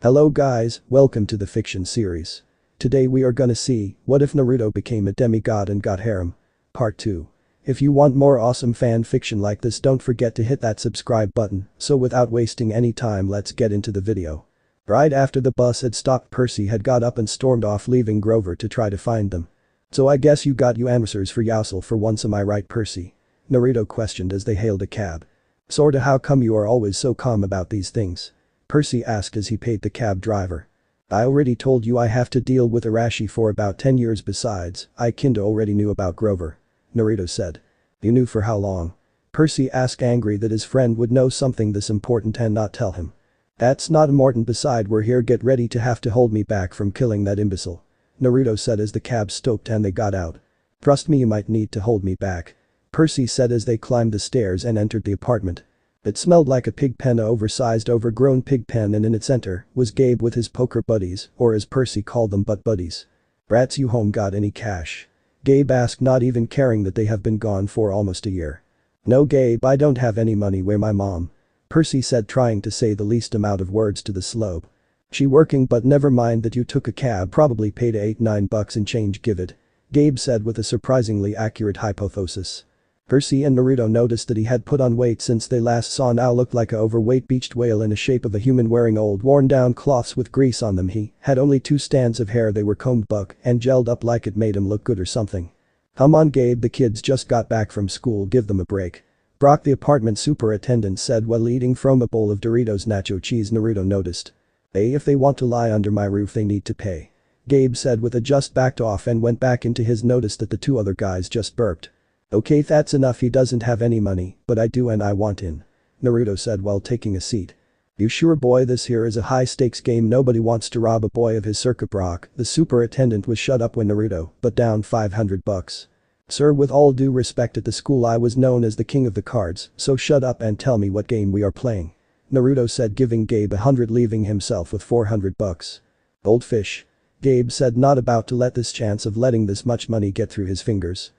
Hello guys, welcome to the fiction series. Today we are gonna see, what if Naruto became a demigod and got harem? Part 2. If you want more awesome fan fiction like this, don't forget to hit that subscribe button, so without wasting any time, let's get into the video. Right after the bus had stopped, Percy had got up and stormed off, leaving Grover to try to find them. So I guess you got your answers for yourself for once, am I right, Percy? Naruto questioned as they hailed a cab. Sorta, how come you are always so calm about these things? Percy asked as he paid the cab driver. I already told you I have to deal with Arashi for about 10 years, besides, I kinda already knew about Grover. Naruto said. You knew for how long? Percy asked, angry that his friend would know something this important and not tell him. That's not important, beside we're here, get ready to have to hold me back from killing that imbecile. Naruto said as the cab stopped and they got out. Trust me, you might need to hold me back. Percy said as they climbed the stairs and entered the apartment. It smelled like a pig pen, a oversized, overgrown pig pen, and in its center was Gabe with his poker buddies, or as Percy called them, butt buddies. Rats, you home got any cash? Gabe asked, not even caring that they have been gone for almost a year. No Gabe, I don't have any money, where my mom? Percy said, trying to say the least amount of words to the slope. She working, but never mind that you took a cab, probably paid $8-9 and change, give it. Gabe said with a surprisingly accurate hypothesis. Percy and Naruto noticed that he had put on weight since they last saw, now looked like a overweight beached whale in the shape of a human, wearing old worn down cloths with grease on them. He had only 2 strands of hair, they were combed back and gelled up like it made him look good or something. Come on Gabe, the kids just got back from school, give them a break. Brock, the apartment superintendent, said while eating from a bowl of Doritos nacho cheese. Naruto noticed. Hey, if they want to lie under my roof they need to pay. Gabe said with a just backed off and went back into his. Noticed that the 2 other guys just burped. Okay, that's enough, he doesn't have any money, but I do and I want in. Naruto said while taking a seat. You sure boy, this here is a high stakes game, nobody wants to rob a boy of his circuit. Brock, the superintendent, was shut up when Naruto put down $500. Sir, with all due respect, at the school I was known as the king of the cards, so shut up and tell me what game we are playing. Naruto said, giving Gabe 100, leaving himself with $400. Old fish. Gabe said, not about to let this chance of letting this much money get through his fingers.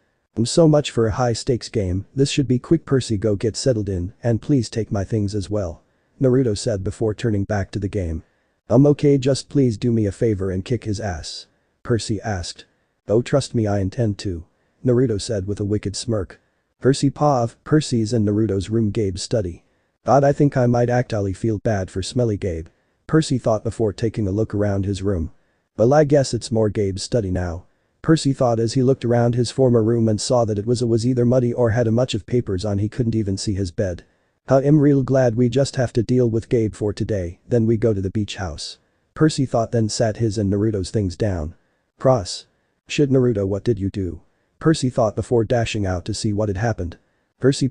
So much for a high stakes game, this should be quick. Percy, go get settled in and please take my things as well. Naruto said before turning back to the game. Okay, just please do me a favor and kick his ass. Percy asked. Oh, trust me, I intend to. Naruto said with a wicked smirk. Percy's and Naruto's room, Gabe's study. God, I think I might actually feel bad for smelly Gabe. Percy thought before taking a look around his room. Well, I guess it's more Gabe's study now. Percy thought as he looked around his former room and saw that it was either muddy or had a bunch of papers on. He couldn't even see his bed. I'm real glad we just have to deal with Gabe for today, then we go to the beach house. Percy thought, then sat his and Naruto's things down. Shit, Naruto, what did you do? Percy thought before dashing out to see what had happened. Percy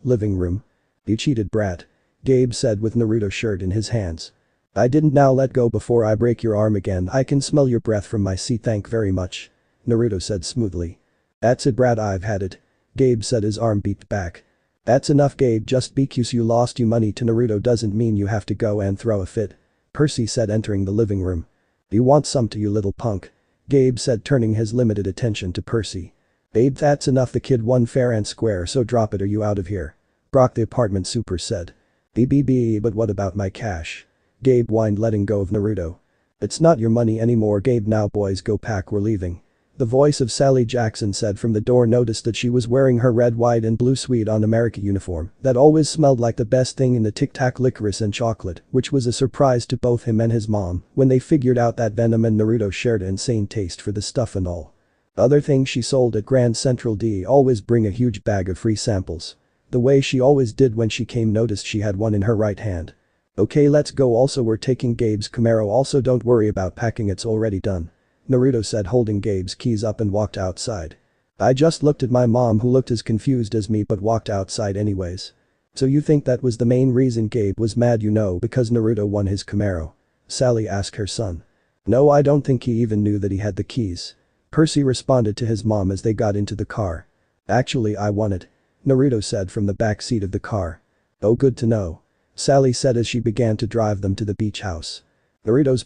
living room. You cheated brat. Gabe said with Naruto's shirt in his hands. I didn't, now let go before I break your arm again, I can smell your breath from my seat, thank very much. Naruto said smoothly. That's it brat, I've had it. Gabe said, his arm beeped back. That's enough Gabe, just because you lost your money to Naruto doesn't mean you have to go and throw a fit. Percy said, entering the living room. You want some to, you little punk? Gabe said, turning his limited attention to Percy. Babe, that's enough, the kid won fair and square, so drop it or you out of here. Brock, the apartment super, said. But what about my cash? Gabe whined, letting go of Naruto. It's not your money anymore Gabe, now boys go pack, we're leaving. The voice of Sally Jackson said from the door. Noticed that she was wearing her red, white and blue Sweet on America uniform that always smelled like the best thing in the Tic Tac, licorice and chocolate, which was a surprise to both him and his mom when they figured out that Venom and Naruto shared an insane taste for the stuff and all. Other things she sold at Grand Central D always bring a huge bag of free samples. The way she always did when she came. Noticed she had one in her right hand. Okay, let's go, also we're taking Gabe's Camaro, also don't worry about packing, it's already done. Naruto said, holding Gabe's keys up, and walked outside. I just looked at my mom, who looked as confused as me but walked outside anyways. So you think that was the main reason Gabe was mad, because Naruto won his Camaro? Sally asked her son. No, I don't think he even knew that he had the keys. Percy responded to his mom as they got into the car. Actually, I won it. Naruto said from the back seat of the car. Oh, good to know. Sally said as she began to drive them to the beach house. Naruto's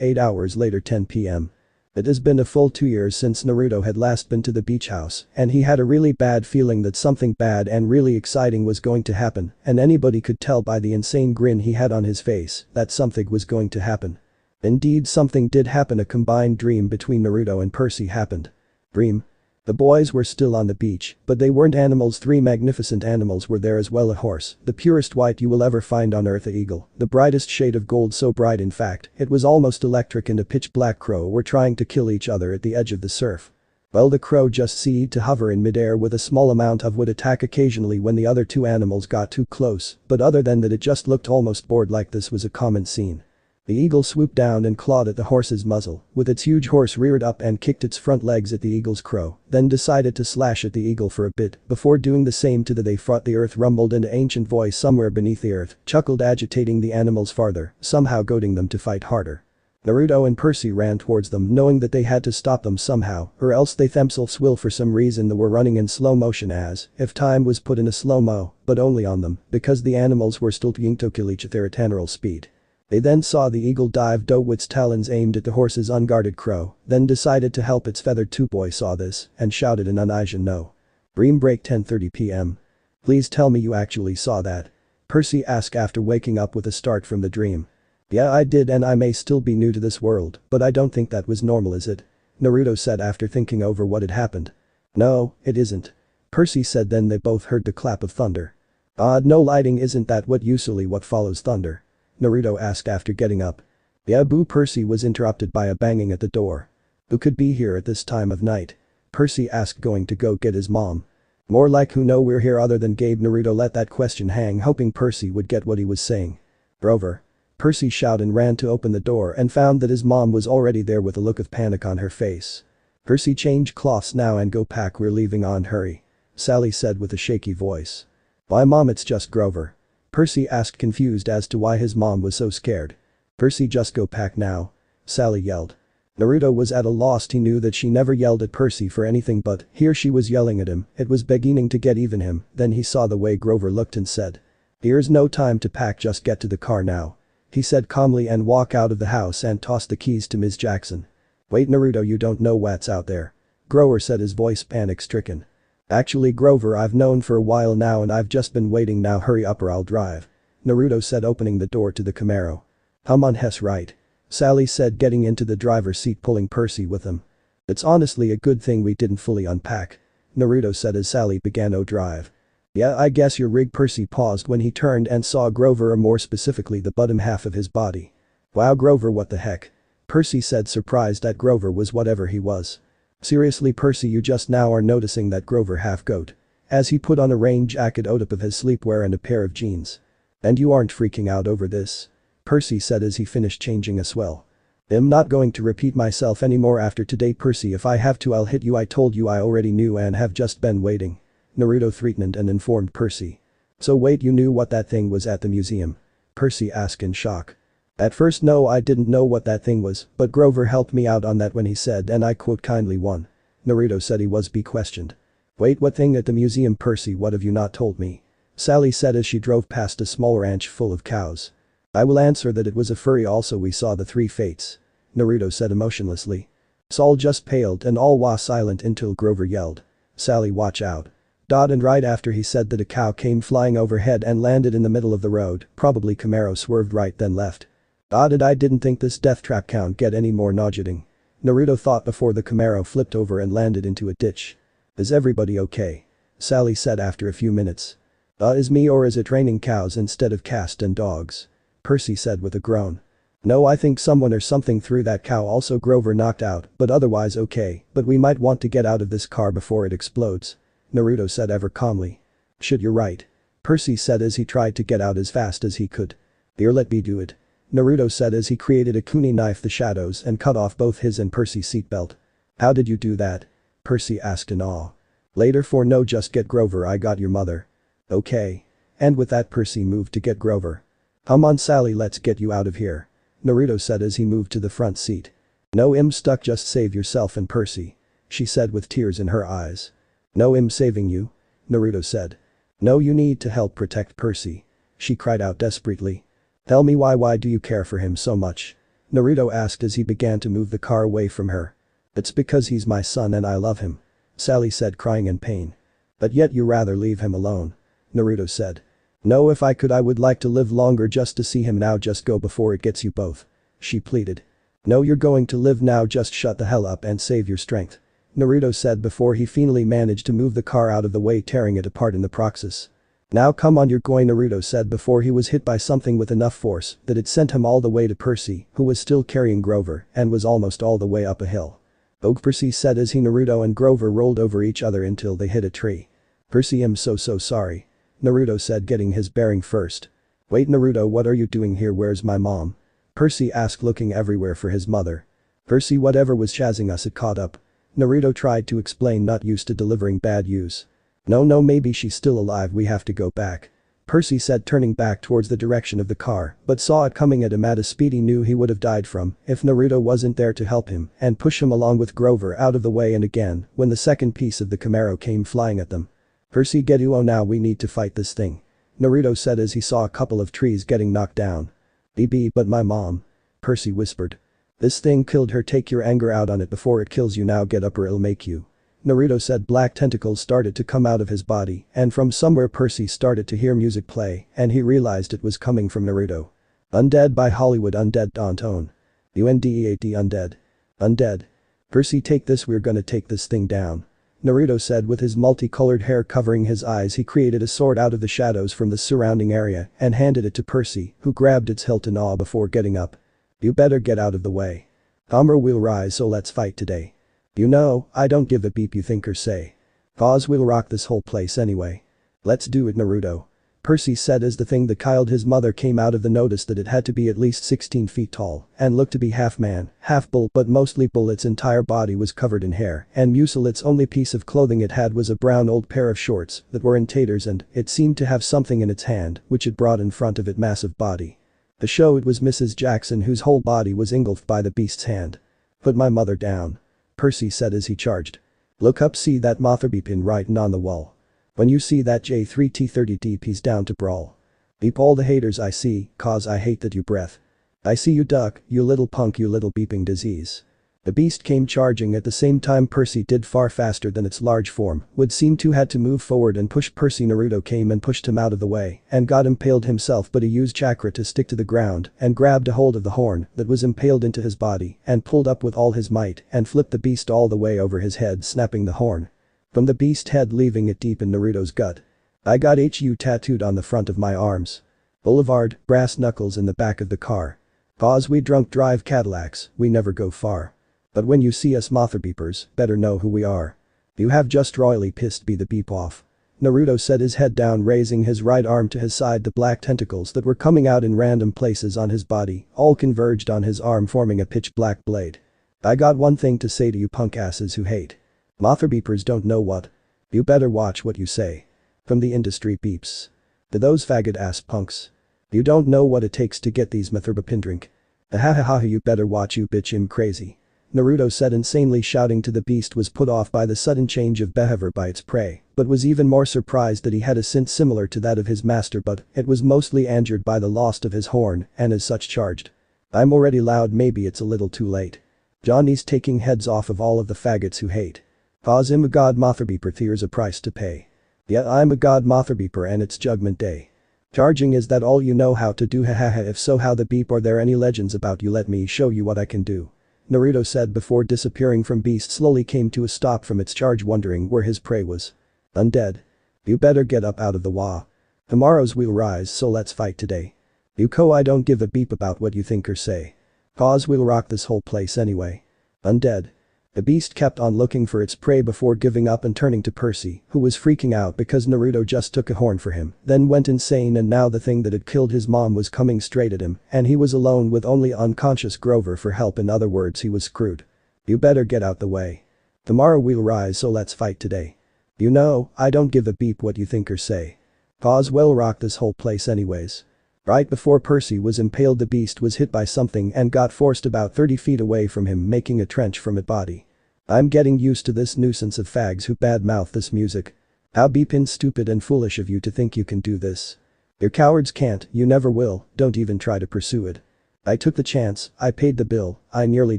8 hours later, 10 p.m. It has been a full 2 years since Naruto had last been to the beach house, and he had a really bad feeling that something bad and really exciting was going to happen, and anybody could tell by the insane grin he had on his face that something was going to happen. Indeed, something did happen. A combined dream between Naruto and Percy happened. Dream. The boys were still on the beach, but they weren't animals. 3 magnificent animals were there as well: a horse, the purest white you will ever find on earth; a eagle, the brightest shade of gold, so bright in fact, it was almost electric; and a pitch black crow were trying to kill each other at the edge of the surf. Well, the crow just seemed to hover in midair with a small amount of wood attack occasionally when the other 2 animals got too close, but other than that it just looked almost bored, like this was a common scene. The eagle swooped down and clawed at the horse's muzzle, with its huge horse reared up and kicked its front legs at the eagle's crow, then decided to slash at the eagle for a bit before doing the same to the they fought. The earth rumbled and an ancient voice somewhere beneath the earth chuckled, agitating the animals farther, somehow goading them to fight harder. Naruto and Percy ran towards them, knowing that they had to stop them somehow, or else they themselves will for some reason they were running in slow motion, as if time was put in a slow-mo, but only on them, because the animals were still trying to kill each at their eternal speed. They then saw the eagle dive with its talons aimed at the horse's unguarded crow, then decided to help its feathered. 2 boys saw this and shouted in Unasian no. Dream break 10:30 p.m. Please tell me you actually saw that. Percy asked after waking up with a start from the dream. Yeah, I did, and I may still be new to this world, but I don't think that was normal, is it? Naruto said after thinking over what had happened. No, it isn't. Percy said. Then they both heard the clap of thunder. Odd, no lighting. Isn't that what follows thunder? Naruto asked after getting up. Yeah, boo. Percy was interrupted by a banging at the door. Who could be here at this time of night? Percy asked, going to go get his mom. More like who know we're here other than Gabe. Naruto let that question hang, hoping Percy would get what he was saying. Grover. Percy shouted and ran to open the door and found that his mom was already there with a look of panic on her face. Percy, change cloths now and go pack, we're leaving on, hurry. Sally said with a shaky voice. Why mom, it's just Grover. Percy asked, confused as to why his mom was so scared. Percy, just go pack now. Sally yelled. Naruto was at a loss. He knew that she never yelled at Percy for anything, but here she was yelling at him. It was beginning to get even him. Then he saw the way Grover looked and said. Here's no time to pack, just get to the car now. He said calmly and walked out of the house and tossed the keys to Ms. Jackson. Wait Naruto, you don't know what's out there. Grover said, his voice panic-stricken. Actually Grover, I've known for a while now and I've just been waiting. Now hurry up or I'll drive. Naruto said, opening the door to the Camaro. Come on, Hess, right. Sally said, getting into the driver's seat, pulling Percy with him. It's honestly a good thing we didn't fully unpack. Naruto said as Sally began to drive. Yeah, I guess your rig. Percy paused when he turned and saw Grover, or more specifically the bottom half of his body. Wow Grover, what the heck? Percy said, surprised that Grover was whatever he was. Seriously Percy, you just now are noticing that Grover half goat. As he put on a rain jacket on top of his sleepwear and a pair of jeans. And you aren't freaking out over this? Percy said as he finished changing as well. I'm not going to repeat myself anymore after today Percy, if I have to I'll hit you. I told you I already knew and have just been waiting. Naruto threatened and informed Percy. So wait, you knew what that thing was at the museum? Percy asked in shock. At first no, I didn't know what that thing was, but Grover helped me out on that when he said, and I quote, kindly won. Naruto said he was be questioned. Wait, what thing at the museum? Percy, what have you not told me? Sally said as she drove past a small ranch full of cows. I will answer that it was a furry. Also we saw the 3 fates. Naruto said emotionlessly. Saul just paled and all was silent until Grover yelled. Sally, watch out. And right after he said that a cow came flying overhead and landed in the middle of the road, probably Camaro swerved right then left. And I didn't think this death trap can't get any more nauseating. Naruto thought before the Camaro flipped over and landed into a ditch. Is everybody okay? Sally said after a few minutes. Is me, or is it raining cows instead of cats and dogs? Percy said with a groan. No, I think someone or something threw that cow. Also Grover knocked out, but otherwise okay, but we might want to get out of this car before it explodes. Naruto said ever calmly. Shit, you're right. Percy said as he tried to get out as fast as he could. Here, let me do it. Naruto said as he created a kuni knife the shadows and cut off both his and Percy's seatbelt. How did you do that? Percy asked in awe. Later, for no, just get Grover, I got your mother. Okay. And with that Percy moved to get Grover. Come on Sally, let's get you out of here. Naruto said as he moved to the front seat. No, I'm stuck, just save yourself and Percy. She said with tears in her eyes. No, I'm saving you. Naruto said. No, you need to help protect Percy. She cried out desperately. Tell me why do you care for him so much? Naruto asked as he began to move the car away from her. It's because he's my son and I love him. Sally said, crying in pain. But yet you rather leave him alone. Naruto said. No, if I could I would like to live longer just to see him now, just go before it gets you both. She pleaded. No, you're going to live now, just shut the hell up and save your strength. Naruto said before he finally managed to move the car out of the way, tearing it apart in the process. Now come on, you're going, Naruto said before he was hit by something with enough force that it sent him all the way to Percy, who was still carrying Grover and was almost all the way up a hill. Oh, Percy said as Naruto and Grover rolled over each other until they hit a tree. Percy, I'm so sorry. Naruto said, getting his bearing first. Wait, Naruto, what are you doing here? Where's my mom? Percy asked, looking everywhere for his mother. Percy, whatever was chasing us, it caught up. Naruto tried to explain, not used to delivering bad news. No, maybe she's still alive, we have to go back. Percy said, turning back towards the direction of the car, but saw it coming at him at a speed he knew he would have died from if Naruto wasn't there to help him and push him along with Grover out of the way. And again, when the second piece of the Camaro came flying at them. Percy, get you, oh now we need to fight this thing. Naruto said as he saw a couple of trees getting knocked down. BB, but my mom. Percy whispered. This thing killed her, take your anger out on it before it kills you, now get up or it'll make you. Naruto said. Black tentacles started to come out of his body and from somewhere Percy started to hear music play and he realized it was coming from Naruto. Undead by Hollywood, Undead Downtown. UNDEAD Undead. Undead. Percy, take this, we're gonna take this thing down. Naruto said with his multicolored hair covering his eyes. He created a sword out of the shadows from the surrounding area and handed it to Percy, who grabbed its hilt in awe before getting up. You better get out of the way. Tomorrow we'll rise, so let's fight today. You know, I don't give a beep you think or say. Cause we'll rock this whole place anyway. Let's do it, Naruto. Percy said as the thing that killed his mother came out of the notice that it had to be at least 16 feet tall and looked to be half man, half bull, but mostly bull. Its entire body was covered in hair and mucil. Its only piece of clothing it had was a brown old pair of shorts that were in taters, and it seemed to have something in its hand which it brought in front of its massive body. To show it was Mrs. Jackson, whose whole body was engulfed by the beast's hand. Put my mother down. Percy said as he charged. Look up, see that mother beepin writing on the wall. When you see that J3T30D, he's down to brawl. Beep all the haters I see, cause I hate that you breath. I see you duck, you little punk, you little beeping disease. The beast came charging at the same time Percy did, far faster than its large form would seem to. Had to move forward and push Percy. Naruto came and pushed him out of the way and got impaled himself, but he used chakra to stick to the ground and grabbed a hold of the horn that was impaled into his body and pulled up with all his might and flipped the beast all the way over his head, snapping the horn from the beast's head, leaving it deep in Naruto's gut. I got HU tattooed on the front of my arms. Boulevard, brass knuckles in the back of the car. Cause we drunk drive Cadillacs, we never go far. But when you see us mother beepers, better know who we are. You have just royally pissed be the beep off. Naruto set his head down, raising his right arm to his side. The black tentacles that were coming out in random places on his body all converged on his arm, forming a pitch black blade. I got one thing to say to you punk asses who hate mother beepers, don't know what. You better watch what you say. From the industry beeps. To those faggot ass punks. You don't know what it takes to get these metherbapin drink. Ahahaha, you better watch, you bitch, I'm crazy. Naruto said, insanely shouting to the beast, was put off by the sudden change of behavior by its prey, but was even more surprised that he had a scent similar to that of his master, but it was mostly injured by the loss of his horn and as such charged. I'm already loud, maybe it's a little too late. Johnny's taking heads off of all of the faggots who hate. Cause I'm a god motherbeeper, there's a price to pay. Yeah, I'm a god motherbeeper and it's judgment day. Charging, is that all you know how to do? Hahaha, if so, how the beep? Are there any legends about you? Let me show you what I can do. Naruto said before disappearing from beast, slowly came to a stop from its charge, wondering where his prey was. Undead. You better get up out of the wa. Tomorrow's we'll rise, so let's fight today. Yuko, I don't give a beep about what you think or say. Cause we'll rock this whole place anyway. Undead. The beast kept on looking for its prey before giving up and turning to Percy, who was freaking out because Naruto just took a horn for him, then went insane, and now the thing that had killed his mom was coming straight at him and he was alone with only unconscious Grover for help. In other words, he was screwed. You better get out the way. Tomorrow we'll rise, so let's fight today. You know, I don't give a beep what you think or say. Cause we'll rock this whole place anyways. Right before Percy was impaled, the beast was hit by something and got forced about 30 feet away from him, making a trench from its body. I'm getting used to this nuisance of fags who badmouth this music. How beepin stupid and foolish of you to think you can do this. You cowards can't, you never will, don't even try to pursue it. I took the chance, I paid the bill, I nearly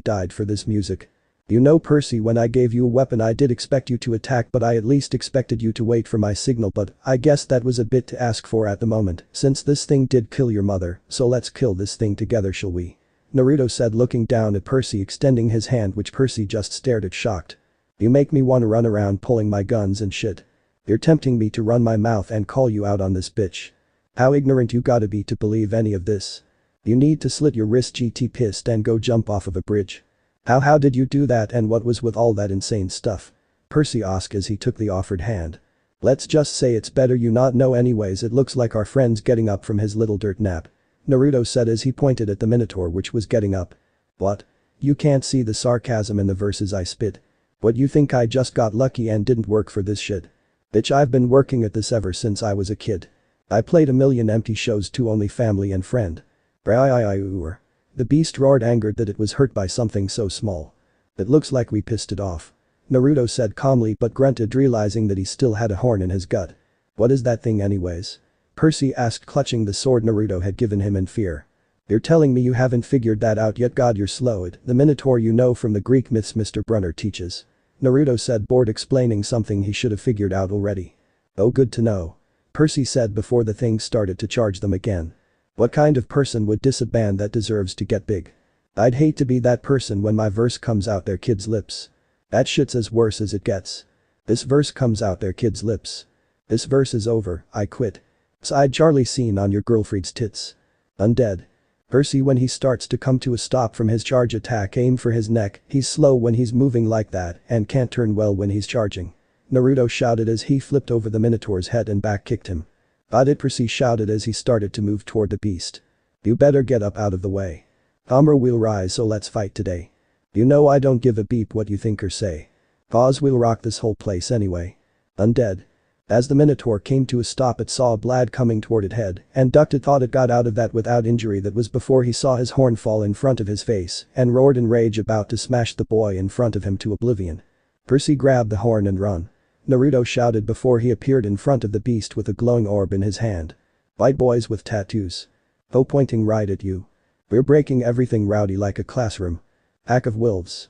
died for this music. You know Percy, when I gave you a weapon I did expect you to attack, but I at least expected you to wait for my signal, but I guess that was a bit to ask for at the moment, since this thing did kill your mother, so let's kill this thing together, shall we? Naruto said, looking down at Percy, extending his hand, which Percy just stared at shocked. You make me wanna run around pulling my guns and shit. You're tempting me to run my mouth and call you out on this, bitch. How ignorant you gotta be to believe any of this. You need to slit your wrist, GT pissed, and go jump off of a bridge. How did you do that, and what was with all that insane stuff? Percy asked as he took the offered hand. Let's just say it's better you not know anyways, it looks like our friend's getting up from his little dirt nap. Naruto said as he pointed at the Minotaur, which was getting up. What? You can't see the sarcasm in the verses I spit. What, you think I just got lucky and didn't work for this shit? Bitch, I've been working at this ever since I was a kid. I played a million empty shows to only family and friend. The beast roared, angered that it was hurt by something so small. It looks like we pissed it off. Naruto said calmly, but grunted, realizing that he still had a horn in his gut. What is that thing anyways? Percy asked, clutching the sword Naruto had given him in fear. You're telling me you haven't figured that out yet? God, you're slow. The Minotaur you know from the Greek myths Mr. Brunner teaches. Naruto said, bored, explaining something he should have figured out already. Oh, good to know. Percy said before the thing started to charge them again. What kind of person would diss a band that deserves to get big? I'd hate to be that person when my verse comes out their kids' lips. That shit's as worse as it gets. This verse comes out their kids' lips. This verse is over, I quit. Sighed Charlie, scene on your girlfriend's tits. Undead. Percy, when he starts to come to a stop from his charge attack, aim for his neck. He's slow when he's moving like that and can't turn well when he's charging. Naruto shouted as he flipped over the Minotaur's head and back kicked him. Did, Percy shouted as he started to move toward the beast. You better get up out of the way. We'll rise, so let's fight today. You know I don't give a beep what you think or say. We'll rock this whole place anyway. Undead. As the Minotaur came to a stop, it saw a blade coming toward it head and ducked. It thought it got out of that without injury. That was before he saw his horn fall in front of his face and roared in rage, about to smash the boy in front of him to oblivion. Percy grabbed the horn and run. Naruto shouted before he appeared in front of the beast with a glowing orb in his hand. White boys with tattoos. Pointing right at you. We're breaking everything, rowdy like a classroom. Pack of wolves.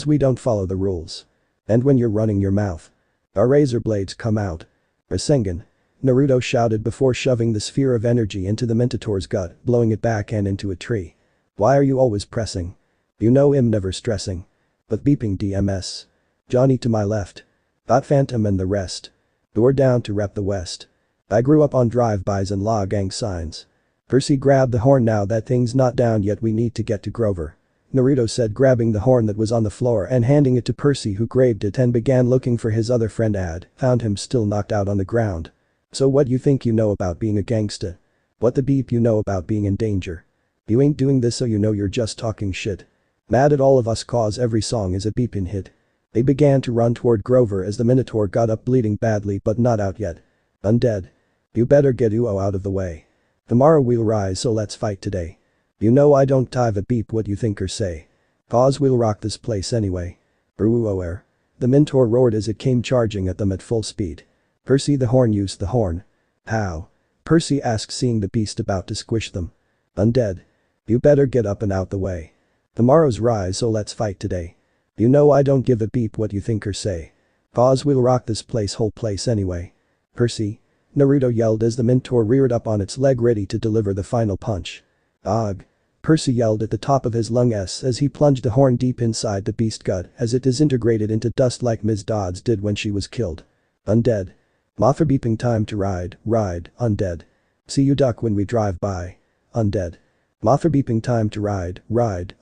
We don't follow the rules. And when you're running your mouth, our razor blades come out. Rasengan. Naruto shouted before shoving the sphere of energy into the Minotaur's gut, blowing it back and into a tree. Why are you always pressing? You know I'm never stressing. But beeping DMS. Johnny to my left. Phantom and the rest. Door down to rep the west. I grew up on drive-bys and law gang signs. Percy grabbed the horn. Now that thing's not down yet, we need to get to Grover. Naruto said, grabbing the horn that was on the floor and handing it to Percy, who grabbed it and began looking for his other friend. Found him still knocked out on the ground. So what you think you know about being a gangsta? What the beep you know about being in danger? You ain't doing this, so you know you're just talking shit. Mad at all of us cause every song is a beepin' hit. They began to run toward Grover as the Minotaur got up, bleeding badly but not out yet. Undead. You better get Uo out of the way. Tomorrow we'll rise, so let's fight today. You know I don't dive a beep what you think or say. We'll rock this place anyway. Uo. The Minotaur roared as it came charging at them at full speed. Percy the horn used the horn. How? Percy asked, seeing the beast about to squish them. Undead. You better get up and out the way. Tomorrow's rise, so let's fight today. You know I don't give a beep what you think or say. We'll rock this whole place anyway. Percy. Naruto yelled as the Minotaur reared up on its leg, ready to deliver the final punch. Ugh. Percy yelled at the top of his lungs as he plunged the horn deep inside the beast gut as it disintegrated into dust like Ms. Dodds did when she was killed. Undead. Mothra beeping, time to ride, undead. See you duck when we drive by. Undead. Mothra beeping, time to ride,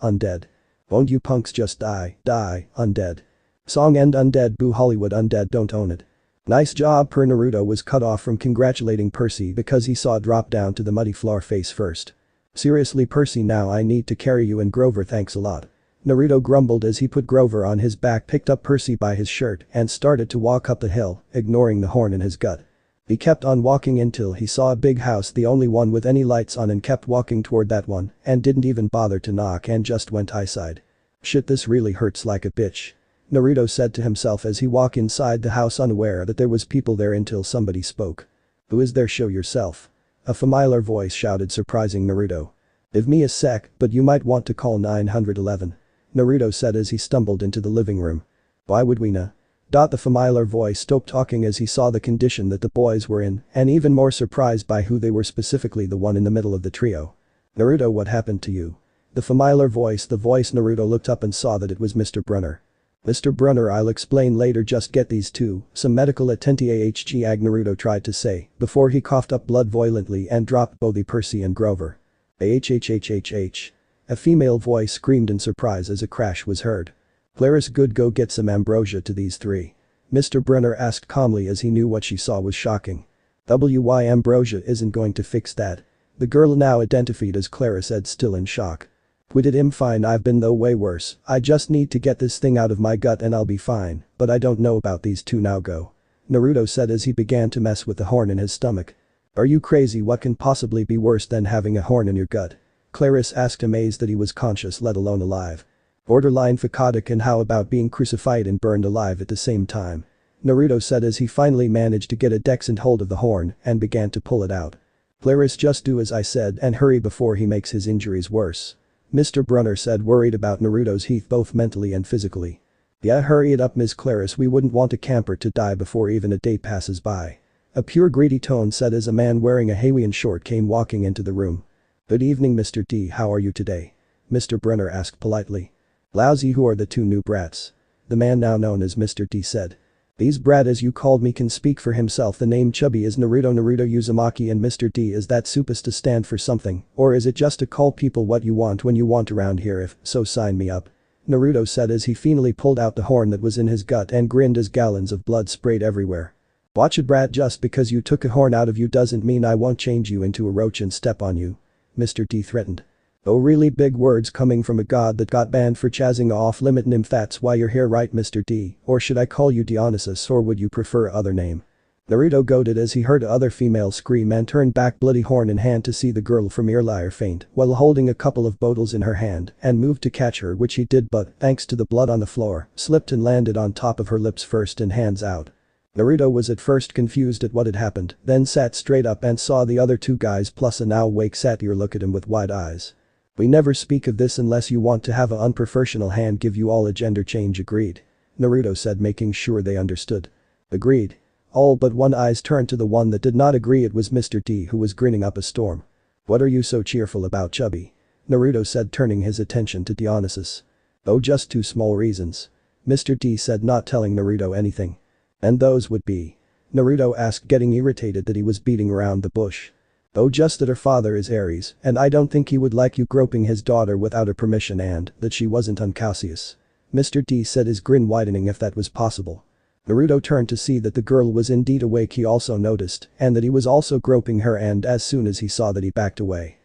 undead. Won't you punks just die, undead. Song end. Undead. Boo Hollywood. Undead don't own it. Nice job. Naruto was cut off from congratulating Percy because he saw it drop down to the muddy floor face first. Seriously Percy, now I need to carry you and Grover, thanks a lot. Naruto grumbled as he put Grover on his back, picked up Percy by his shirt and started to walk up the hill, ignoring the horn in his gut. He kept on walking until he saw a big house, the only one with any lights on, and kept walking toward that one and didn't even bother to knock and just went inside. Shit, this really hurts like a bitch. Naruto said to himself as he walked inside the house, unaware that there was people there until somebody spoke. Who is there? Show yourself. A familiar voice shouted, surprising Naruto. Give me a sec, but you might want to call 911. Naruto said as he stumbled into the living room. Why would we not? The familiar voice stopped talking as he saw the condition that the boys were in, and even more surprised by who they were, specifically the one in the middle of the trio. Naruto, what happened to you? The familiar voice, Naruto looked up and saw that it was Mr. Brunner. Mr. Brunner, I'll explain later, just get these two, some medical attendee ag Naruto tried to say, before he coughed up blood violently and dropped both Percy and Grover. Ahhhhh. A female voice screamed in surprise as a crash was heard. Clarice, good, go get some ambrosia to these three. Mr. Brunner asked calmly as he knew what she saw was shocking. Why ambrosia isn't going to fix that? The girl, now identified as Clarice, said, still in shock. We did him fine, I've been though way worse, I just need to get this thing out of my gut and I'll be fine, but I don't know about these two, now go. Naruto said as he began to mess with the horn in his stomach. Are you crazy? What can possibly be worse than having a horn in your gut? Clarice asked, amazed that he was conscious, let alone alive. Borderline psychotic, and how about being crucified and burned alive at the same time? Naruto said as he finally managed to get a decent hold of the horn and began to pull it out. Clarice, just do as I said and hurry before he makes his injuries worse. Mr. Brunner said, worried about Naruto's health both mentally and physically. Yeah, hurry it up, Ms. Clarice, we wouldn't want a camper to die before even a day passes by. A pure greedy tone said as a man wearing a Hawaiian short came walking into the room. Good evening, Mr. D, how are you today? Mr. Brunner asked politely. Lousy, who are the two new brats? The man now known as Mr. D said. These brat, as you called me, can speak for himself. The name Chubby is Naruto Uzumaki, and Mr. D, is that supposed to stand for something, or is it just to call people what you want when you want around here? If so, sign me up. Naruto said as he finally pulled out the horn that was in his gut and grinned as gallons of blood sprayed everywhere. Watch it, brat, just because you took a horn out of you doesn't mean I won't change you into a roach and step on you. Mr. D threatened. Oh, really big words coming from a god that got banned for chazzing off limit nim. That's why you're here, right, Mr. D, or should I call you Dionysus, or would you prefer other name? Naruto goaded as he heard other female scream and turned back, bloody horn in hand, to see the girl from earlier faint while holding a couple of bottles in her hand and moved to catch her, which he did, but thanks to the blood on the floor, slipped and landed on top of her lips first and hands out. Naruto was at first confused at what had happened, then sat straight up and saw the other two guys plus a now awake satyr look at him with wide eyes. We never speak of this unless you want to have a unprofessional hand give you all a gender change, agreed. Naruto said, making sure they understood. Agreed. All but one eyes turned to the one that did not agree. It was Mr. D, who was grinning up a storm. What are you so cheerful about, Chubby? Naruto said, turning his attention to Dionysus. Oh, just two small reasons. Mr. D said, not telling Naruto anything. And those would be? Naruto asked, getting irritated that he was beating around the bush. Oh, just that her father is Aries, and I don't think he would like you groping his daughter without her permission, and that she wasn't uncaucious. Mr. D said, his grin widening, if that was possible. Naruto turned to see that the girl was indeed awake. He also noticed, and that he was also groping her, and as soon as he saw that, he backed away.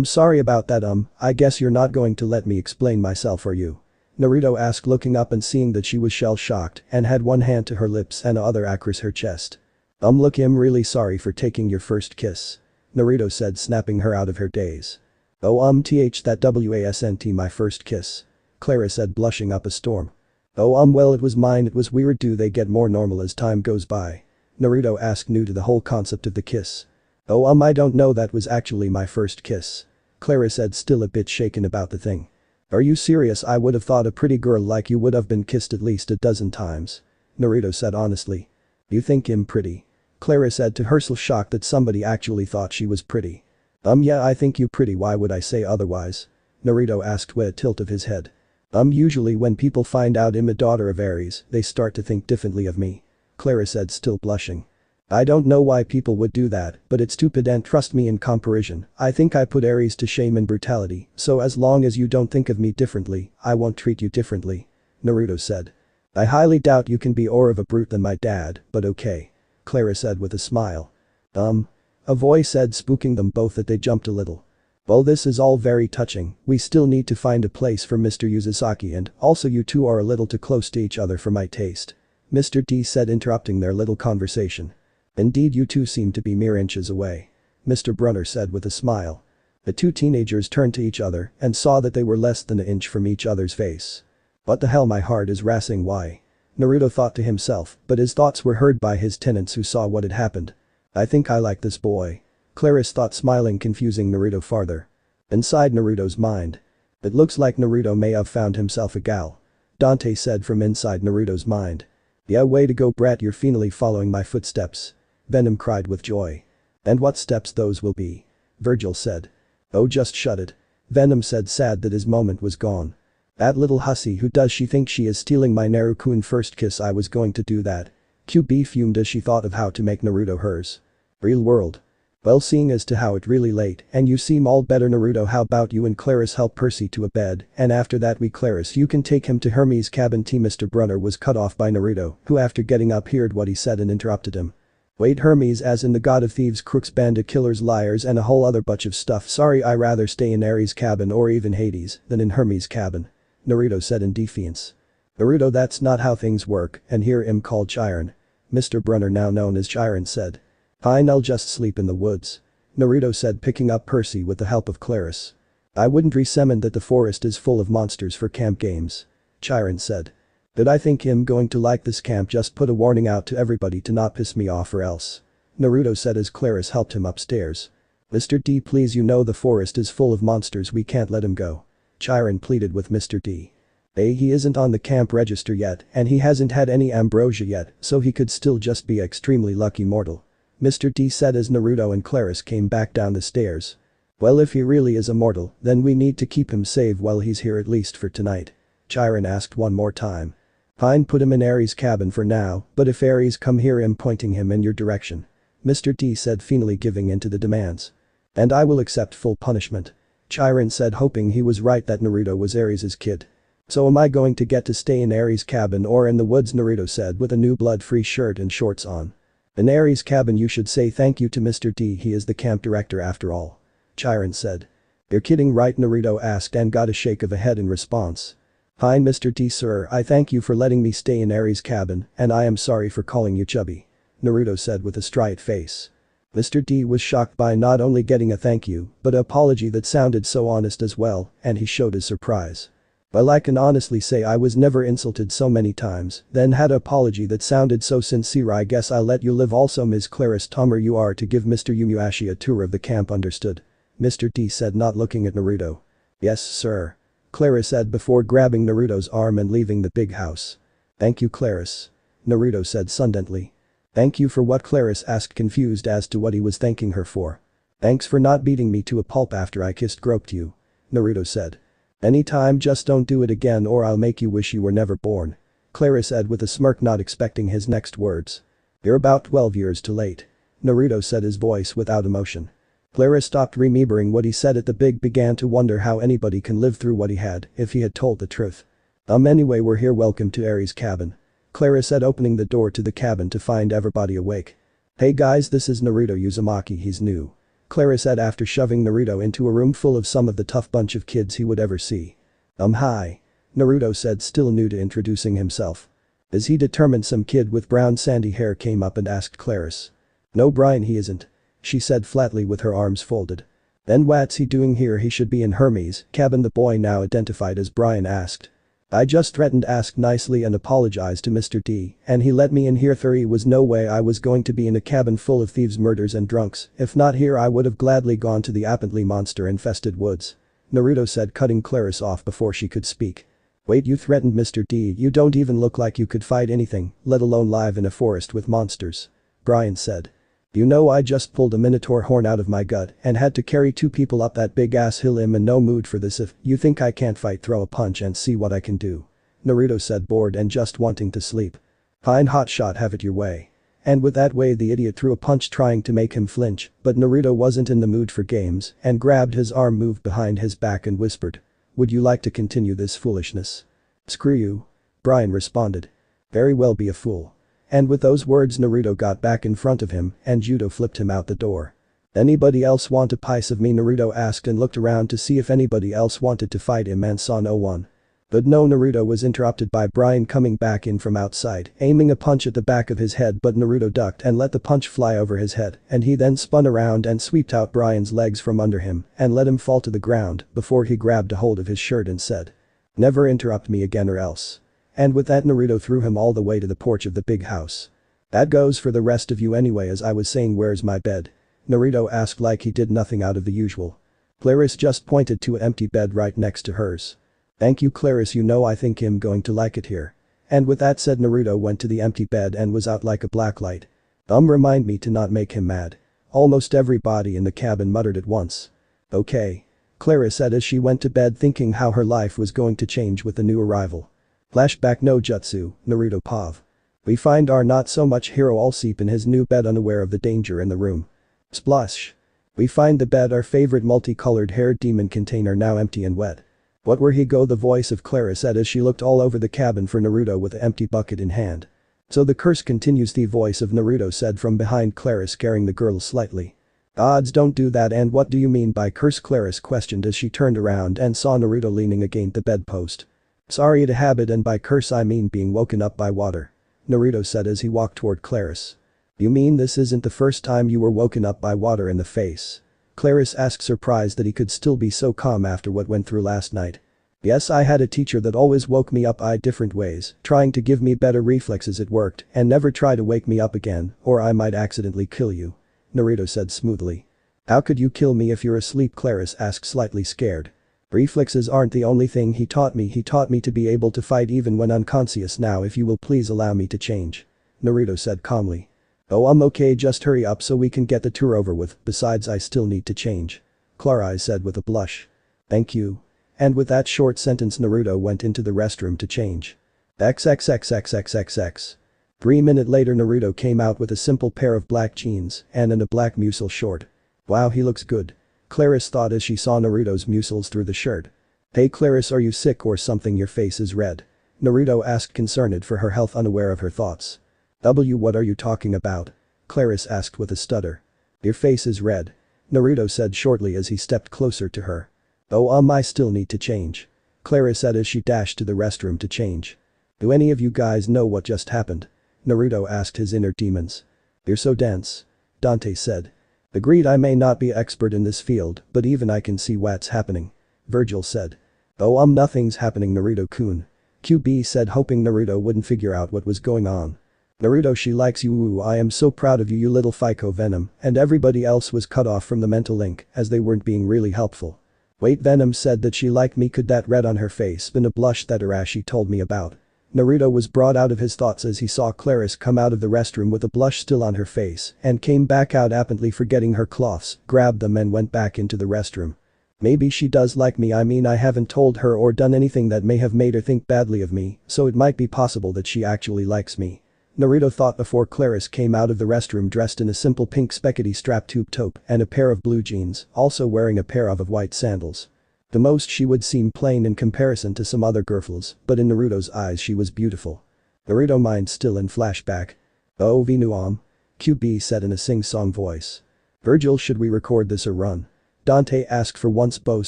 Sorry about that. I guess you're not going to let me explain myself, are you? Naruto asked, looking up and seeing that she was shell-shocked and had one hand to her lips and the other across her chest. Look, I'm really sorry for taking your first kiss. Naruto said, snapping her out of her daze. Oh, that wasn't my first kiss. Clara said, blushing up a storm. Oh, well, it was mine. It was weird. Do they get more normal as time goes by? Naruto asked, new to the whole concept of the kiss. Oh, I don't know, that was actually my first kiss. Clara said, still a bit shaken about the thing. Are you serious? I would have thought a pretty girl like you would have been kissed at least a dozen times. Naruto said honestly. You think I'm pretty? Clara said to herself, shocked that somebody actually thought she was pretty. Yeah, I think you pretty, why would I say otherwise? Naruto asked with a tilt of his head. Usually when people find out I'm a daughter of Aries, they start to think differently of me. Clara said, still blushing. I don't know why people would do that, but it's stupid, and trust me, in comparison, I think I put Aries to shame and brutality, so as long as you don't think of me differently, I won't treat you differently. Naruto said. I highly doubt you can be more of a brute than my dad, but okay. Clara said with a smile. A voice said, spooking them both, that they jumped a little. Well, this is all very touching. We still need to find a place for Mr. Uzumaki, and also you two are a little too close to each other for my taste. Mr. D said, interrupting their little conversation. Indeed, you two seem to be mere inches away. Mr. Brunner said with a smile. The two teenagers turned to each other and saw that they were less than an inch from each other's face. What the hell, my heart is racing, why? Naruto thought to himself, but his thoughts were heard by his tenants who saw what had happened. I think I like this boy. Clarice thought, smiling, confusing Naruto farther. Inside Naruto's mind. It looks like Naruto may have found himself a gal. Dante said from inside Naruto's mind. Yeah, way to go brat, you're finally following my footsteps. Venom cried with joy. And what steps those will be. Virgil said. Oh, just shut it. Venom said, sad that his moment was gone. That little hussy, who does she think she is, stealing my Naruto-kun first kiss? I was going to do that. Kyuubi fumed as she thought of how to make Naruto hers. Real world. Well, seeing as to how it really late and you seem all better Naruto, how about you and Claris help Percy to a bed, and after that Claris, you can take him to Hermes' cabin. Mr. Brunner was cut off by Naruto, who after getting up heard what he said and interrupted him. Wait, Hermes as in the god of thieves, crooks, bandit killers, liars and a whole other bunch of stuff. Sorry, I rather stay in Ares' cabin or even Hades than in Hermes' cabin. Naruto said in defiance. Naruto, that's not how things work, and here I'm called Chiron. Mr. Brunner, now known as Chiron, said. Fine, I'll just sleep in the woods. Naruto said, picking up Percy with the help of Claris. I wouldn't recommend that, the forest is full of monsters for camp games. Chiron said. Did I think him going to like this camp? Just put a warning out to everybody to not piss me off or else. Naruto said as Claris helped him upstairs. Mr. D, please, you know the forest is full of monsters, we can't let him go. Chiron pleaded with Mr. D. He isn't on the camp register yet and he hasn't had any ambrosia yet, so he could still just be extremely lucky mortal. Mr. D said as Naruto and Claris came back down the stairs. Well, if he really is immortal, then we need to keep him safe while he's here, at least for tonight. Chiron asked one more time. Fine, put him in Ares' cabin for now, but if Ares come here, I'm pointing him in your direction. Mr. D said, finally giving in to the demands. And I will accept full punishment. Chiron said, hoping he was right that Naruto was Ares' kid. So am I going to get to stay in Ares' cabin or in the woods? Naruto said with a new blood-free shirt and shorts on. In Ares' cabin, you should say thank you to Mr. D, he is the camp director after all. Chiron said. You're kidding, right? Naruto asked and got a shake of a head in response. Fine, Mr. D, sir, I thank you for letting me stay in Ares' cabin, and I am sorry for calling you chubby. Naruto said with a straight face. Mr. D was shocked by not only getting a thank you, but an apology that sounded so honest as well, and he showed his surprise. Well, I can honestly say I was never insulted so many times, then had an apology that sounded so sincere. I guess I'll let you live. Also, Ms. Claris Tomer, you are to give Mr. Yumuashi a tour of the camp, understood? Mr. D said, not looking at Naruto. Yes, sir. Claris said before grabbing Naruto's arm and leaving the big house. Thank you, Claris. Naruto said suddenly. Thank you for what? Claris asked, confused as to what he was thanking her for. Thanks for not beating me to a pulp after I groped you. Naruto said. Anytime, just don't do it again or I'll make you wish you were never born. Claris said with a smirk, not expecting his next words. You're about 12 years too late. Naruto said, his voice without emotion. Claris stopped remembering what he said at the began to wonder how anybody can live through what he had if he had told the truth. Anyway, we're here, welcome to Ares' cabin. Claris said, opening the door to the cabin to find everybody awake. Hey guys, this is Naruto Uzumaki, he's new. Claris said after shoving Naruto into a room full of some of the tough bunch of kids he would ever see. Hi. Naruto said, still new to introducing himself. Is he determined? Some kid with brown sandy hair came up and asked Claris. No, Brian, he isn't. She said flatly with her arms folded. Then what's he doing here? He should be in Hermes' cabin, the boy now identified as Brian asked. I just threatened, asked nicely and apologized to Mr. D, and he let me in here. There was no way I was going to be in a cabin full of thieves, murders and drunks. If not here, I would have gladly gone to the apparently monster-infested woods. Naruto said, cutting Claris off before she could speak. Wait, you threatened Mr. D? You don't even look like you could fight anything, let alone live in a forest with monsters. Brian said. You know, I just pulled a Minotaur horn out of my gut and had to carry 2 people up that big ass hill. I'm in no mood for this. If you think I can't fight, throw a punch and see what I can do. Naruto said, bored and just wanting to sleep. Fine, hotshot, have it your way. And with that way, the idiot threw a punch trying to make him flinch, but Naruto wasn't in the mood for games and grabbed his arm, moved behind his back and whispered. Would you like to continue this foolishness? Screw you. Brian responded. Very well, be a fool. And with those words, Naruto got back in front of him and judo flipped him out the door. Anybody else want a piece of me? Naruto asked and looked around to see if anybody else wanted to fight him and saw no one. But no, Naruto was interrupted by Brian coming back in from outside, aiming a punch at the back of his head, but Naruto ducked and let the punch fly over his head, and he then spun around and swept out Brian's legs from under him and let him fall to the ground before he grabbed a hold of his shirt and said. Never interrupt me again or else. And with that, Naruto threw him all the way to the porch of the big house. That goes for the rest of you anyway. As I was saying, where's my bed? Naruto asked like he did nothing out of the usual. Clarice just pointed to an empty bed right next to hers. Thank you Clarice, you know I think him going to like it here. And with that said Naruto went to the empty bed and was out like a black light. Remind me to not make him mad. Almost everybody in the cabin muttered at once. Okay. Clarice said as she went to bed thinking how her life was going to change with the new arrival. Flashback no jutsu, Naruto Pav. We find our not so much hero all sleep in his new bed unaware of the danger in the room. Splash. We find the bed our favorite multicolored haired demon container now empty and wet. What where he go, the voice of Clarice said as she looked all over the cabin for Naruto with the empty bucket in hand. So the curse continues, the voice of Naruto said from behind Clarice, scaring the girl slightly. Odds don't do that, and what do you mean by curse, Clarice questioned as she turned around and saw Naruto leaning against the bedpost. Sorry, it's a habit, and by curse I mean being woken up by water. Naruto said as he walked toward Clarice. You mean this isn't the first time you were woken up by water in the face? Clarice asked, surprised that he could still be so calm after what went through last night. Yes, I had a teacher that always woke me up different ways, trying to give me better reflexes. It worked, and never try to wake me up again, or I might accidentally kill you. Naruto said smoothly. How could you kill me if you're asleep? Clarice asked, slightly scared. Reflexes aren't the only thing he taught me to be able to fight even when unconscious. Now if you will please allow me to change. Naruto said calmly. Oh, I'm okay, just hurry up so we can get the tour over with, besides I still need to change. Clarice said with a blush. Thank you. And with that short sentence Naruto went into the restroom to change. XXXXXXX. 3 minutes later Naruto came out with a simple pair of black jeans and a black muscle short. Wow, he looks good. Clarice thought as she saw Naruto's muscles through the shirt. Hey Clarice, are you sick or something? Your face is red. Naruto asked, concerned for her health, unaware of her thoughts. What are you talking about? Clarice asked with a stutter. Your face is red. Naruto said shortly as he stepped closer to her. Oh, I still need to change. Clarice said as she dashed to the restroom to change. Do any of you guys know what just happened? Naruto asked his inner demons. You're so dense. Dante said. Agreed, I may not be expert in this field, but even I can see what's happening. Virgil said. Oh, nothing's happening, Naruto-kun. QB said, hoping Naruto wouldn't figure out what was going on. Naruto, she likes you. Ooh, I am so proud of you, you little Psycho Venom, and everybody else was cut off from the mental link as they weren't being really helpful. Wait, Venom said that she liked me. Could that red on her face been a blush that Arashi told me about? Naruto was brought out of his thoughts as he saw Clarice come out of the restroom with a blush still on her face and came back out apparently forgetting her cloths, grabbed them and went back into the restroom. Maybe she does like me. I mean, I haven't told her or done anything that may have made her think badly of me, so it might be possible that she actually likes me. Naruto thought before Clarice came out of the restroom dressed in a simple pink spaghetti strap tube top and a pair of blue jeans, also wearing a pair of white sandals. The most she would seem plain in comparison to some other girls, but in Naruto's eyes she was beautiful. Naruto mind still in flashback. Oh, Vinuam. QB said in a sing-song voice. Virgil, should we record this or run? Dante asked, for once both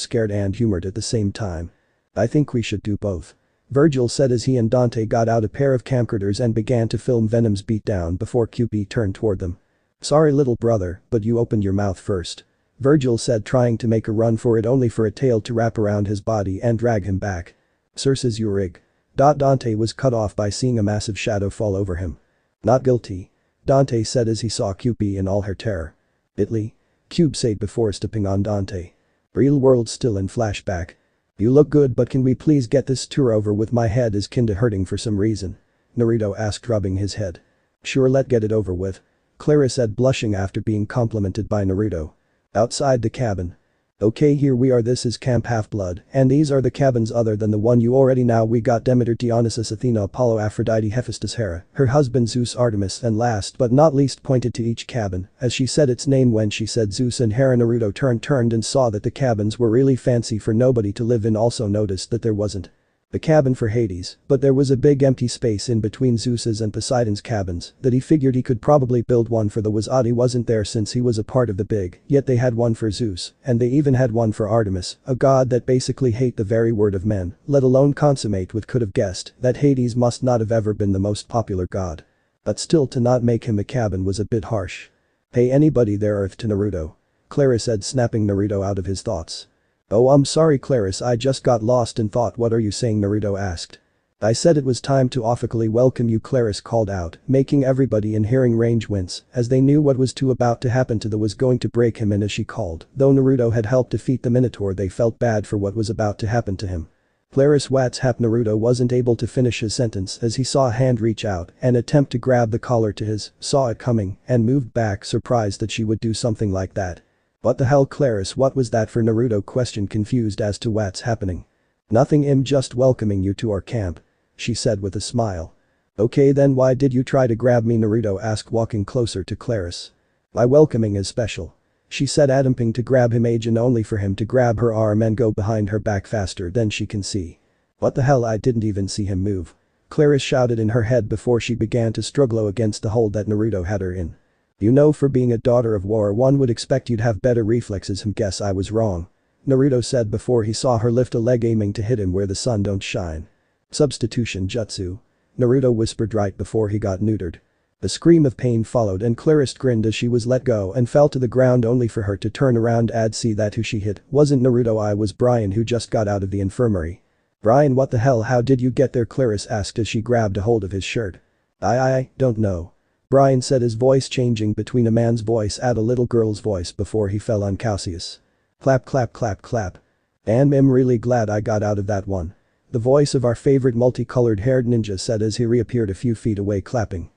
scared and humored at the same time. I think we should do both. Virgil said as he and Dante got out a pair of camcorders and began to film Venom's beatdown before QB turned toward them. Sorry little brother, but you opened your mouth first. Virgil said, trying to make a run for it, only for a tail to wrap around his body and drag him back. Sir, says Yurig. Dante was cut off by seeing a massive shadow fall over him. Not guilty. Dante said as he saw QB in all her terror. Italy. Cube said before stepping on Dante. Real world still in flashback. You look good, but can we please get this tour over with? My head is kinda hurting for some reason. Naruto asked, rubbing his head. Sure, let's get it over with. Clara said, blushing after being complimented by Naruto. Outside the cabin. Okay, here we are. This is Camp Half-Blood, and these are the cabins other than the one you already know. We got Demeter, Dionysus, Athena, Apollo, Aphrodite, Hephaestus, Hera, her husband Zeus, Artemis, and last but not least pointed to each cabin as she said its name. When she said Zeus and Hera, Naruto turned and saw that the cabins were really fancy for nobody to live in. Also noticed that there wasn't the cabin for Hades, but there was a big empty space in between Zeus's and Poseidon's cabins that he figured he could probably build one for. The Wazadi wasn't there since he was a part of the big, yet they had one for Zeus, and they even had one for Artemis, a god that basically hate the very word of men, let alone consummate with. Could have guessed that Hades must not have ever been the most popular god. But still, to not make him a cabin was a bit harsh. Hey, anybody there? Earth to Naruto. Clara said, snapping Naruto out of his thoughts. Oh, I'm sorry Clarice, I just got lost in thought. What are you saying? Naruto asked. I said it was time to officially welcome you, Claris called out, making everybody in hearing range wince, as they knew what was about to happen to the was going to break him in as she called. Though Naruto had helped defeat the Minotaur, they felt bad for what was about to happen to him. Claris what's hap Naruto wasn't able to finish his sentence as he saw a hand reach out and attempt to grab the collar to his, saw it coming, and moved back surprised that she would do something like that. What the hell, Claris, what was that for? Naruto questioned, confused as to what's happening. Nothing, I'm just welcoming you to our camp, she said with a smile. Okay then, why did you try to grab me? Naruto asked, walking closer to Claris. My welcoming is special, she said, attempting to grab him agent only for him to grab her arm and go behind her back faster than she can see. What the hell, I didn't even see him move, Claris shouted in her head before she began to struggle against the hold that Naruto had her in. You know, for being a daughter of war one would expect you'd have better reflexes. Guess I was wrong, Naruto said before he saw her lift a leg aiming to hit him where the sun don't shine. Substitution jutsu, Naruto whispered right before he got neutered. A scream of pain followed and Claris grinned as she was let go and fell to the ground only for her to turn around and see that who she hit wasn't Naruto, I was Brian, who just got out of the infirmary. Brian, what the hell, how did you get there? Claris asked as she grabbed a hold of his shirt. I don't know, Brian said, his voice changing between a man's voice and a little girl's voice before he fell unconscious. Clap clap clap clap. And I'm really glad I got out of that one, the voice of our favorite multicolored haired ninja said as he reappeared a few feet away clapping.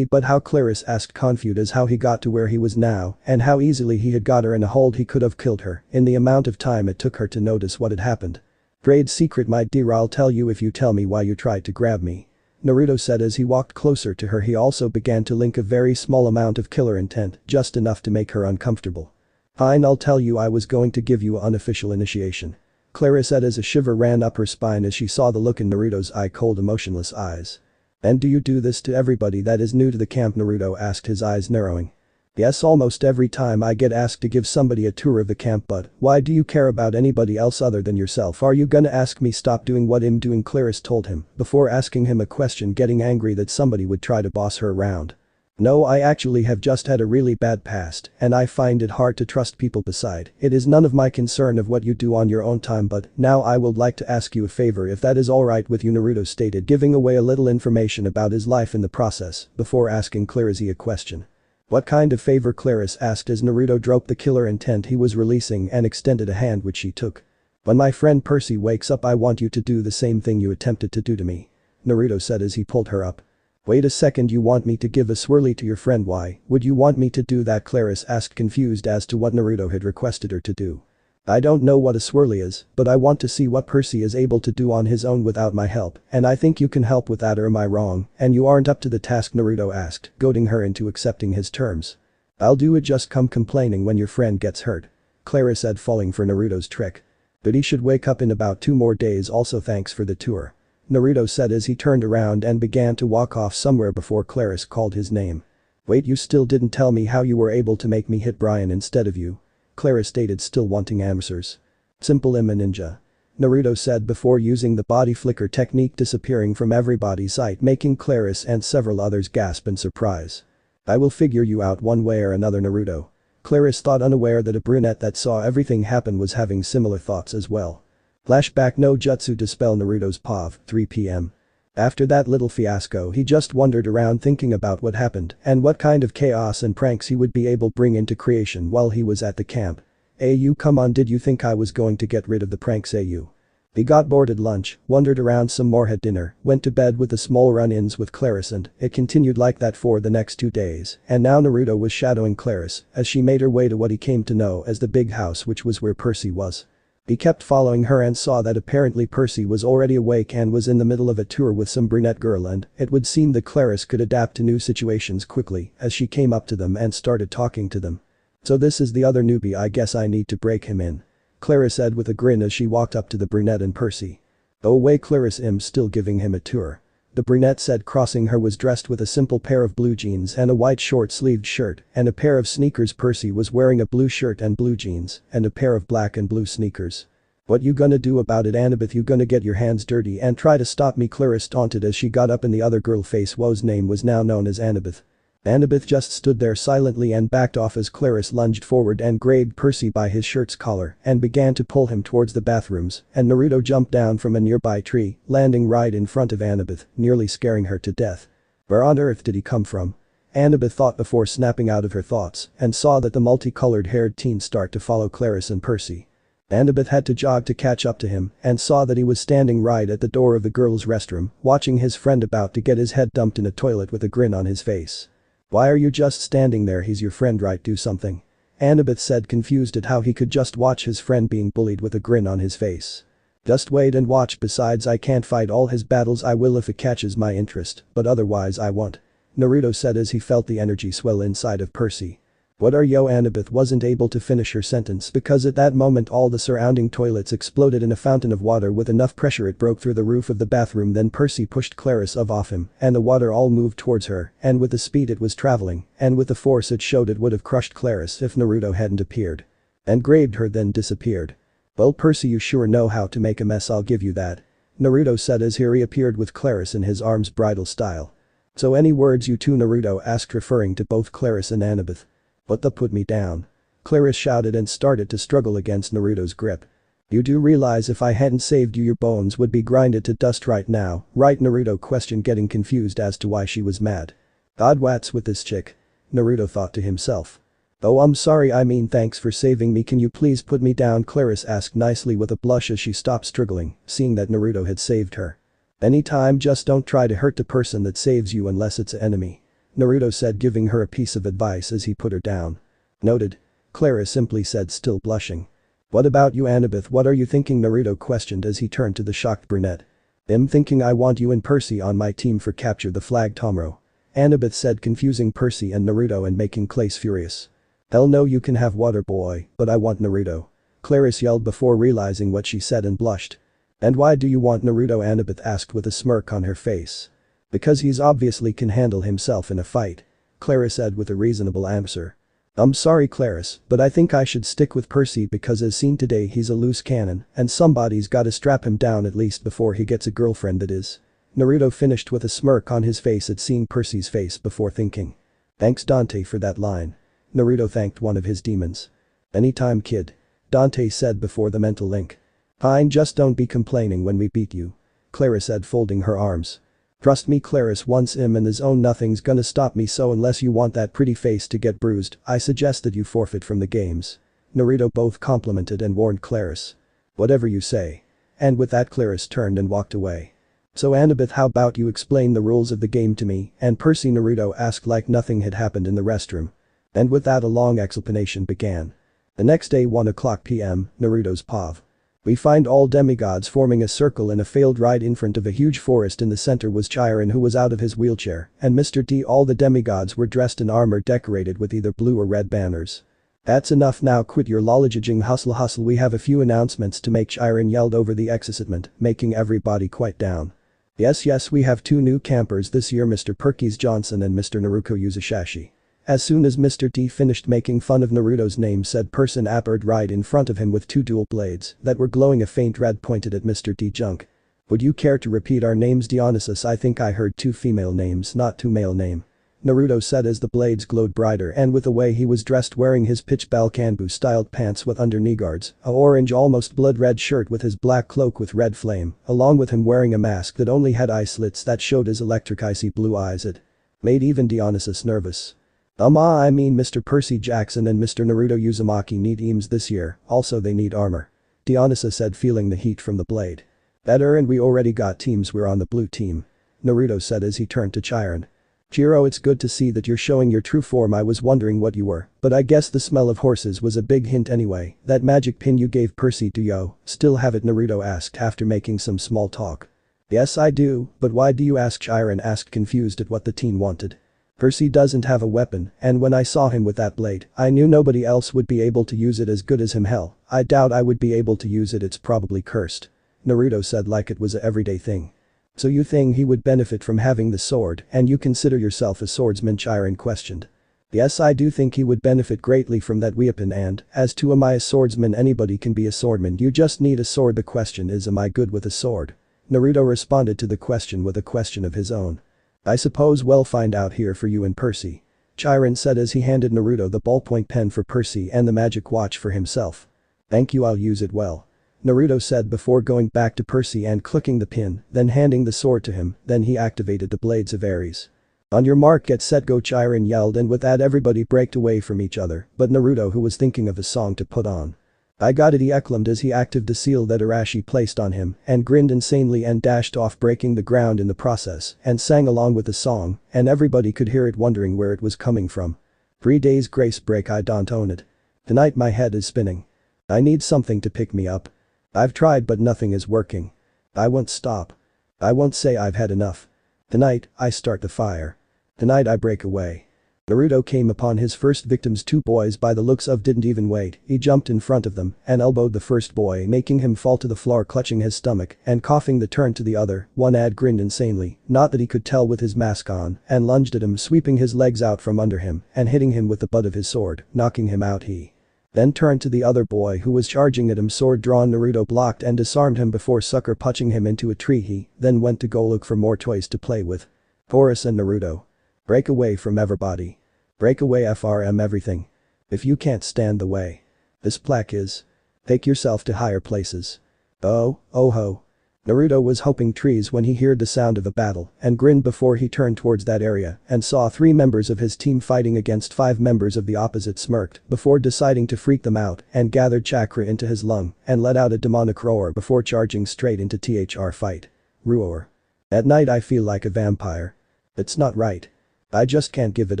But how? Claris asked, confused as how he got to where he was now and how easily he had got her in a hold. He could have killed her in the amount of time it took her to notice what had happened. Trade secret, my dear, I'll tell you if you tell me why you tried to grab me, Naruto said as he walked closer to her. He also began to link a very small amount of killer intent, just enough to make her uncomfortable. Fine, I'll tell you, I was going to give you an unofficial initiation, Claris said as a shiver ran up her spine as she saw the look in Naruto's cold emotionless eyes. And do you do this to everybody that is new to the camp? Naruto asked, his eyes narrowing. Yes, almost every time I get asked to give somebody a tour of the camp, but why do you care about anybody else other than yourself? Are you gonna ask me stop doing what I'm doing? Claris told him before asking him a question, getting angry that somebody would try to boss her around. No, I actually have just had a really bad past and I find it hard to trust people. Beside, it is none of my concern of what you do on your own time, but now I would like to ask you a favor if that is alright with you, Naruto stated, giving away a little information about his life in the process before asking Claris a question. What kind of favor? Claris asked as Naruto dropped the killer intent he was releasing and extended a hand, which she took. When my friend Percy wakes up, I want you to do the same thing you attempted to do to me, Naruto said as he pulled her up. Wait a second, you want me to give a swirly to your friend? Why would you want me to do that? Claris asked, confused as to what Naruto had requested her to do. I don't know what a swirly is, but I want to see what Percy is able to do on his own without my help, and I think you can help with that, or am I wrong? And you aren't up to the task? Naruto asked, goading her into accepting his terms. I'll do it, just come complaining when your friend gets hurt, Claris said, falling for Naruto's trick. But he should wake up in about 2 more days. Also thanks for the tour, Naruto said as he turned around and began to walk off somewhere before Claris called his name. Wait, you still didn't tell me how you were able to make me hit Brian instead of you, Claris stated, still wanting answers. Simple, I'm a ninja, Naruto said before using the body flicker technique, disappearing from everybody's sight, making Claris and several others gasp in surprise. I will figure you out one way or another, Naruto, Claris thought, unaware that a brunette that saw everything happen was having similar thoughts as well. Flashback: no jutsu dispel Naruto's POV, 3 p.m. After that little fiasco, he just wandered around thinking about what happened and what kind of chaos and pranks he would be able to bring into creation while he was at the camp. You come on, did you think I was going to get rid of the pranks? You. He got bored at lunch, wandered around some more, had dinner, went to bed with the small run-ins with Claris, and it continued like that for the next 2 days, and now Naruto was shadowing Claris as she made her way to what he came to know as the big house, which was where Percy was. He kept following her and saw that apparently Percy was already awake and was in the middle of a tour with some brunette girl, and it would seem that Claris could adapt to new situations quickly as she came up to them and started talking to them. So this is the other newbie, I guess I need to break him in, Claris said with a grin as she walked up to the brunette and Percy. Oh wait, Claris, I'm still giving him a tour, the brunette said, crossing her. Was dressed with a simple pair of blue jeans and a white short-sleeved shirt and a pair of sneakers. Percy was wearing a blue shirt and blue jeans and a pair of black and blue sneakers. What you gonna do about it, Annabeth? You gonna get your hands dirty and try to stop me? Claris taunted as she got up, and the other girl face whose name was now known as Annabeth. Annabeth just stood there silently and backed off as Clarice lunged forward and grabbed Percy by his shirt's collar and began to pull him towards the bathrooms, and Naruto jumped down from a nearby tree, landing right in front of Annabeth, nearly scaring her to death. Where on earth did he come from? Annabeth thought before snapping out of her thoughts and saw that the multicolored-haired teen start to follow Clarice and Percy. Annabeth had to jog to catch up to him and saw that he was standing right at the door of the girls' restroom, watching his friend about to get his head dumped in a toilet with a grin on his face. "Why are you just standing there? He's your friend, right? Do something." Annabeth said, confused at how he could just watch his friend being bullied with a grin on his face. "Just wait and watch, besides I can't fight all his battles. I will if it catches my interest, but otherwise I won't," Naruto said as he felt the energy swell inside of Percy. "What are yo?" Annabeth wasn't able to finish her sentence because at that moment all the surrounding toilets exploded in a fountain of water with enough pressure it broke through the roof of the bathroom. Then Percy pushed Clarice off him and the water all moved towards her, and with the speed it was traveling and with the force it showed, it would have crushed Clarice if Naruto hadn't appeared. And grabbed her, then disappeared. "Well, Percy, you sure know how to make a mess, I'll give you that," Naruto said as he reappeared with Clarice in his arms bridal style. "So any words you two?" Naruto asked, referring to both Clarice and Annabeth. "What the put me down?" Clarice shouted and started to struggle against Naruto's grip. "You do realize if I hadn't saved you your bones would be grinded to dust right now, right?" Naruto questioned, getting confused as to why she was mad. "God, what's with this chick?" Naruto thought to himself. "Oh, I'm sorry, I mean thanks for saving me, can you please put me down?" Clarice asked nicely with a blush as she stopped struggling, seeing that Naruto had saved her. "Anytime, just don't try to hurt the person that saves you unless it's an enemy," Naruto said, giving her a piece of advice as he put her down. "Noted," Clarice simply said, still blushing. "What about you, Annabeth? What are you thinking?" Naruto questioned as he turned to the shocked brunette. "I'm thinking I want you and Percy on my team for Capture the Flag Tomorrow," Annabeth said, confusing Percy and Naruto and making Clarice furious. "Hell no, you can have water boy, but I want Naruto," Clarice yelled before realizing what she said and blushed. "And why do you want Naruto?" Annabeth asked with a smirk on her face. "Because he's obviously can handle himself in a fight," Clarice said with a reasonable answer. "I'm sorry, Clarice, but I think I should stick with Percy because as seen today he's a loose cannon and somebody's gotta strap him down at least before he gets a girlfriend, that is." Naruto finished with a smirk on his face at seeing Percy's face before thinking. "Thanks Dante for that line," Naruto thanked one of his demons. "Anytime, kid," Dante said before the mental link. "Fine, just don't be complaining when we beat you," Clarice said, folding her arms. "Trust me, Clarice, once him and his own, nothing's gonna stop me, so unless you want that pretty face to get bruised, I suggest that you forfeit from the games," Naruto both complimented and warned Clarice. "Whatever you say." And with that Clarice turned and walked away. "So Annabeth, how about you explain the rules of the game to me and Percy?" Naruto asked like nothing had happened in the restroom. And with that a long explanation began. The next day, 1:00 p.m, Naruto's POV. We find all demigods forming a circle in a failed ride in front of a huge forest. In the center was Chiron, who was out of his wheelchair, and Mr. D. All the demigods were dressed in armor decorated with either blue or red banners. "That's enough now, quit your lollyging, hustle, we have a few announcements to make," Chiron yelled over the excitement, making everybody quiet down. Yes, we have 2 new campers this year, Mr. Perkins Johnson and Mr. Naruko Yuzusashi." As soon as Mr. D finished making fun of Naruto's name, said person appeared right in front of him with 2 dual blades that were glowing a faint red pointed at Mr. D. Junk. "Would you care to repeat our names, Dionysus?" "I think I heard 2 female names, not 2 male name," Naruto said as the blades glowed brighter, and with the way he was dressed, wearing his pitch balkanbu styled pants with under knee guards, a orange almost blood red shirt with his black cloak with red flame, along with him wearing a mask that only had eye slits that showed his electric icy blue eyes. It made even Dionysus nervous. I mean Mr. Percy Jackson and Mr. Naruto Uzumaki need EMs this year, also they need armor," Dionysus said, feeling the heat from the blade. "Better, and we already got teams, we're on the blue team," Naruto said as he turned to Chiron. "Chiro, it's good to see that you're showing your true form. I was wondering what you were, but I guess the smell of horses was a big hint anyway. That magic pin you gave Percy, do you still have it?" Naruto asked after making some small talk. "Yes I do, but why do you ask?" Chiron asked, confused at what the teen wanted. "Percy doesn't have a weapon, and when I saw him with that blade, I knew nobody else would be able to use it as good as him. Hell, I doubt I would be able to use it, it's probably cursed," Naruto said like it was a everyday thing. "So you think he would benefit from having the sword, and you consider yourself a swordsman?" Chiron questioned. "Yes, I do think he would benefit greatly from that weapon, and, as to am I a swordsman, anybody can be a swordman, you just need a sword. The question is, am I good with a sword?" Naruto responded to the question with a question of his own. "I suppose we'll find out here for you and Percy." Chiron said as he handed Naruto the ballpoint pen for Percy and the magic watch for himself. Thank you, I'll use it well. Naruto said before going back to Percy and clicking the pin, then handing the sword to him, then he activated the Blades of Ares. On your mark, get set, go, Chiron yelled, and with that everybody braked away from each other, but Naruto, who was thinking of a song to put on. I got it, he exclaimed as he activated the seal that Arashi placed on him and grinned insanely and dashed off, breaking the ground in the process, and sang along with the song, and everybody could hear it, wondering where it was coming from. 3 days grace break, I don't own it. Tonight my head is spinning. I need something to pick me up. I've tried but nothing is working. I won't stop. I won't say I've had enough. Tonight, I start the fire. Tonight I break away. Naruto came upon his first victims, 2 boys by the looks of didn't even wait, he jumped in front of them and elbowed the first boy, making him fall to the floor clutching his stomach and coughing. The turn to the other, one ad grinned insanely, not that he could tell with his mask on, and lunged at him, sweeping his legs out from under him and hitting him with the butt of his sword, knocking him out. He then turned to the other boy who was charging at him, sword drawn. Naruto blocked and disarmed him before sucker punching him into a tree. He then went to go look for more toys to play with. Horus and Naruto. Break away from everybody. Break away from everything. If you can't stand the way this plaque is, take yourself to higher places. Oh ho. Naruto was hoping trees when he heard the sound of a battle and grinned before he turned towards that area and saw 3 members of his team fighting against 5 members of the opposite. Smirked before deciding to freak them out and gathered chakra into his lung and let out a demonic roar before charging straight into thr fight. Roar. At night I feel like a vampire. It's not right. I just can't give it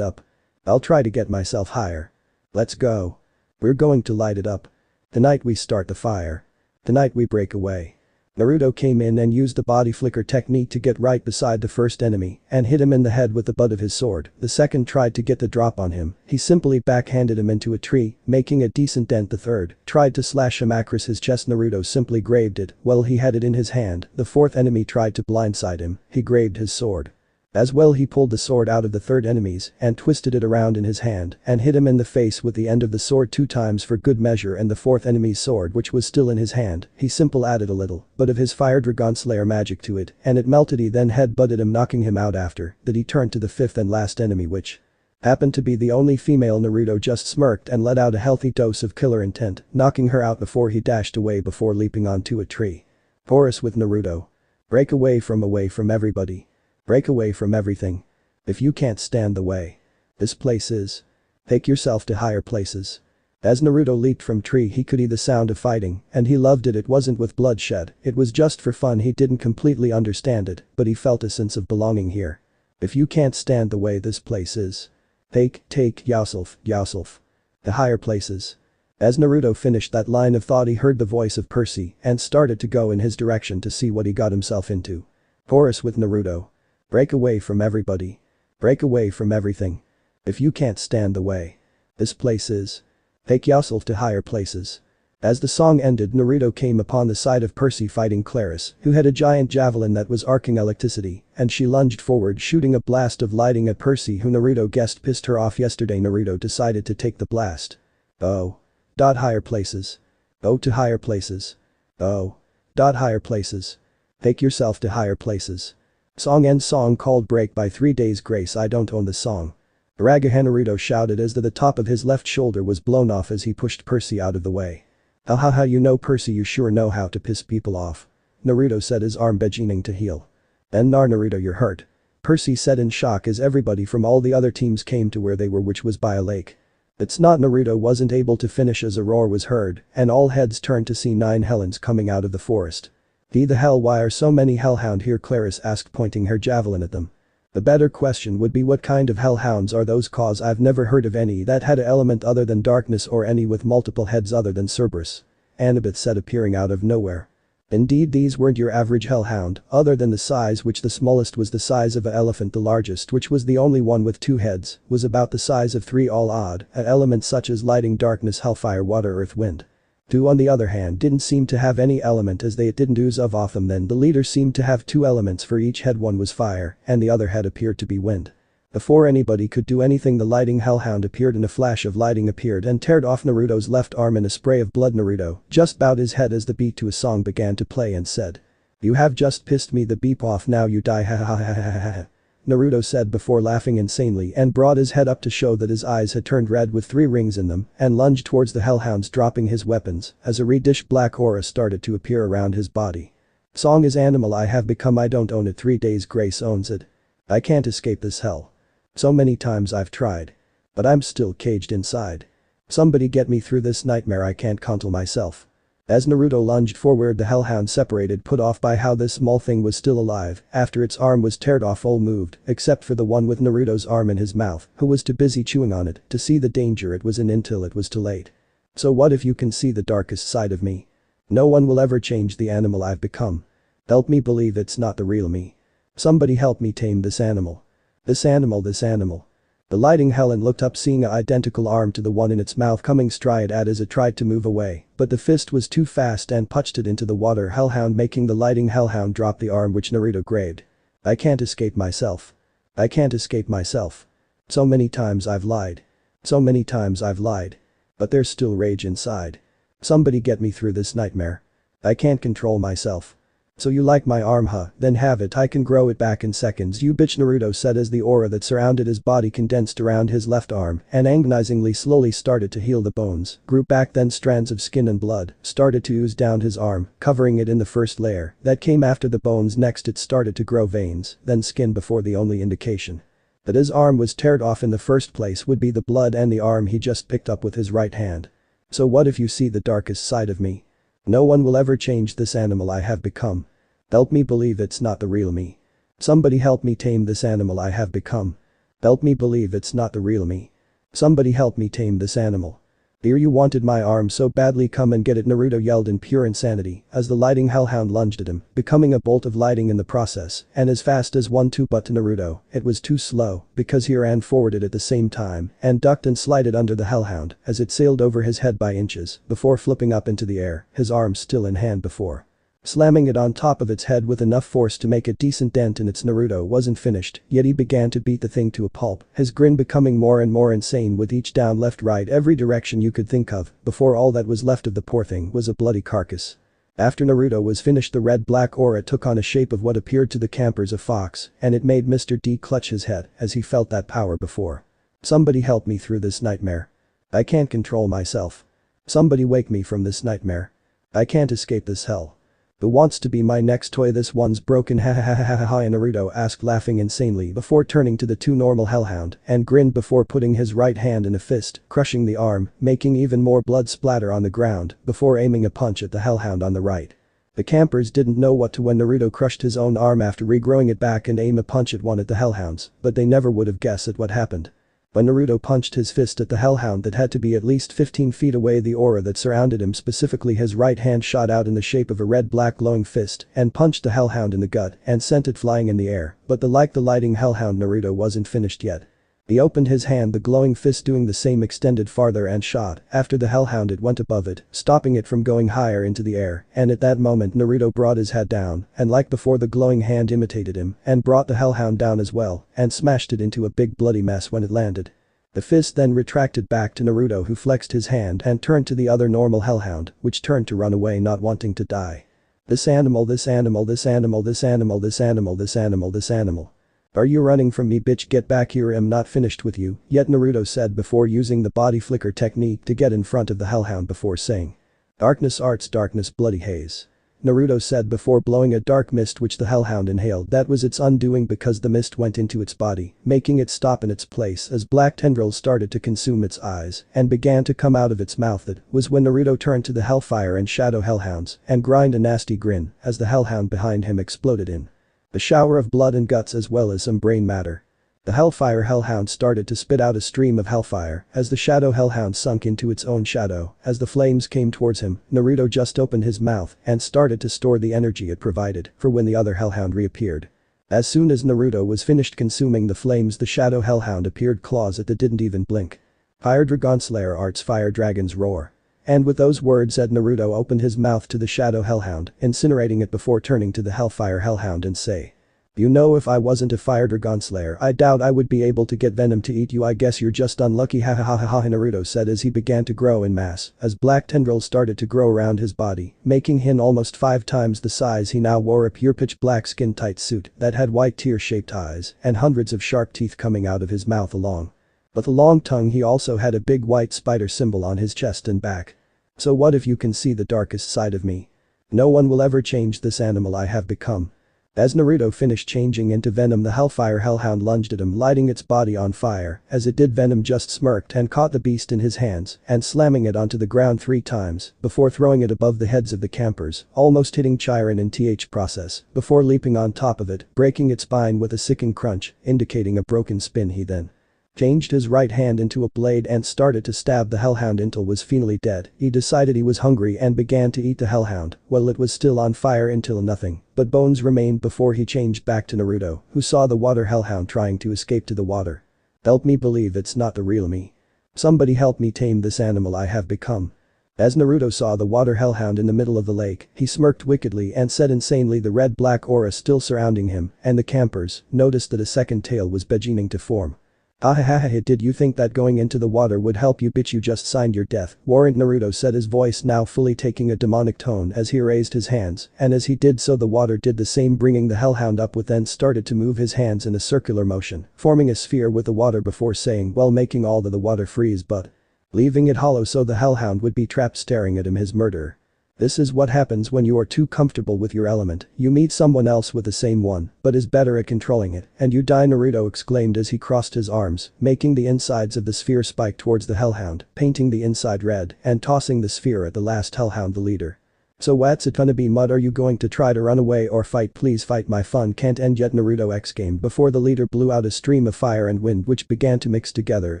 up. I'll try to get myself higher. Let's go. We're going to light it up. Tonight we start the fire. Tonight we break away. Naruto came in and used the body flicker technique to get right beside the first enemy and hit him in the head with the butt of his sword. The second tried to get the drop on him, he simply backhanded him into a tree, making a decent dent. The third tried to slash him across his chest. Naruto simply grazed it while he had it in his hand. The fourth enemy tried to blindside him, he grazed his sword. As well, he pulled the sword out of the third enemy's and twisted it around in his hand and hit him in the face with the end of the sword 2 times for good measure, and the fourth enemy's sword, which was still in his hand, he simply added a little but of his fire dragon slayer magic to it and it melted. He then headbutted him, knocking him out. After that he turned to the 5th and last enemy, which happened to be the only female. Naruto just smirked and let out a healthy dose of killer intent, knocking her out before he dashed away before leaping onto a tree. Horus with Naruto. Break away from everybody. Break away from everything. If you can't stand the way this place is, take yourself to higher places. As Naruto leaped from tree, he could hear the sound of fighting and he loved it. It wasn't with bloodshed, it was just for fun. He didn't completely understand it, but he felt a sense of belonging here. If you can't stand the way this place is, take yourself to higher places. As Naruto finished that line of thought, he heard the voice of Percy and started to go in his direction to see what he got himself into. Horus with Naruto. Break away from everybody. Break away from everything. If you can't stand the way this place is, take yourself to higher places. As the song ended, Naruto came upon the side of Percy fighting Claris, who had a giant javelin that was arcing electricity, and she lunged forward, shooting a blast of lightning at Percy, who Naruto guessed pissed her off yesterday. Naruto decided to take the blast. Oh. Higher places. Oh, to higher places. Oh. Higher places. Take yourself to higher places. Song ends. Song called Break by 3 Days Grace. I don't own the song. Ragahan, Naruto shouted as the top of his left shoulder was blown off as he pushed Percy out of the way. Ha, you know, Percy, you sure know how to piss people off. Naruto said, his arm beginning to heal. And Naruto, you're hurt. Percy said in shock as everybody from all the other teams came to where they were, which was by a lake. It's not. Naruto wasn't able to finish as a roar was heard and all heads turned to see 9 Helens coming out of the forest. The hell, why are so many Hellhound here? Claris asked, pointing her javelin at them. The better question would be, what kind of Hellhounds are those, cause I've never heard of any that had an element other than darkness or any with multiple heads other than Cerberus. Annabeth said, appearing out of nowhere. Indeed, these weren't your average Hellhound, other than the size, which the smallest was the size of an elephant. The largest, which was the only one with 2 heads, was about the size of 3. All odd, an element such as lighting, darkness, hellfire, water, earth, wind. 2 on the other hand didn't seem to have any element, as they didn't ooze off them. Then the leader seemed to have 2 elements for each head. One was fire and the other head appeared to be wind. Before anybody could do anything, the lighting Hellhound appeared, and a flash of lighting appeared and teared off Naruto's left arm in a spray of blood. Naruto just bowed his head as the beat to a song began to play and said, "You have just pissed me the beep off, now you die, ha ha ha ha ha ha." Naruto said before laughing insanely and brought his head up to show that his eyes had turned red with 3 rings in them and lunged towards the Hellhounds, dropping his weapons as a reddish black aura started to appear around his body. Song is animal I have become, I don't own it, 3 days grace owns it. I can't escape this hell. So many times I've tried. But I'm still caged inside. Somebody get me through this nightmare, I can't control myself. As Naruto lunged forward, the Hellhound separated, put off by how this small thing was still alive after its arm was teared off. All moved except for the one with Naruto's arm in his mouth, who was too busy chewing on it to see the danger it was in until it was too late. So what if you can see the darkest side of me? No one will ever change the animal I've become. Help me believe it's not the real me. Somebody help me tame this animal. This animal, this animal. The lighting Helen looked up, seeing an identical arm to the one in its mouth coming straight at as it tried to move away, but the fist was too fast and punched it into the water Hellhound, making the lighting Hellhound drop the arm which Naruto grabbed. I can't escape myself. I can't escape myself. So many times I've lied. So many times I've lied. But there's still rage inside. Somebody get me through this nightmare. I can't control myself. So you like my arm, huh? Then have it, I can grow it back in seconds, you bitch, Naruto said as the aura that surrounded his body condensed around his left arm and agonizingly slowly started to heal the bones, grew back, then strands of skin and blood started to ooze down his arm, covering it in the first layer that came after the bones. Next it started to grow veins, then skin, before the only indication that his arm was teared off in the first place would be the blood and the arm he just picked up with his right hand. So what if you see the darkest side of me? No one will ever change this animal I have become. Help me believe it's not the real me. Somebody help me tame this animal I have become. Help me believe it's not the real me. Somebody help me tame this animal. Dear, you wanted my arm so badly, come and get it, Naruto yelled in pure insanity as the lighting Hellhound lunged at him, becoming a bolt of lighting in the process and as fast as 1-2, but to Naruto it was too slow because he ran forwarded at the same time and ducked and slided under the Hellhound as it sailed over his head by inches before flipping up into the air, his arm still in hand, before slamming it on top of its head with enough force to make a decent dent in its. Naruto wasn't finished yet, he began to beat the thing to a pulp, his grin becoming more and more insane with each down, left, right, every direction you could think of, before all that was left of the poor thing was a bloody carcass. After Naruto was finished, the red-black aura took on a shape of what appeared to the campers a fox, and it made Mr. D clutch his head as he felt that power before. Somebody help me through this nightmare. I can't control myself. Somebody wake me from this nightmare. I can't escape this hell. Who wants to be my next toy? This one's broken, ha ha ha ha ha ha, Naruto asked, laughing insanely before turning to the 2 normal Hellhound and grinned before putting his right hand in a fist, crushing the arm, making even more blood splatter on the ground before aiming a punch at the Hellhound on the right. The campers didn't know what to when Naruto crushed his own arm after regrowing it back and aim a punch at one at the Hellhounds, but they never would have guessed at what happened. When Naruto punched his fist at the Hellhound that had to be at least 15 feet away, the aura that surrounded him, specifically his right hand, shot out in the shape of a red-black glowing fist and punched the Hellhound in the gut and sent it flying in the air, but the lighting Hellhound Naruto wasn't finished yet. He opened his hand, the glowing fist doing the same, extended farther and shot after the Hellhound. It went above it, stopping it from going higher into the air, and at that moment Naruto brought his head down and, like before, the glowing hand imitated him and brought the Hellhound down as well and smashed it into a big bloody mess when it landed. The fist then retracted back to Naruto, who flexed his hand and turned to the other normal Hellhound, which turned to run away, not wanting to die. This animal, this animal, this animal, this animal, this animal, this animal, this animal. Are you running from me, bitch? Get back here, I'm not finished with you yet, Naruto said before using the body flicker technique to get in front of the Hellhound before saying, "Darkness arts, darkness, bloody haze." Naruto said before blowing a dark mist which the Hellhound inhaled. That was its undoing because the mist went into its body, making it stop in its place as black tendrils started to consume its eyes and began to come out of its mouth. That was when Naruto turned to the Hellfire and Shadow Hellhounds and grinned a nasty grin as the Hellhound behind him exploded in a shower of blood and guts as well as some brain matter. The Hellfire Hellhound started to spit out a stream of hellfire as the Shadow Hellhound sunk into its own shadow. As the flames came towards him, Naruto just opened his mouth and started to store the energy it provided for when the other Hellhound reappeared. As soon as Naruto was finished consuming the flames, the Shadow Hellhound appeared, claws that didn't even blink. Fire Dragon Slayer arts, fire dragons roar. And with those words said, Naruto opened his mouth to the Shadow Hellhound, incinerating it before turning to the Hellfire Hellhound and say, You know, if I wasn't a fire dragon slayer, I doubt I would be able to get venom to eat you. I guess you're just unlucky, ha ha ha ha ha, Naruto said as he began to grow in mass, as black tendrils started to grow around his body, making him almost 5 times the size he now wore, a pure pitch black skin-tight suit that had white tear-shaped eyes and hundreds of sharp teeth coming out of his mouth along. With a long tongue, he also had a big white spider symbol on his chest and back. So what if you can see the darkest side of me? No one will ever change this animal I have become. As Naruto finished changing into venom, the Hellfire Hellhound lunged at him, lighting its body on fire. As it did, Venom just smirked and caught the beast in his hands and slamming it onto the ground 3 times before throwing it above the heads of the campers, almost hitting Chiron in th process before leaping on top of it, breaking its spine with a sicking crunch, indicating a broken spin. He then changed his right hand into a blade and started to stab the Hellhound until was finally dead. He decided he was hungry and began to eat the Hellhound while it was still on fire until nothing but bones remained before he changed back to Naruto, who saw the water Hellhound trying to escape to the water. Help me believe it's not the real me. Somebody help me tame this animal I have become. As Naruto saw the water Hellhound in the middle of the lake, he smirked wickedly and said insanely, the red-black aura still surrounding him, and the campers noticed that a second tail was beginning to form. Ahahaha, did you think that going into the water would help you, bitch? You just signed your death warrant, Naruto said, his voice now fully taking a demonic tone as he raised his hands, and as he did so the water did the same, bringing the Hellhound up with, then started to move his hands in a circular motion, forming a sphere with the water before saying, well, making all of the water freeze but leaving it hollow so the Hellhound would be trapped staring at him, his murderer. This is what happens when you are too comfortable with your element. You meet someone else with the same one, but is better at controlling it, and you die, Naruto exclaimed as he crossed his arms, making the insides of the sphere spike towards the Hellhound, painting the inside red and tossing the sphere at the last Hellhound, the leader. So what's it gonna be, Mud? Are you going to try to run away or fight? Please fight, my fun can't end yet, Naruto exclaimed before the leader blew out a stream of fire and wind which began to mix together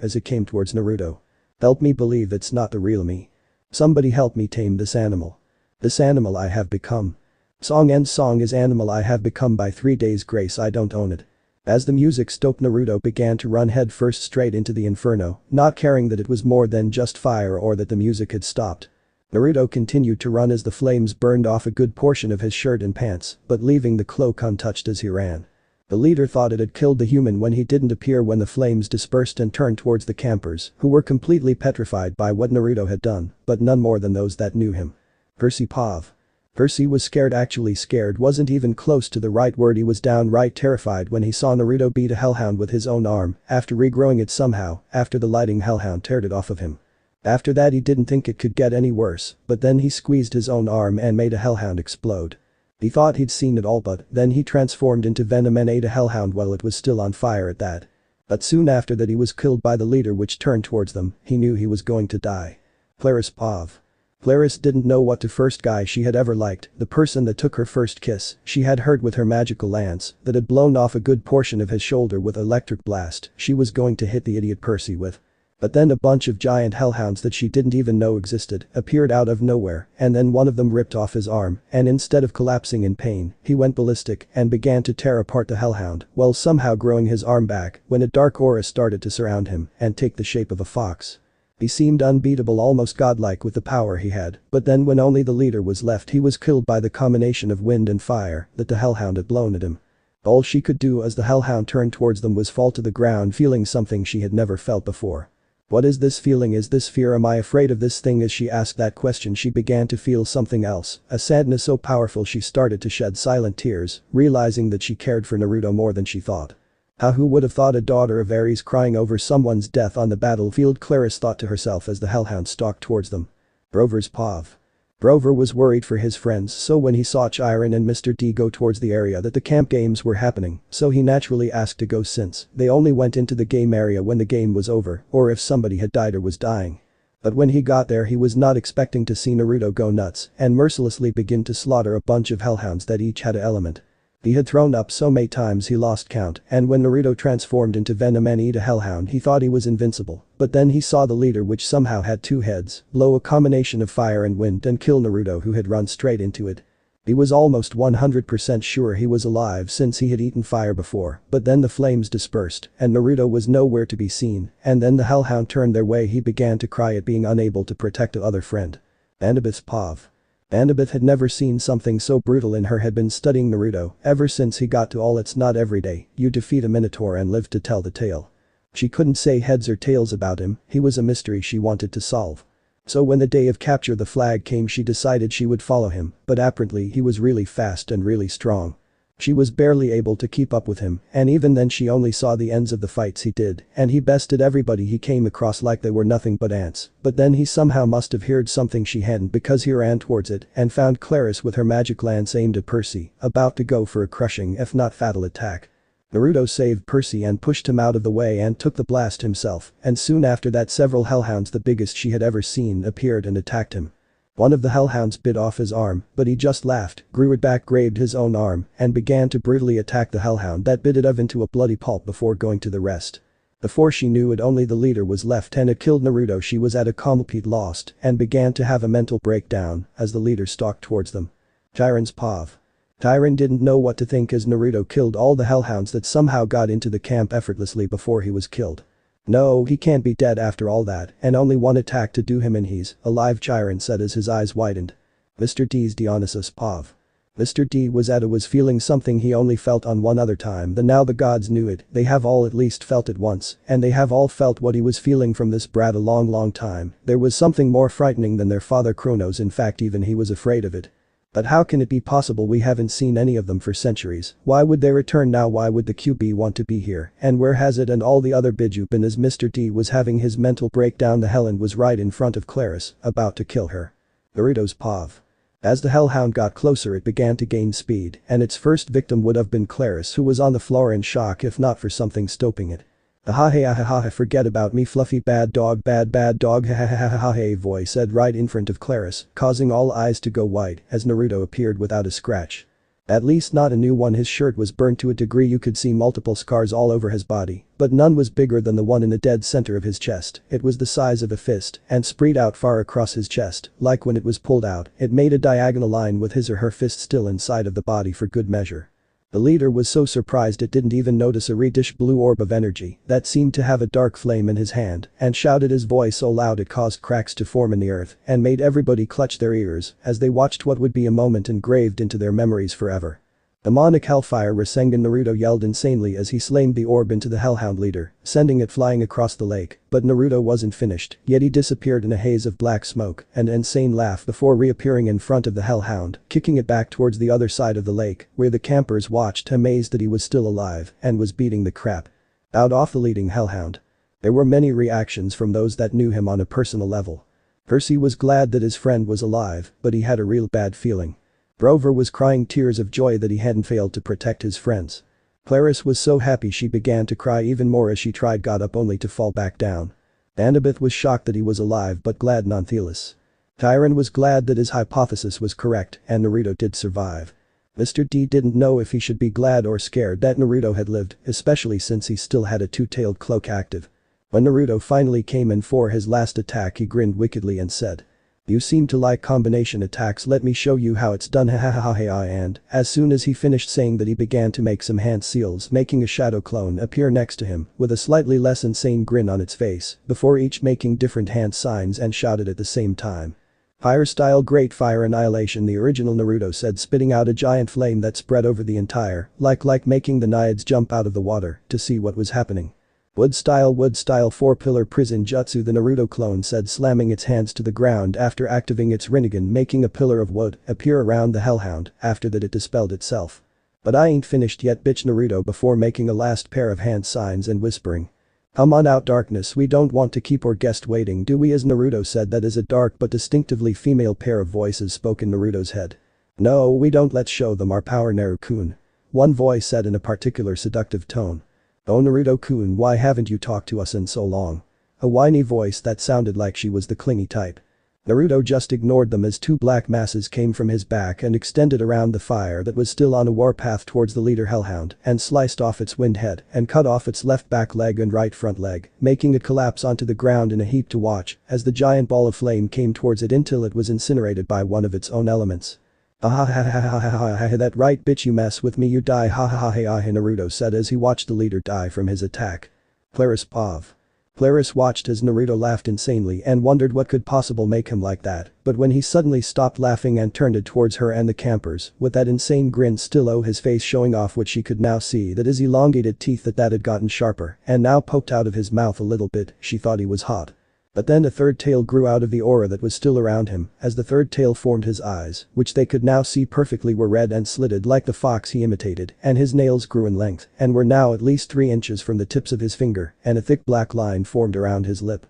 as it came towards Naruto. Help me believe it's not the real me. Somebody help me tame this animal. This animal I have become. Song ends. Song is Animal I Have Become by 3 Days Grace. I don't own it. As the music stopped, Naruto began to run head first straight into the inferno, not caring that it was more than just fire or that the music had stopped. Naruto continued to run as the flames burned off a good portion of his shirt and pants, but leaving the cloak untouched as he ran. The leader thought it had killed the human when he didn't appear when the flames dispersed and turned towards the campers, who were completely petrified by what Naruto had done, but none more than those that knew him. Percy Pav. Percy was scared, actually scared wasn't even close to the right word. He was downright terrified when he saw Naruto beat a Hellhound with his own arm, after regrowing it somehow, after the lighting Hellhound teared it off of him. After that he didn't think it could get any worse, but then he squeezed his own arm and made a Hellhound explode. He thought he'd seen it all, but then he transformed into venom and ate a Hellhound while it was still on fire at that. But soon after that he was killed by the leader which turned towards them. He knew he was going to die. Clarice Pav. Clarice didn't know what the first guy she had ever liked, the person that took her first kiss, she had hurt with her magical lance that had blown off a good portion of his shoulder with electric blast she was going to hit the idiot Percy with. But then a bunch of giant Hellhounds that she didn't even know existed appeared out of nowhere, and then one of them ripped off his arm, and instead of collapsing in pain, he went ballistic and began to tear apart the Hellhound while somehow growing his arm back when a dark aura started to surround him and take the shape of a fox. He seemed unbeatable, almost godlike with the power he had, but then when only the leader was left he was killed by the combination of wind and fire that the Hellhound had blown at him. All she could do as the Hellhound turned towards them was fall to the ground, feeling something she had never felt before. What is this feeling? Is this fear? Am I afraid of this thing? As she asked that question she began to feel something else, a sadness so powerful she started to shed silent tears, realizing that she cared for Naruto more than she thought. Who would have thought a daughter of Ares crying over someone's death on the battlefield, Clarice thought to herself as the Hellhound stalked towards them. Grover's Pav. Grover was worried for his friends, so when he saw Chiron and Mr. D go towards the area that the camp games were happening, so he naturally asked to go since they only went into the game area when the game was over or if somebody had died or was dying. But when he got there he was not expecting to see Naruto go nuts and mercilessly begin to slaughter a bunch of Hellhounds that each had an element. He had thrown up so many times he lost count, and when Naruto transformed into venom and ate a Hellhound he thought he was invincible, but then he saw the leader, which somehow had 2 heads, blow a combination of fire and wind and kill Naruto, who had run straight into it. He was almost 100% sure he was alive since he had eaten fire before, but then the flames dispersed and Naruto was nowhere to be seen, and then the Hellhound turned their way. He began to cry at being unable to protect the other friend. Anubis Pav. Annabeth had never seen something so brutal in her had been studying Naruto ever since he got to all it's not every day you defeat a Minotaur and live to tell the tale. She couldn't say heads or tails about him, he was a mystery she wanted to solve. So when the day of capture the flag came she decided she would follow him, but apparently he was really fast and really strong. She was barely able to keep up with him, and even then she only saw the ends of the fights he did, and he bested everybody he came across like they were nothing but ants, but then he somehow must have heard something she hadn't because he ran towards it and found Claris with her magic lance aimed at Percy, about to go for a crushing if not fatal attack. Naruto saved Percy and pushed him out of the way and took the blast himself, and soon after that several hellhounds the biggest she had ever seen appeared and attacked him. One of the hellhounds bit off his arm, but he just laughed, grew it back, grabbed his own arm, and began to brutally attack the hellhound that bit it off into a bloody pulp before going to the rest. Before she knew it only the leader was left and it killed Naruto. She was at a complete loss and began to have a mental breakdown as the leader stalked towards them. Tyron's Pav. Tyron didn't know what to think as Naruto killed all the hellhounds that somehow got into the camp effortlessly before he was killed. No, he can't be dead after all that, and only one attack to do him and he's alive, Chiron said as his eyes widened. Mr. D's Dionysus Pav. Mr. D was feeling something he only felt on one other time, that now the gods knew it, they have all at least felt it once, and they have all felt what he was feeling from this brat a long time. There was something more frightening than their father Kronos, in fact even he was afraid of it. But how can it be possible? We haven't seen any of them for centuries. Why would they return now? Why would the kyuubi want to be here? And where has it and all the other biju been? As Mr. D was having his mental breakdown, the Hellhound was right in front of Claris, about to kill her. Naruto's Pav. As the Hellhound got closer it began to gain speed, and its first victim would have been Claris, who was on the floor in shock if not for something stopping it. "Ahaha, forget about me, fluffy bad dog, bad dog, a voice said right in front of Claris, causing all eyes to go wide as Naruto appeared without a scratch. At least not a new one. His shirt was burnt to a degree you could see multiple scars all over his body, but none was bigger than the one in the dead center of his chest. It was the size of a fist and spread out far across his chest, like when it was pulled out, it made a diagonal line with his or her fist still inside of the body for good measure. The leader was so surprised it didn't even notice a reddish blue orb of energy that seemed to have a dark flame in his hand and shouted his voice so loud it caused cracks to form in the earth and made everybody clutch their ears as they watched what would be a moment engraved into their memories forever. Demonic hellfire Rasengan. Naruto yelled insanely as he slammed the orb into the Hellhound leader, sending it flying across the lake, but Naruto wasn't finished, yet he disappeared in a haze of black smoke and an insane laugh before reappearing in front of the Hellhound, kicking it back towards the other side of the lake, where the campers watched amazed that he was still alive and was beating the crap out of the leading Hellhound. There were many reactions from those that knew him on a personal level. Percy was glad that his friend was alive, but he had a real bad feeling. Grover was crying tears of joy that he hadn't failed to protect his friends. Claris was so happy she began to cry even more as she got up only to fall back down. Annabeth was shocked that he was alive but glad nonetheless. Tyron was glad that his hypothesis was correct and Naruto did survive. Mr. D didn't know if he should be glad or scared that Naruto had lived, especially since he still had a two-tailed cloak active. When Naruto finally came in for his last attack he grinned wickedly and said, "You seem to like combination attacks, let me show you how it's done, hahaha," and as soon as he finished saying that he began to make some hand seals, making a shadow clone appear next to him with a slightly less insane grin on its face before each making different hand signs and shouted at the same time. "Fire style, great fire annihilation," the original Naruto said, spitting out a giant flame that spread over the entire like making the Naiads jump out of the water to see what was happening. Wood style, 4-pillar prison jutsu," the Naruto clone said, slamming its hands to the ground after activating its Rinnegan, making a pillar of wood appear around the Hellhound. After that it dispelled itself. "But I ain't finished yet, bitch," Naruto before making a last pair of hand signs and whispering. "Come on out, Darkness, we don't want to keep our guest waiting, do we?" as Naruto said that as a dark but distinctively female pair of voices spoke in Naruto's head. "No, we don't, let's show them our power, Naru-kun," one voice said in a particular seductive tone. "Oh Naruto-kun, why haven't you talked to us in so long?" A whiny voice that sounded like she was the clingy type. Naruto just ignored them as two black masses came from his back and extended around the fire that was still on a warpath towards the leader Hellhound and sliced off its wind head and cut off its left back leg and right front leg, making it collapse onto the ground in a heap to watch as the giant ball of flame came towards it until it was incinerated by one of its own elements. "Ahahahahaha, that right, bitch, you mess with me you die, hahaha," Naruto said as he watched the leader die from his attack. Claris Pav. Claris watched as Naruto laughed insanely and wondered what could possibly make him like that, but when he suddenly stopped laughing and turned it towards her and the campers, with that insane grin still on his face showing off what she could now see that his elongated teeth that had gotten sharper and now poked out of his mouth a little bit, she thought he was hot. But then a third tail grew out of the aura that was still around him, as the third tail formed his eyes, which they could now see perfectly were red and slitted like the fox he imitated, and his nails grew in length and were now at least 3 inches from the tips of his finger, and a thick black line formed around his lip.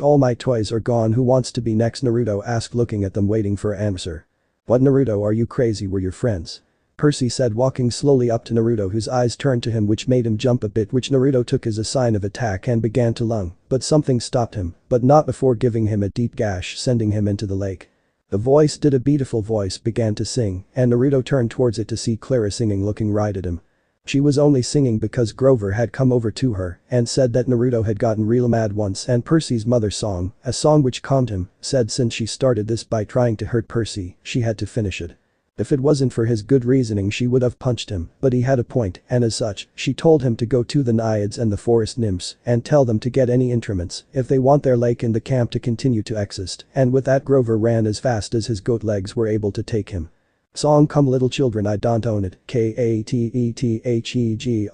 All my toys are gone, who wants to be next? Naruto asked, looking at them waiting for an answer. What, Naruto, are you crazy? We're your friends. Percy said, walking slowly up to Naruto, whose eyes turned to him, which made him jump a bit, which Naruto took as a sign of attack and began to lung, but something stopped him, but not before giving him a deep gash, sending him into the lake. The voice, did a beautiful voice, began to sing, and Naruto turned towards it to see Clara singing, looking right at him. She was only singing because Grover had come over to her and said that Naruto had gotten real mad once, and Percy's mother's song, a song which calmed him, said since she started this by trying to hurt Percy, she had to finish it. If it wasn't for his good reasoning she would have punched him, but he had a point, and as such, she told him to go to the Naiads and the forest nymphs and tell them to get any instruments if they want their lake in the camp to continue to exist, and with that Grover ran as fast as his goat legs were able to take him. Song, come little children, I don't own it, KATETHEGREAT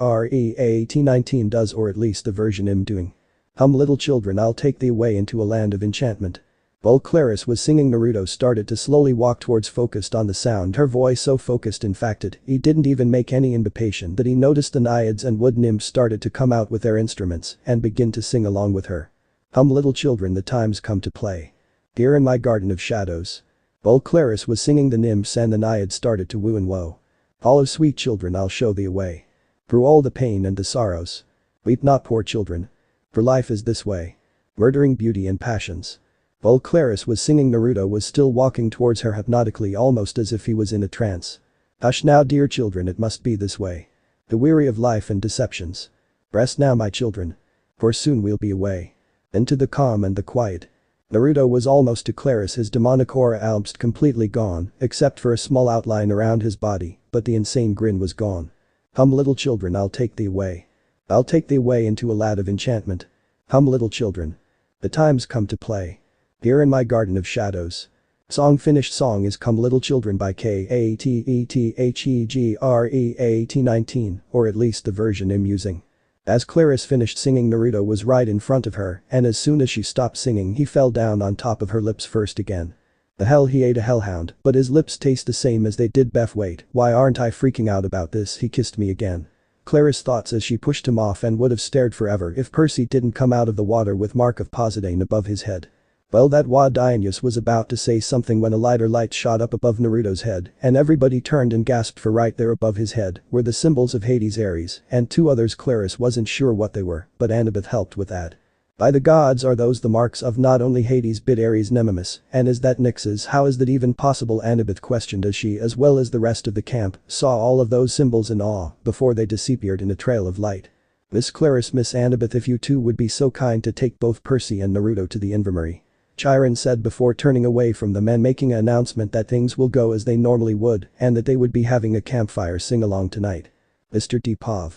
19 does, or at least the version I'm doing. Come little children, I'll take thee away into a land of enchantment. While Claris was singing, Naruto started to slowly walk towards, focused on the sound, her voice so focused in fact he didn't even make any invitation that he noticed the Naiads and wood nymphs started to come out with their instruments and begin to sing along with her. Come little children, the time's come to play. Here in my garden of shadows. While Claris was singing, the nymphs and the Naiads started to woo and woe. Follow sweet children, I'll show thee a way. Through all the pain and the sorrows. Weep not, poor children. For life is this way. Murdering beauty and passions. While Claris was singing, Naruto was still walking towards her hypnotically, almost as if he was in a trance. Hush now, dear children, it must be this way. The weary of life and deceptions. Rest now, my children. For soon we'll be away. Into the calm and the quiet. Naruto was almost to Claris, his demonic aura almost completely gone, except for a small outline around his body, but the insane grin was gone. Come little children, I'll take thee away. I'll take thee away into a land of enchantment. Come little children. The time's come to play. Here in my garden of shadows. Song finished. Song is Come Little Children by KATETHEGREAT 19, or at least the version I'm using. As Claris finished singing, Naruto was right in front of her, and as soon as she stopped singing he fell down on top of her lips first again. The hell, he ate a hellhound, but his lips taste the same as they did. Beth, wait, why aren't I freaking out about this? He kissed me again. Claris thought as she pushed him off, and would have stared forever if Percy didn't come out of the water with mark of Poseidon above his head. Well, that Dainyus was about to say something when a lighter light shot up above Naruto's head, and everybody turned and gasped, for right there above his head were the symbols of Hades, Ares, and 2 others. Claris wasn't sure what they were, but Annabeth helped with that. By the gods, are those the marks of not only Hades but Ares Nemesis, and is that Nyx's? How is that even possible? Annabeth questioned as she, as well as the rest of the camp, saw all of those symbols in awe before they disappeared in a trail of light. Miss Annabeth, if you two would be so kind to take both Percy and Naruto to the infirmary. Chiron said before turning away from them and making an announcement that things will go as they normally would and that they would be having a campfire sing-along tonight. Mr. Depov.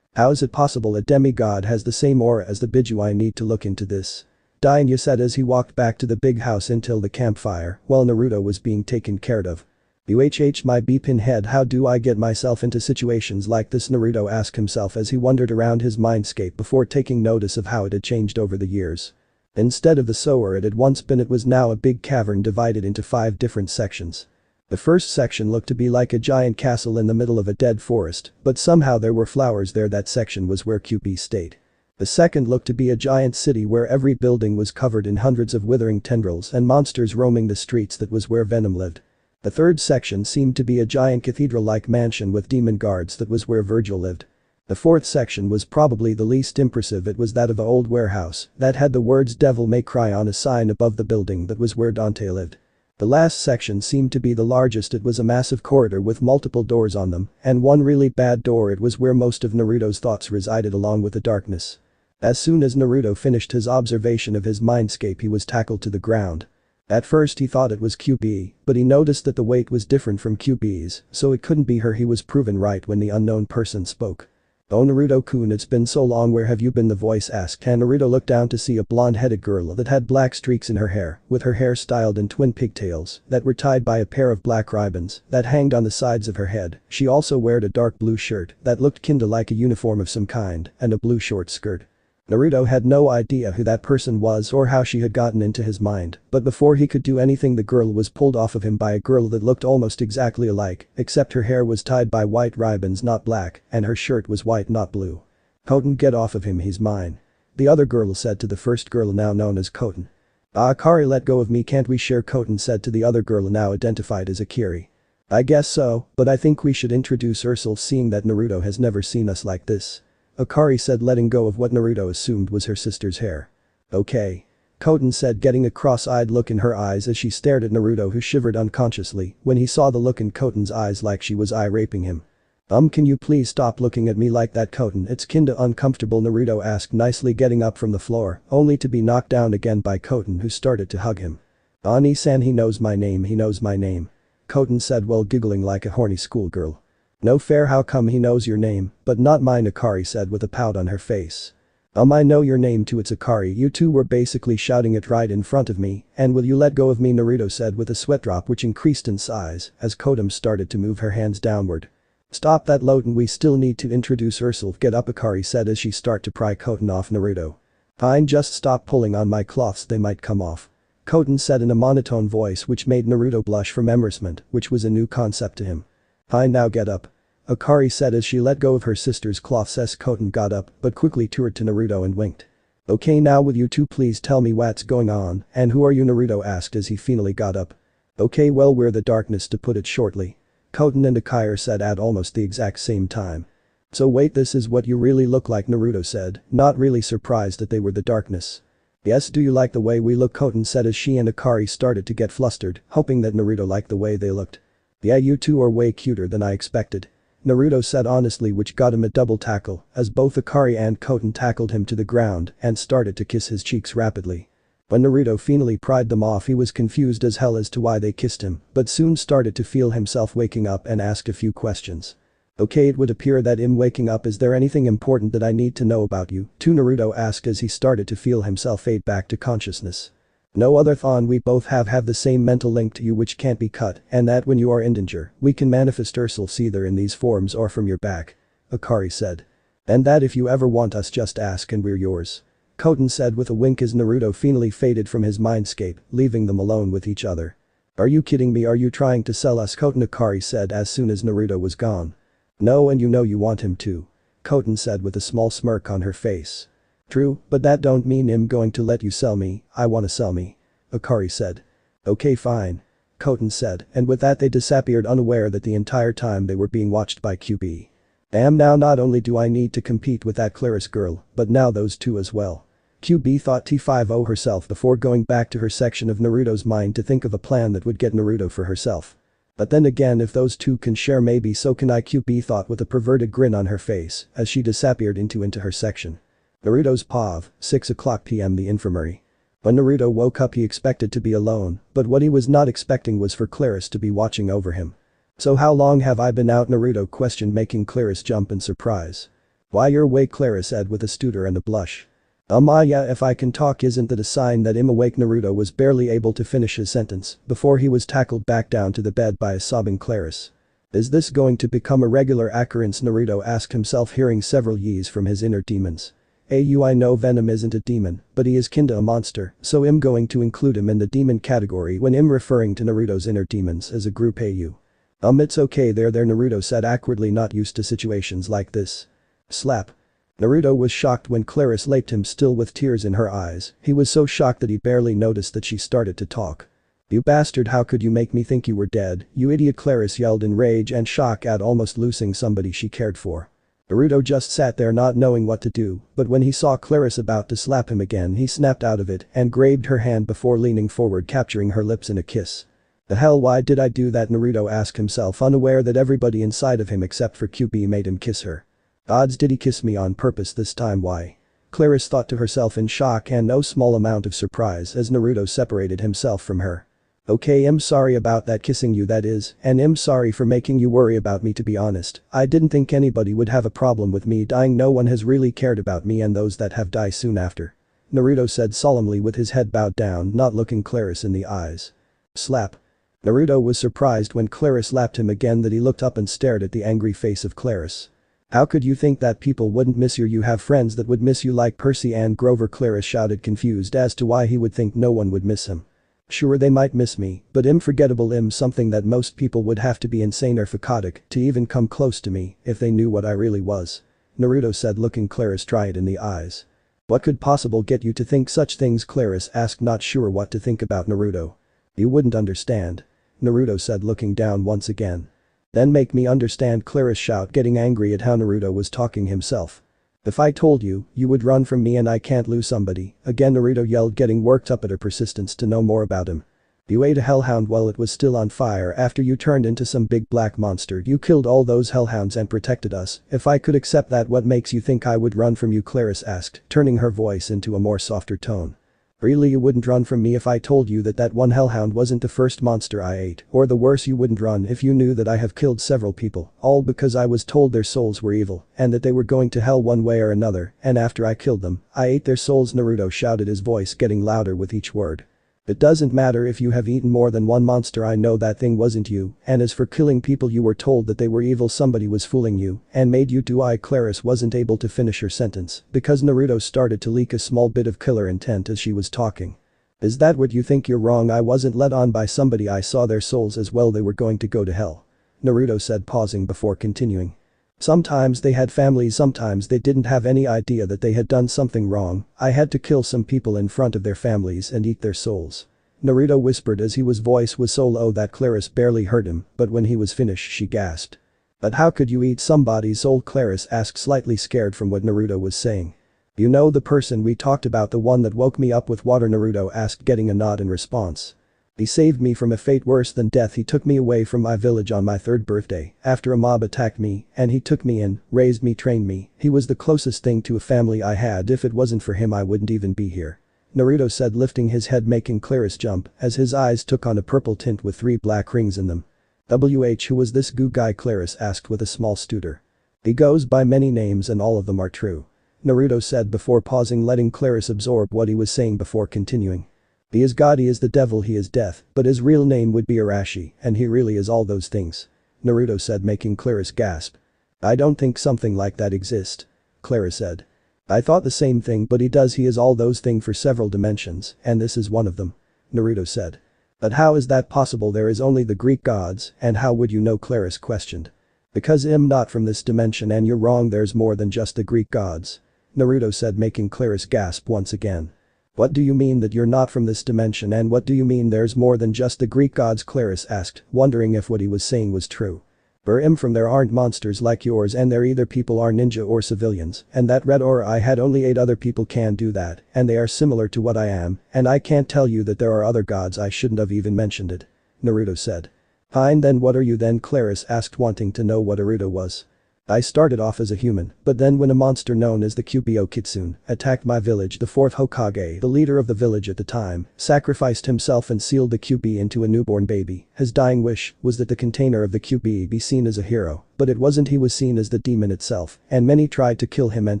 How is it possible a demigod has the same aura as the Biju? I need to look into this. Dainya said as he walked back to the big house until the campfire while Naruto was being taken care of. My pinhead, how do I get myself into situations like this? Naruto asked himself as he wandered around his mindscape before taking notice of how it had changed over the years. Instead of the sewer it had once been, it was now a big cavern divided into 5 different sections. The first section looked to be like a giant castle in the middle of a dead forest, but somehow there were flowers there. That section was where kyuubi stayed. The second looked to be a giant city where every building was covered in hundreds of withering tendrils and monsters roaming the streets. That was where Venom lived. The third section seemed to be a giant cathedral-like mansion with demon guards. That was where Virgil lived. The fourth section was probably the least impressive. It was that of an old warehouse that had the words "Devil May Cry" on a sign above the building. That was where Dante lived. The last section seemed to be the largest. It was a massive corridor with multiple doors on them, and one really bad door. It was where most of Naruto's thoughts resided along with the darkness. As soon as Naruto finished his observation of his mindscape he was tackled to the ground. At first he thought it was kyuubi, but he noticed that the weight was different from kyuubi's, so it couldn't be her. He was proven right when the unknown person spoke. "Oh Naruto-kun, it's been so long, where have you been?" the voice asked, and Naruto looked down to see a blonde-headed girl that had black streaks in her hair, with her hair styled in twin pigtails that were tied by a pair of black ribbons that hanged on the sides of her head. She also wore a dark blue shirt that looked kinda like a uniform of some kind, and a blue short skirt. Naruto had no idea who that person was or how she had gotten into his mind, but before he could do anything, the girl was pulled off of him by a girl that looked almost exactly alike, except her hair was tied by white ribbons, not black, and her shirt was white, not blue. "Koten, get off of him, he's mine," the other girl said to the first girl, now known as Koten. "Akari, let go of me, can't we share?" Koten said to the other girl, now identified as Akiri. "I guess so, but I think we should introduce ourselves, seeing that Naruto has never seen us like this," Akari said, letting go of what Naruto assumed was her sister's hair. "Okay," Koten said, getting a cross-eyed look in her eyes as she stared at Naruto, who shivered unconsciously when he saw the look in Koten's eyes, like she was eye-raping him. Can you please stop looking at me like that, Koten, it's kinda uncomfortable," Naruto asked nicely, getting up from the floor, only to be knocked down again by Koten, who started to hug him. "Ani-san, he knows my name, he knows my name," Koten said while giggling like a horny schoolgirl. "No fair, how come he knows your name, but not mine?" Akari said with a pout on her face. I know your name too, it's Akari, you two were basically shouting it right in front of me, and will you let go of me?" Naruto said with a sweat drop which increased in size as Koten started to move her hands downward. "Stop that, Loten, we still need to introduce ourselves, get up," Akari said as she started to pry Koten off Naruto. "Fine, just stop pulling on my cloths, they might come off," Koten said in a monotone voice which made Naruto blush from embarrassment, which was a new concept to him. "Fine, now get up," Akari said as she let go of her sister's cloths as Koten got up but quickly turned to Naruto and winked. "Okay, now will you two please tell me what's going on, and who are you?" Naruto asked as he finally got up. "Okay, well, we're the darkness, to put it shortly," Koten and Akari said at almost the exact same time. "So wait, this is what you really look like?" Naruto said, not really surprised that they were the darkness. "Yes, do you like the way we look?" Koten said as she and Akari started to get flustered, hoping that Naruto liked the way they looked. "Yeah, you two are way cuter than I expected," Naruto said honestly, which got him a double tackle as both Akari and Koten tackled him to the ground and started to kiss his cheeks rapidly. When Naruto finally pried them off, he was confused as hell as to why they kissed him, but soon started to feel himself waking up and asked a few questions. "Okay, it would appear that I'm waking up, is there anything important that I need to know about you too?" Naruto asked as he started to feel himself fade back to consciousness. "No other thon, we both have the same mental link to you which can't be cut, and that when you are in danger, we can manifest ourselves either in these forms or from your back," Akari said. "And that if you ever want us, just ask and we're yours," Koten said with a wink as Naruto finally faded from his mindscape, leaving them alone with each other. "Are you kidding me? Are you trying to sell us?" Koten, Akari said as soon as Naruto was gone. "No, and you know you want him to," Koten said with a small smirk on her face. "True, but that don't mean I'm going to let you sell me, I wanna sell me," Akari said. "Okay, fine," Koten said, and with that they disappeared, unaware that the entire time they were being watched by kyuubi. "Damn, now not only do I need to compete with that Claris girl, but now those two as well," kyuubi thought T50 herself before going back to her section of Naruto's mind to think of a plan that would get Naruto for herself. "But then again, if those two can share, maybe so can I," kyuubi thought with a perverted grin on her face as she disappeared into her section. Naruto's POV, 6 o'clock PM, the infirmary. When Naruto woke up, he expected to be alone, but what he was not expecting was for Claris to be watching over him. "So how long have I been out?" Naruto questioned, making Claris jump in surprise. "Why, you're awake," Claris said with a stutter and a blush. Yeah, if I can talk, isn't that a sign that I'm awake?" Naruto was barely able to finish his sentence before he was tackled back down to the bed by a sobbing Claris. Is this going to become a regular occurrence? Naruto asked himself, hearing several yees from his inner demons. I know Venom isn't a demon, but he is kinda a monster, so I'm going to include him in the demon category when I'm referring to Naruto's inner demons as a group. It's okay there, Naruto said, awkwardly not used to situations like this. Slap. Naruto was shocked when Claris laped him, still with tears in her eyes. He was so shocked that he barely noticed that she started to talk. "You bastard, how could you make me think you were dead, you idiot!" Claris yelled in rage and shock at almost losing somebody she cared for. Naruto just sat there not knowing what to do, but when he saw Claris about to slap him again, he snapped out of it and grabbed her hand before leaning forward, capturing her lips in a kiss. "The hell, why did I do that?" Naruto asked himself, unaware that everybody inside of him except for kyuubi made him kiss her. "Odds, did he kiss me on purpose this time? Why?" Claris thought to herself in shock and no small amount of surprise as Naruto separated himself from her. Okay, I'm sorry about that kissing you that is, and I'm sorry for making you worry about me to be honest. I didn't think anybody would have a problem with me dying, no one has really cared about me and those that have die soon after. Naruto said solemnly with his head bowed down, not looking Claris in the eyes. Slap. Naruto was surprised when Claris slapped him again that he looked up and stared at the angry face of Claris. How could you think that people wouldn't miss you? You have friends that would miss you like Percy and Grover, Claris shouted, confused as to why he would think no one would miss him. Sure, they might miss me, but I'm forgettable. I'm something that most people would have to be insane or psychotic to even come close to me if they knew what I really was. Naruto said, looking Claris dry-eyed in the eyes. What could possibly get you to think such things? Claris asked, not sure what to think about Naruto. You wouldn't understand. Naruto said, looking down once again. Then make me understand, Claris shouted, getting angry at how Naruto was talking himself. If I told you, you would run from me and I can't lose somebody. Again Naruto yelled, getting worked up at her persistence to know more about him. You ate a hellhound while it was still on fire after you turned into some big black monster. You killed all those hellhounds and protected us. If I could accept that, what makes you think I would run from you? Claris asked, turning her voice into a more softer tone. Really, you wouldn't run from me if I told you that one hellhound wasn't the first monster I ate, or the worse, you wouldn't run if you knew that I have killed several people, all because I was told their souls were evil and that they were going to hell one way or another, and after I killed them, I ate their souls. Naruto shouted, his voice getting louder with each word. It doesn't matter if you have eaten more than one monster, I know that thing wasn't you, and as for killing people, you were told that they were evil, somebody was fooling you and made you do. Claris wasn't able to finish her sentence because Naruto started to leak a small bit of killer intent as she was talking. Is that what you think? You're wrong, I wasn't led on by somebody, I saw their souls as well, they were going to go to hell. Naruto said, pausing before continuing. Sometimes they had families, sometimes they didn't have any idea that they had done something wrong. I had to kill some people in front of their families and eat their souls. Naruto whispered as his voice was so low that Claris barely heard him, but when he was finished she gasped. But how could you eat somebody's soul? Claris asked, slightly scared from what Naruto was saying. You know the person we talked about, the one that woke me up with water? Naruto asked, getting a nod in response. He saved me from a fate worse than death. He took me away from my village on my 3rd birthday after a mob attacked me, and he took me in, raised me, trained me. He was the closest thing to a family I had. If it wasn't for him I wouldn't even be here. Naruto said, lifting his head, making Claris jump as his eyes took on a purple tint with 3 black rings in them. Who was this goo guy? Claris asked with a small stutter. He goes by many names and all of them are true. Naruto said before pausing, letting Claris absorb what he was saying before continuing. He is God, he is the devil, he is death, but his real name would be Arashi, and he really is all those things. Naruto said, making Claris gasp. I don't think something like that exists. Claris said. I thought the same thing, but he does, he is all those things for several dimensions, and this is one of them. Naruto said. But how is that possible? There is only the Greek gods, and how would you know? Claris questioned. Because I'm not from this dimension and you're wrong, there's more than just the Greek gods. Naruto said, making Claris gasp once again. What do you mean that you're not from this dimension, and what do you mean there's more than just the Greek gods? Claris asked, wondering if what he was saying was true. Where I'm from there aren't monsters like yours, and they're either people or ninja or civilians, and that red aura I had, only 8 other people can do that, and they are similar to what I am, and I can't tell you that there are other gods, I shouldn't have even mentioned it. Naruto said. Fine, then what are you then? Claris asked, wanting to know what Naruto was. I started off as a human, but then when a monster known as the Kyuubi Kitsune attacked my village, the 4th Hokage, the leader of the village at the time, sacrificed himself and sealed the Kyuubi into a newborn baby. His dying wish was that the container of the Kyuubi be seen as a hero, but it wasn't, he was seen as the demon itself, and many tried to kill him and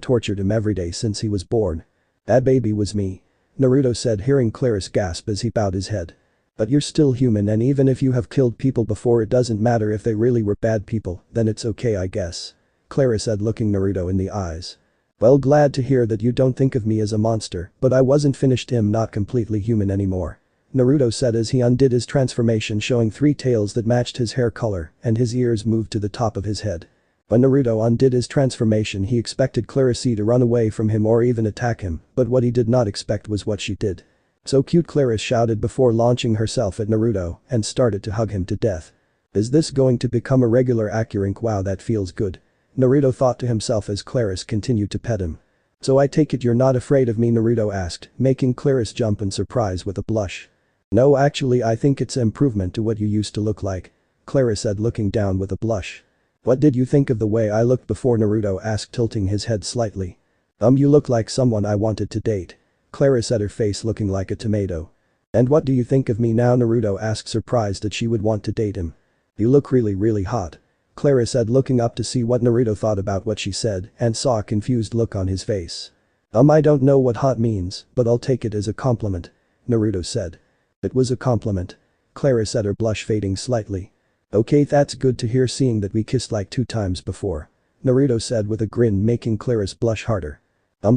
tortured him every day since he was born. That baby was me. Naruto said, hearing Claris gasp as he bowed his head. But you're still human, and even if you have killed people before, it doesn't matter if they really were bad people, then it's okay I guess. Claris said, looking Naruto in the eyes. Well, glad to hear that you don't think of me as a monster, but I wasn't finished, I'm not completely human anymore. Naruto said as he undid his transformation, showing 3 tails that matched his hair color, and his ears moved to the top of his head. When Naruto undid his transformation, he expected Claris to run away from him or even attack him, but what he did not expect was what she did. So cute, Claris shouted before launching herself at Naruto and started to hug him to death. Is this going to become a regular occurrence? Wow, that feels good. Naruto thought to himself as Claris continued to pet him. So I take it you're not afraid of me? Naruto asked, making Claris jump in surprise with a blush. No, actually I think it's an improvement to what you used to look like. Claris said, looking down with a blush. What did you think of the way I looked before? Naruto asked, tilting his head slightly. You look like someone I wanted to date. Claris said, her face looking like a tomato. "And what do you think of me now?" Naruto asked, surprised that she would want to date him. "You look really hot," Clara said, looking up to see what Naruto thought about what she said and saw a confused look on his face. I don't know what hot means, but I'll take it as a compliment," Naruto said. "It was a compliment," Clara said, her blush fading slightly. "Okay, that's good to hear, seeing that we kissed like 2 times before," Naruto said with a grin, making Clara's blush harder.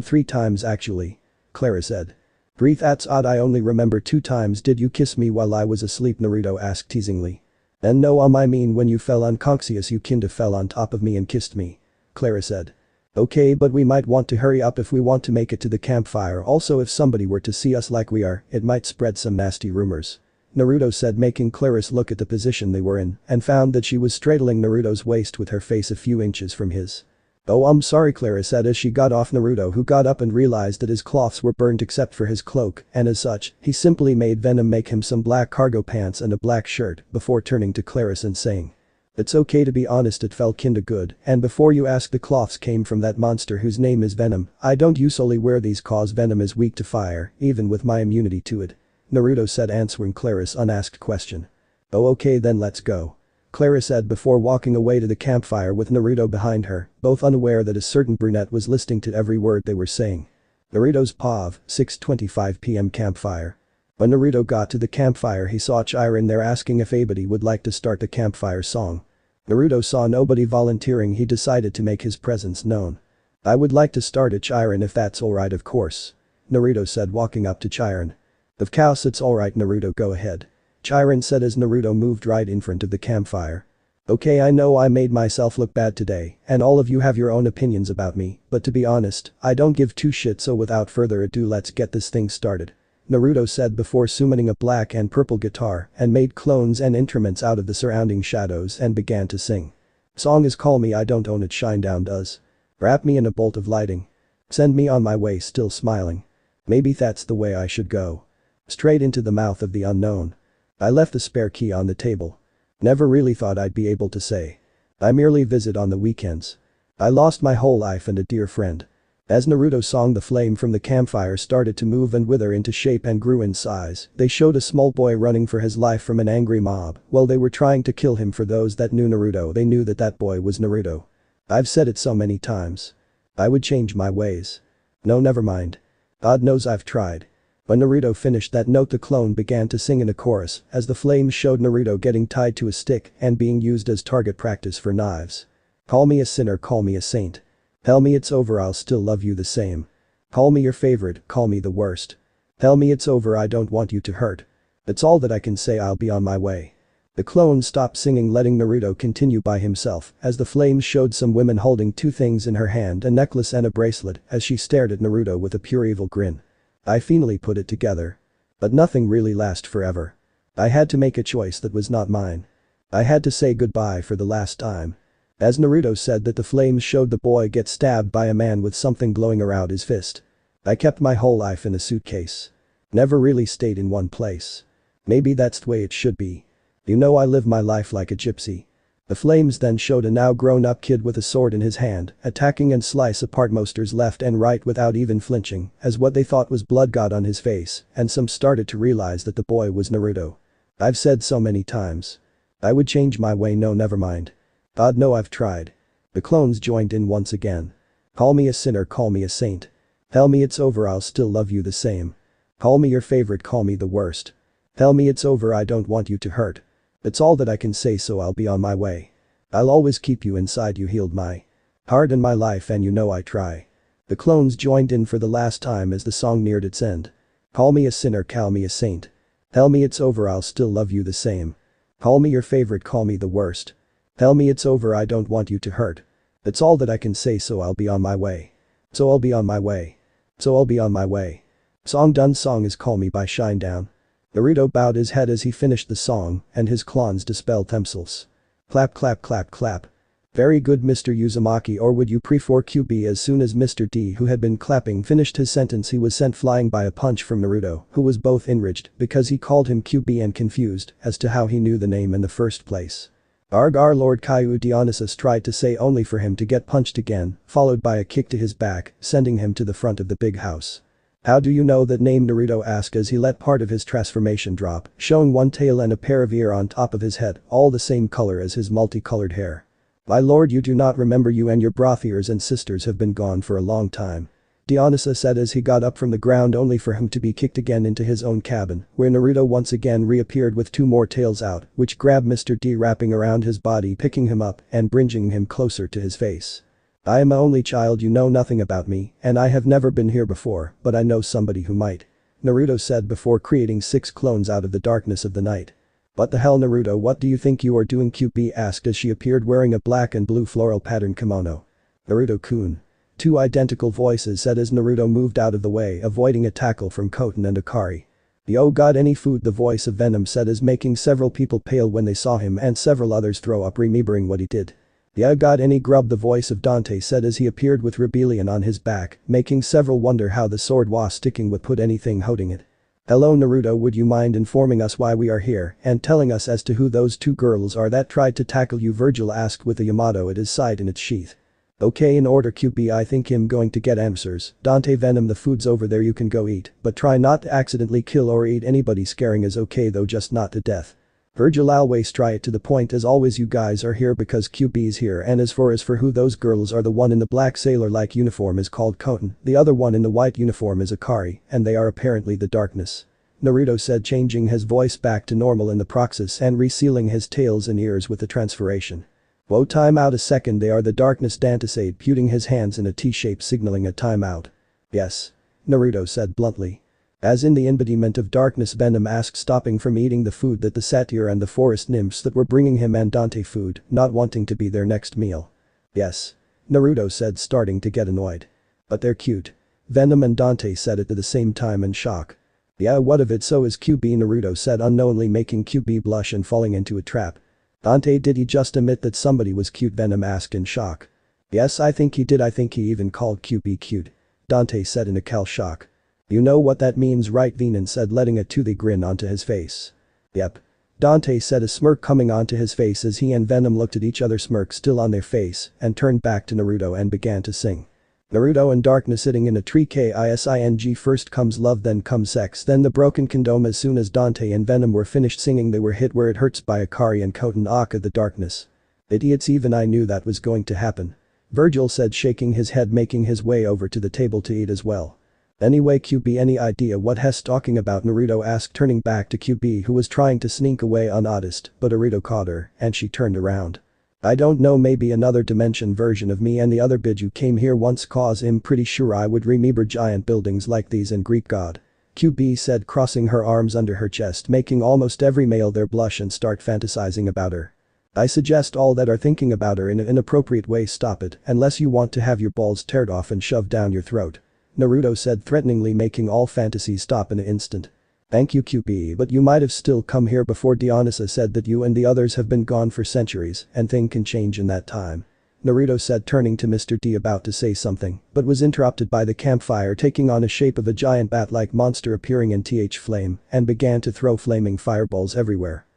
3 times actually," Clara said. "3? That's odd, I only remember 2 times. Did you kiss me while I was asleep?" Naruto asked teasingly. "And no, I mean when you fell unconscious you kinda fell on top of me and kissed me," Clara said. "Okay, but we might want to hurry up if we want to make it to the campfire. Also, if somebody were to see us like we are, it might spread some nasty rumors," Naruto said, making Claris look at the position they were in and found that she was straddling Naruto's waist with her face a few inches from his. "Oh, I'm sorry," Clara said as she got off Naruto, who got up and realized that his cloths were burnt except for his cloak, and as such, he simply made Venom make him some black cargo pants and a black shirt before turning to Claris and saying, "It's okay, to be honest, it felt kinda good, and before you ask, the cloths came from that monster whose name is Venom. I don't usually wear these cause Venom is weak to fire, even with my immunity to it," Naruto said, answering Claris' unasked question. "Oh, okay, then let's go," Clara said before walking away to the campfire with Naruto behind her, both unaware that a certain brunette was listening to every word they were saying. Naruto's POV, 6:25 p.m. campfire. When Naruto got to the campfire, he saw Chiron there, asking if anybody would like to start the campfire song. Naruto saw nobody volunteering. He decided to make his presence known. "I would like to start it, Chiron, if that's alright." "Of course," Naruto said, walking up to Chiron. "Of course it's alright, Naruto, go ahead," Chiron said as Naruto moved right in front of the campfire. "Okay, I know I made myself look bad today, and all of you have your own opinions about me, but to be honest, I don't give 2 shits, so without further ado let's get this thing started," Naruto said before summoning a black and purple guitar and made clones and instruments out of the surrounding shadows and began to sing. "Song is Call Me I Don't Own It, Shinedown does. Wrap me in a bolt of lighting. Send me on my way, still smiling. Maybe that's the way I should go. Straight into the mouth of the unknown. I left the spare key on the table. Never really thought I'd be able to say. I merely visit on the weekends. I lost my whole life and a dear friend." As Naruto sang, the flame from the campfire started to move and wither into shape and grew in size. They showed a small boy running for his life from an angry mob while they were trying to kill him. For those that knew Naruto, they knew that that boy was Naruto. I've said it so many times. I would change my ways. No, never mind. God knows I've tried. When Naruto finished that note, the clone began to sing in a chorus as the flames showed Naruto getting tied to a stick and being used as target practice for knives. "Call me a sinner, call me a saint. Tell me it's over, I'll still love you the same. Call me your favorite, call me the worst. Tell me it's over, I don't want you to hurt. That's all that I can say, I'll be on my way." The clone stopped singing, letting Naruto continue by himself as the flames showed some women holding 2 things in her hand, a necklace and a bracelet, as she stared at Naruto with a pure evil grin. "I finally put it together. But nothing really lasts forever. I had to make a choice that was not mine. I had to say goodbye for the last time." As Naruto said that, the flames showed the boy get stabbed by a man with something glowing around his fist. "I kept my whole life in a suitcase. Never really stayed in one place. Maybe that's the way it should be. You know, I live my life like a gypsy." The flames then showed a now grown-up kid with a sword in his hand, attacking and slice apart monsters left and right without even flinching, as what they thought was blood got on his face, and some started to realize that the boy was Naruto. "I've said so many times. I would change my way, no, never mind. God, no, I've tried." The clones joined in once again. "Call me a sinner, call me a saint. Tell me it's over, I'll still love you the same. Call me your favorite, call me the worst. Tell me it's over, I don't want you to hurt. That's all that I can say, so I'll be on my way. I'll always keep you inside, you healed my heart and my life, and you know I try." The clones joined in for the last time as the song neared its end. "Call me a sinner, call me a saint. Tell me it's over, I'll still love you the same. Call me your favorite, call me the worst. Tell me it's over, I don't want you to hurt. That's all that I can say, so I'll be on my way. So I'll be on my way. So I'll be on my way." Song done. Song is Call Me by Shinedown. Naruto bowed his head as he finished the song and his clones dispelled themselves. Clap clap clap clap. "Very good, Mr. Uzumaki, or would you prefer kyuubi?" As soon as Mr. D, who had been clapping, finished his sentence, he was sent flying by a punch from Naruto, who was both enraged because he called him kyuubi and confused as to how he knew the name in the first place. "Arg, our Lord Kaiu," Dionysus tried to say, only for him to get punched again, followed by a kick to his back, sending him to the front of the big house. How do you know that name? Naruto asked as he let part of his transformation drop, showing one tail and a pair of ears on top of his head, all the same color as his multicolored hair. My lord, you do not remember, you and your brothers and sisters have been gone for a long time. Dionysa said as he got up from the ground only for him to be kicked again into his own cabin, where Naruto once again reappeared with two more tails out, which grabbed Mr. D wrapping around his body, picking him up and bringing him closer to his face. I am an only child, you know nothing about me, and I have never been here before, but I know somebody who might. Naruto said before creating 6 clones out of the darkness of the night. What the hell, Naruto, what do you think you are doing? Kyuubi asked as she appeared wearing a black and blue floral pattern kimono. Naruto-kun. 2 identical voices said as Naruto moved out of the way, avoiding a tackle from Koten and Akari. Yo, got any food? The voice of Venom said as making several people pale when they saw him and several others throw up, remembering what he did. Yeah, got any grub? The voice of Dante said as he appeared with rebellion on his back, making several wonder how the sword was sticking with put anything holding it. Hello Naruto, would you mind informing us why we are here and telling us as to who those 2 girls are that tried to tackle you? Virgil asked with a Yamato at his side in its sheath. Okay, in order Kyuubi, I think I'm going to get answers. Dante, Venom, the food's over there, you can go eat, but try not to accidentally kill or eat anybody. Scaring is okay though, just not to death. Virgil, always try it to the point. As always, you guys are here because Kyuubi's here, and as for who those girls are, the one in the black sailor-like uniform is called Koten, the other one in the white uniform is Akari, and they are apparently the darkness. Naruto said, changing his voice back to normal in the process and resealing his tails and ears with the transformation. Whoa, time out a second, they are the darkness. Dante said, putting his hands in a T-shape signaling a timeout. Yes. Naruto said bluntly. As in the embodiment of darkness, Venom asked, stopping from eating the food that the satyr and the forest nymphs that were bringing him and Dante food, not wanting to be their next meal. Yes. Naruto said, starting to get annoyed. But they're cute. Venom and Dante said it at the same time in shock. Yeah, what of it, so is Kyuubi, Naruto said, unknowingly making Kyuubi blush and falling into a trap. Dante, did he just admit that somebody was cute? Venom asked in shock. Yes, I think he did. I think he even called Kyuubi cute. Dante said in a cal shock. You know what that means, right? Venom said, letting a toothy grin onto his face. Yep. Dante said, a smirk coming onto his face as he and Venom looked at each other, smirk still on their face, and turned back to Naruto and began to sing. Naruto and Darkness sitting in a tree. Kising, first comes love, then comes sex, then the broken condom. As soon as Dante and Venom were finished singing, they were hit where it hurts by Akari and Koten. Aka, the darkness. Idiots, even I knew that was going to happen. Virgil said, shaking his head, making his way over to the table to eat as well. Anyway, Kyuubi, any idea what Hess talking about? Naruto asked, turning back to Kyuubi, who was trying to sneak away unnoticed, but Naruto caught her and she turned around. I don't know, maybe another dimension version of me and the other Biju came here once, cause I'm pretty sure I would remember giant buildings like these in Greek god. Kyuubi said, crossing her arms under her chest, making almost every male there blush and start fantasizing about her. I suggest all that are thinking about her in an inappropriate way stop it, unless you want to have your balls teared off and shoved down your throat. Naruto said threateningly, making all fantasies stop in an instant. Thank you, Kyuubi, but you might have still come here before. Dionysa said that you and the others have been gone for centuries and things can change in that time. Naruto said, turning to Mr. D about to say something, but was interrupted by the campfire taking on a shape of a giant bat-like monster appearing in flame and began to throw flaming fireballs everywhere.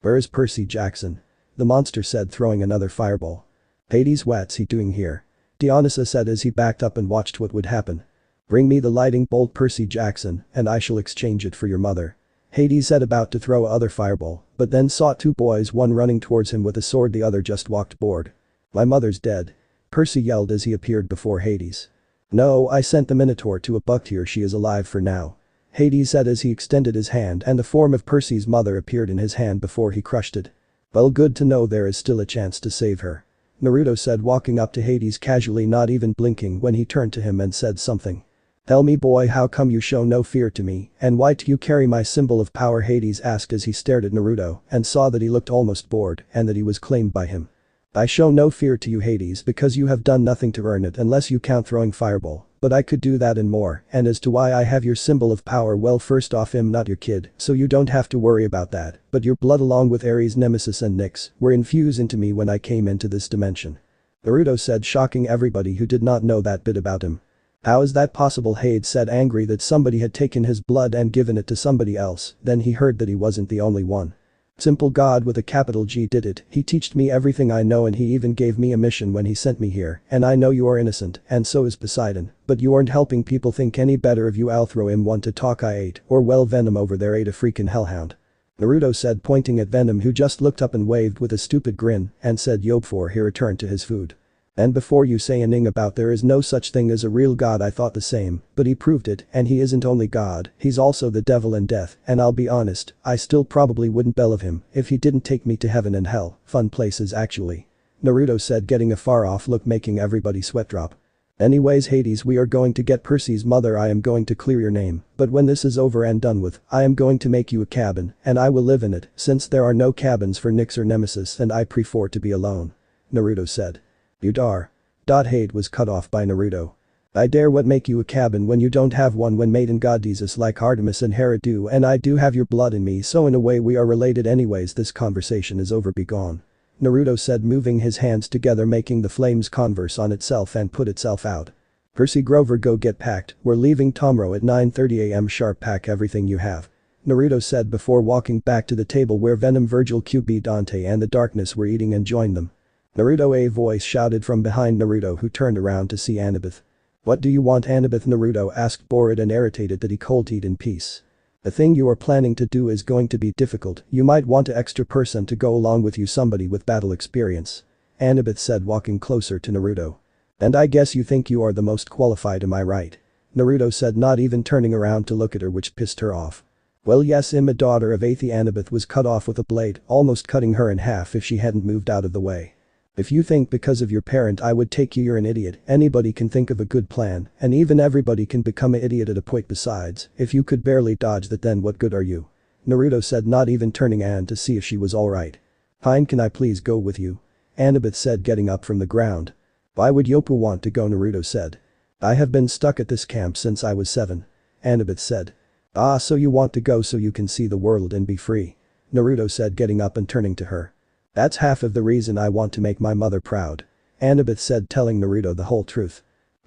Where's Percy Jackson? The monster said, throwing another fireball. Hades, what's he doing here? Dionysa said as he backed up and watched what would happen. Bring me the lightning bolt, Percy Jackson, and I shall exchange it for your mother. Hades said, about to throw other fireball, but then saw 2 boys, one running towards him with a sword, the other just walked bored. My mother's dead. Percy yelled as he appeared before Hades. No, I sent the Minotaur to abduct her, she is alive for now. Hades said as he extended his hand and the form of Percy's mother appeared in his hand before he crushed it. Well, good to know there is still a chance to save her. Naruto said, walking up to Hades casually, not even blinking when he turned to him and said something. Tell me, boy, how come you show no fear to me, and why do you carry my symbol of power? Hades asked as he stared at Naruto and saw that he looked almost bored and that he was claimed by him. I show no fear to you, Hades, because you have done nothing to earn it unless you count throwing fireball, but I could do that and more, and as to why I have your symbol of power, well, first off, I'm not your kid, so you don't have to worry about that, but your blood along with Ares, Nemesis and Nyx were infused into me when I came into this dimension. Naruto said, shocking everybody who did not know that bit about him. How is that possible? Hades said, angry that somebody had taken his blood and given it to somebody else, then he heard that he wasn't the only one. Simple God with a capital G did it, he teached me everything I know and he even gave me a mission when he sent me here, and I know you are innocent, and so is Poseidon, but you aren't helping people think any better of you. I'll throw him one to talk I ate, or well Venom over there ate a freaking Hellhound. Naruto said, pointing at Venom, who just looked up and waved with a stupid grin and said yo before he returned to his food. And before you say anything about there is no such thing as a real god, I thought the same, but he proved it, and he isn't only god, he's also the devil and death, and I'll be honest, I still probably wouldn't believe him if he didn't take me to heaven and hell, fun places actually. Naruto said, getting a far off look making everybody sweat drop. Anyways Hades, we are going to get Percy's mother. I am going to clear your name, but when this is over and done with, I am going to make you a cabin, and I will live in it, since there are no cabins for Nyx or Nemesis and I prefer to be alone. Naruto said. You dar. Hade was cut off by Naruto. I dare what make you a cabin when you don't have one, when maiden goddesses like Artemis and Hera do, and I do have your blood in me, so in a way we are related. Anyways, this conversation is over, be gone. Naruto said, moving his hands together making the flames converse on itself and put itself out. Percy Grover, go get packed, we're leaving tomorrow at 9:30 am sharp, pack everything you have. Naruto said before walking back to the table where Venom, Virgil, kyuubi, Dante and the Darkness were eating and joined them. Naruto, a voice shouted from behind Naruto, who turned around to see Annabeth. What do you want, Annabeth? Naruto asked, bored and irritated that he could eat in peace. The thing you are planning to do is going to be difficult, you might want an extra person to go along with you, somebody with battle experience. Annabeth said, walking closer to Naruto. And I guess you think you are the most qualified, am I right? Naruto said, not even turning around to look at her, which pissed her off. Well yes, I'm a daughter of Aether. Annabeth was cut off with a blade, almost cutting her in half if she hadn't moved out of the way. If you think because of your parent I would take you, you're an idiot. Anybody can think of a good plan, and even everybody can become an idiot at a point. Besides, if you could barely dodge that, then what good are you? Naruto said, not even turning Ann to see if she was alright. Fine, can I please go with you? Annabeth said, getting up from the ground. Why would Yopu want to go? Naruto said. I have been stuck at this camp since I was 7. Annabeth said. Ah, so you want to go so you can see the world and be free? Naruto said, getting up and turning to her. That's half of the reason I want to make my mother proud. Annabeth said, telling Naruto the whole truth.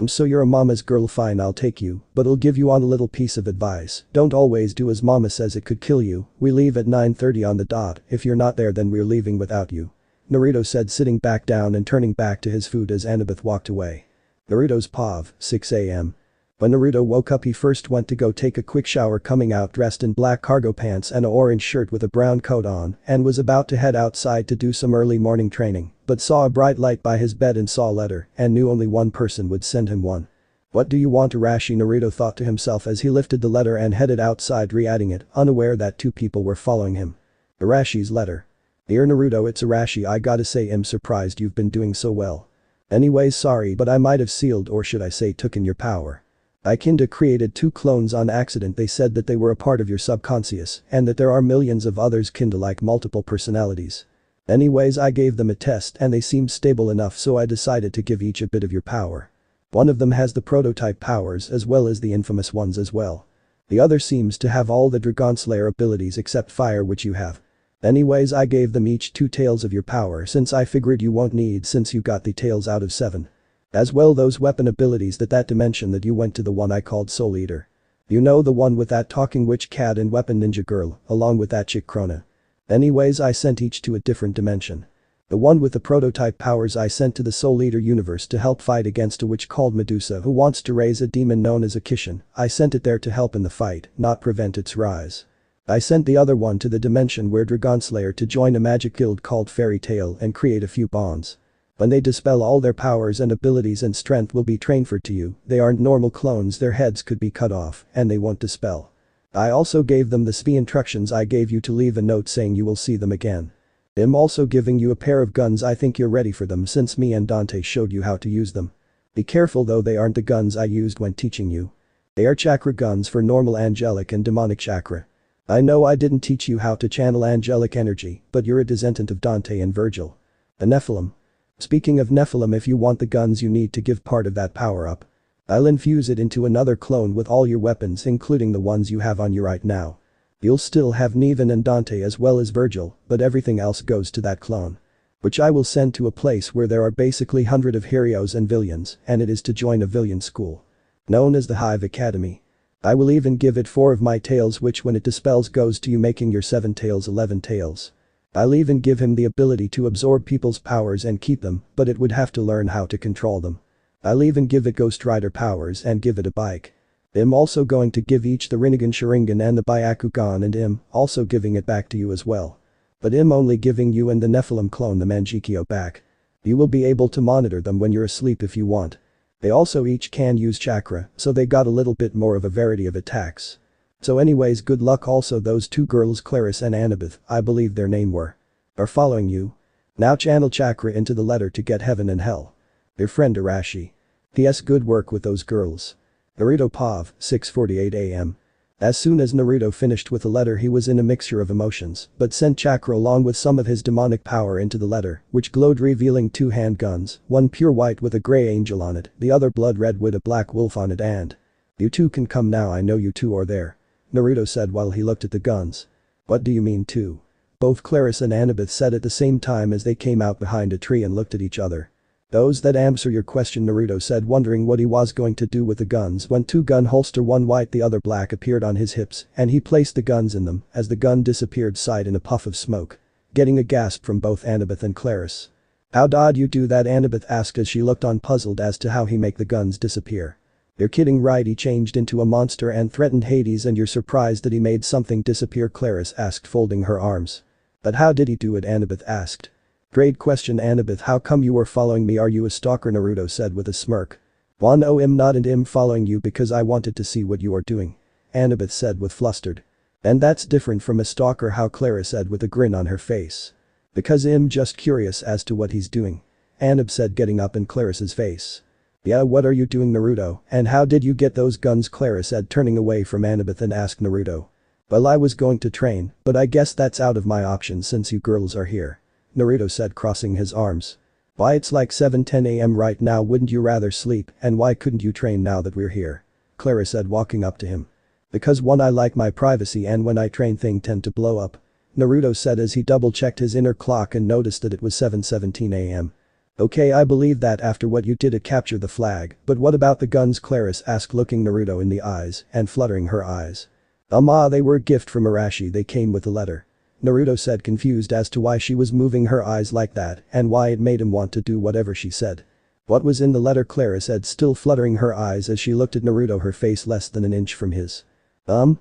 So you're a mama's girl, fine, I'll take you, but I'll give you on a little piece of advice, don't always do as mama says, it could kill you. We leave at 9:30 on the dot, if you're not there then we're leaving without you. Naruto said, sitting back down and turning back to his food as Annabeth walked away. Naruto's POV, 6 am. When Naruto woke up he first went to go take a quick shower, coming out dressed in black cargo pants and an orange shirt with a brown coat on, and was about to head outside to do some early morning training, but saw a bright light by his bed and saw a letter, and knew only one person would send him one. What do you want, Arashi? Naruto thought to himself as he lifted the letter and headed outside, re-adding it, unaware that 2 people were following him. Arashi's letter. Dear Naruto, it's Arashi. I gotta say I'm surprised you've been doing so well. Anyways, sorry but I might have sealed, or should I say took in your power. I kinda created 2 clones on accident. They said that they were a part of your subconscious and that there are millions of others kinda like multiple personalities. Anyways, I gave them a test and they seemed stable enough, so I decided to give each a bit of your power. One of them has the prototype powers as well as the infamous ones as well. The other seems to have all the Dragon Slayer abilities except fire, which you have. Anyways, I gave them each 2 tails of your power since I figured you won't need, since you got the tails out of 7. As well those weapon abilities that dimension that you went to, the one I called Soul Eater. You know, the one with that talking witch cat and weapon ninja girl, along with that chick Krona. Anyways, I sent each to a different dimension. The one with the prototype powers I sent to the Soul Eater universe to help fight against a witch called Medusa who wants to raise a demon known as a Kishin. I sent it there to help in the fight, not prevent its rise. I sent the other one to the dimension where Dragon Slayer to join a magic guild called Fairy Tail and create a few bonds. When they dispel, all their powers and abilities and strength will be transferred to you. They aren't normal clones, their heads could be cut off and they won't dispel. I also gave them the SP instructions. I gave you to leave a note saying you will see them again. I'm also giving you a pair of guns. I think you're ready for them since me and Dante showed you how to use them. Be careful though, they aren't the guns I used when teaching you. They are chakra guns for normal angelic and demonic chakra. I know I didn't teach you how to channel angelic energy, but you're a descendant of Dante and Virgil. The Nephilim. Speaking of Nephilim, if you want the guns you need to give part of that power up. I'll infuse it into another clone with all your weapons, including the ones you have on you right now. You'll still have Nevan and Dante as well as Virgil, but everything else goes to that clone. Which I will send to a place where there are basically hundred of heroes and villains, and it is to join a villain school. Known as the Hive Academy. I will even give it 4 of my tails, which when it dispels goes to you, making your 7 tails 11 tails. I'll even give him the ability to absorb people's powers and keep them, but it would have to learn how to control them. I'll even give it Ghost Rider powers and give it a bike. I'm also going to give each the Rinnegan Sharingan and the Byakugan, and I'm also giving it back to you as well. But I'm only giving you and the Nephilim clone the Mangekyo back. You will be able to monitor them when you're asleep if you want. They also each can use chakra, so they got a little bit more of a variety of attacks. So anyways, good luck. Also those two girls, Clarice and Annabeth, I believe their name were, are following you. Now channel chakra into the letter to get heaven and hell. Your friend Arashi. P.S. Good work with those girls. Naruto Pav, 6:48 a.m. As soon as Naruto finished with the letter, he was in a mixture of emotions, but sent chakra along with some of his demonic power into the letter, which glowed, revealing two handguns, one pure white with a gray angel on it, the other blood red with a black wolf on it. And you two can come now, I know you two are there, Naruto said while he looked at the guns. What do you mean two? Both Clarice and Annabeth said at the same time as they came out behind a tree and looked at each other. Those that answer your question, Naruto said, wondering what he was going to do with the guns when two gun holster, one white the other black, appeared on his hips, and he placed the guns in them as the gun disappeared sight in a puff of smoke. Getting a gasp from both Annabeth and Clarice. How did you do that? Annabeth asked as she looked on, puzzled as to how he make the guns disappear. You're kidding, right? He changed into a monster and threatened Hades, and you're surprised that he made something disappear? Clarice asked, folding her arms. But how did he do it? Annabeth asked. Great question, Annabeth. How come you were following me? Are you a stalker? Naruto said with a smirk. No, I'm not, and I'm following you because I wanted to see what you are doing, Annabeth said with flustered. And that's different from a stalker. How? Clarice said with a grin on her face. Because I'm just curious as to what he's doing, Annab said, getting up in Clarice's face. Yeah, what are you doing, Naruto, and how did you get those guns? Clarice said, turning away from Annabeth, and asked Naruto. Well, I was going to train, but I guess that's out of my options since you girls are here, Naruto said, crossing his arms. Why, it's like 7:10 a.m. right now. Wouldn't you rather sleep, and why couldn't you train now that we're here? Clarice said, walking up to him. Because one, I like my privacy, and when I train things tend to blow up, Naruto said as he double-checked his inner clock and noticed that it was 7:17 a.m. Okay, I believe that after what you did to capture the flag, but what about the guns? Clarice asked, looking Naruto in the eyes and fluttering her eyes. They were a gift from Arashi. They came with the letter, Naruto said, confused as to why she was moving her eyes like that and why it made him want to do whatever she said. What was in the letter? Clarice said, still fluttering her eyes as she looked at Naruto, her face less than an inch from his.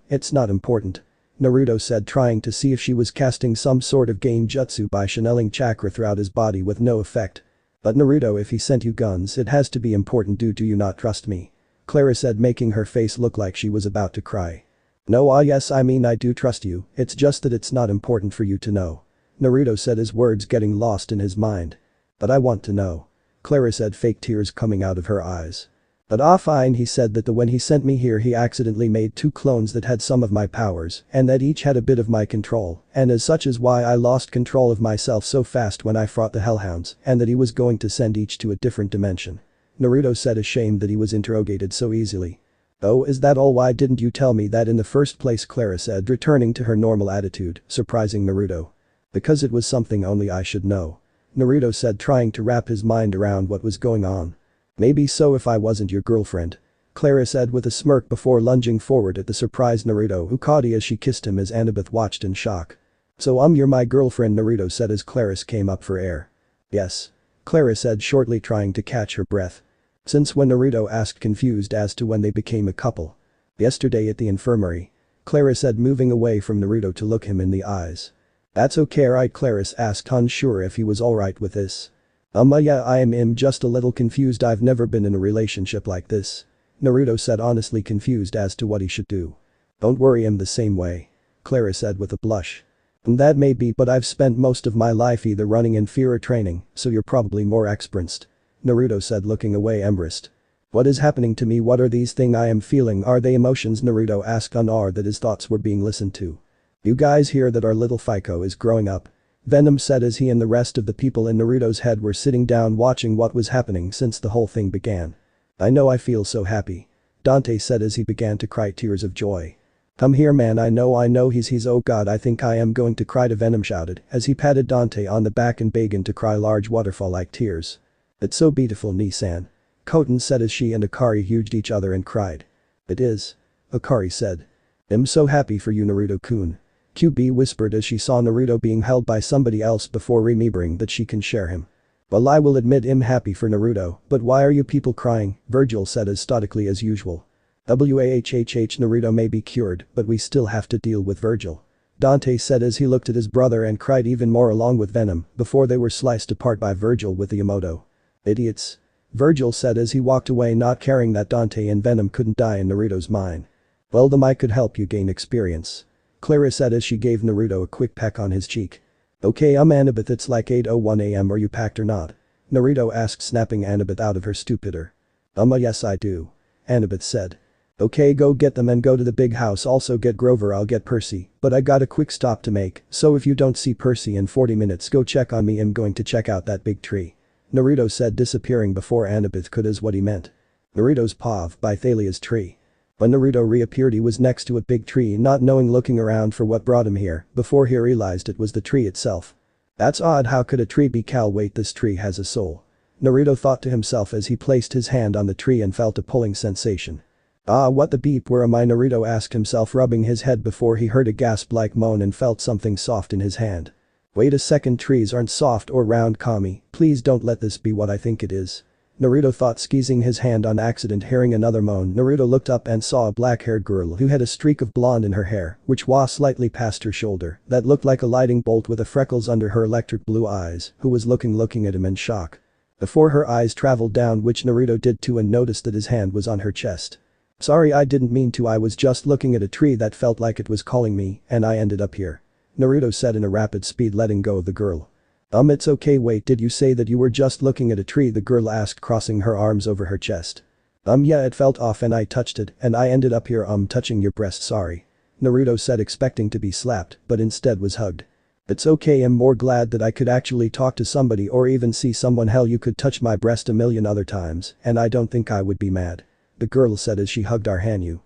It's not important, Naruto said, trying to see if she was casting some sort of game jutsu by channeling chakra throughout his body with no effect. But Naruto, if he sent you guns, it has to be important. Do you not trust me? Clarice said, making her face look like she was about to cry. No, yes, I mean I do trust you, it's just that it's not important for you to know, Naruto said, his words getting lost in his mind. But I want to know, Clarice said, fake tears coming out of her eyes. But fine, he said that when he sent me here he accidentally made two clones that had some of my powers and that each had a bit of my control, and as such is why I lost control of myself so fast when I fought the Hellhounds, and that he was going to send each to a different dimension, Naruto said, ashamed that he was interrogated so easily. Oh, is that all? Why didn't you tell me that in the first place? Clarice said, returning to her normal attitude, surprising Naruto. Because it was something only I should know, Naruto said, trying to wrap his mind around what was going on. Maybe so if I wasn't your girlfriend, Clarice said with a smirk before lunging forward at the surprised Naruto, who caught as she kissed him as Annabeth watched in shock. So you're my girlfriend? Naruto said as Clarice came up for air. Yes, Clarice said shortly, trying to catch her breath. Since when? Naruto asked, confused as to when they became a couple. Yesterday at the infirmary, Clarice said, moving away from Naruto to look him in the eyes. That's okay, right? Clarice asked, unsure if he was alright with this. Yeah, I'm just a little confused. I've never been in a relationship like this, Naruto said, honestly confused as to what he should do. Don't worry, I'm the same way, Clarice said with a blush. And that may be, but I've spent most of my life either running in fear or training, so you're probably more experienced, Naruto said, looking away embarrassed. What is happening to me? What are these things I am feeling? Are they emotions? Naruto asked, unaware that his thoughts were being listened to. You guys hear that our little Faiko is growing up? Venom said as he and the rest of the people in Naruto's head were sitting down watching what was happening since the whole thing began. I know, I feel so happy, Dante said as he began to cry tears of joy. Come here, man, I know he's oh god, I think I am going to cry, Venom shouted as he patted Dante on the back and began to cry large waterfall-like tears. It's so beautiful, Nissan, Koten said as she and Akari hugged each other and cried. It is, Akari said. I'm so happy for you, Naruto-kun. kyuubi whispered as she saw Naruto being held by somebody else before remembering that she can share him. Well, I will admit I'm happy for Naruto, but why are you people crying? Virgil said as stoically as usual. Wahhhh, Naruto may be cured, but we still have to deal with Virgil. Dante said as he looked at his brother and cried even more along with Venom before they were sliced apart by Virgil with the Yamoto. Idiots. Virgil said as he walked away, not caring that Dante and Venom couldn't die in Naruto's mind. Well, the mic could help you gain experience. Clara said as she gave Naruto a quick peck on his cheek. Okay, Annabeth, it's like 8:01 am, are you packed or not? Naruto asked, snapping Annabeth out of her stupor. Yes I do. Annabeth said. Okay, go get them and go to the big house, also get Grover, I'll get Percy, but I got a quick stop to make, so if you don't see Percy in 40 minutes go check on me, I'm going to check out that big tree. Naruto said, disappearing before Annabeth could as what he meant. Naruto's path by Thalia's tree. When Naruto reappeared he was next to a big tree, not knowing, looking around for what brought him here before he realized it was the tree itself. That's odd, how could a tree be Cal, wait, this tree has a soul. Naruto thought to himself as he placed his hand on the tree and felt a pulling sensation. Ah, what the beep, where am I? Naruto asked himself, rubbing his head before he heard a gasp-like moan and felt something soft in his hand. Wait a second, trees aren't soft or round, Kami, please don't let this be what I think it is. Naruto thought, squeezing his hand on accident. Hearing another moan, Naruto looked up and saw a black-haired girl who had a streak of blonde in her hair, which was slightly past her shoulder, that looked like a lightning bolt with the freckles under her electric blue eyes, who was looking at him in shock. Before her eyes traveled down, which Naruto did too, and noticed that his hand was on her chest. Sorry, I didn't mean to, I was just looking at a tree that felt like it was calling me, and I ended up here. Naruto said in a rapid speed, letting go of the girl. It's okay, wait, did you say that you were just looking at a tree? The girl asked, crossing her arms over her chest. Yeah, it felt off and I touched it, and I ended up here touching your breast, sorry. Naruto said, expecting to be slapped, but instead was hugged. It's okay, I'm more glad that I could actually talk to somebody or even see someone. Hell, you could touch my breast a million other times, and I don't think I would be mad. The girl said as she hugged Arhanyu.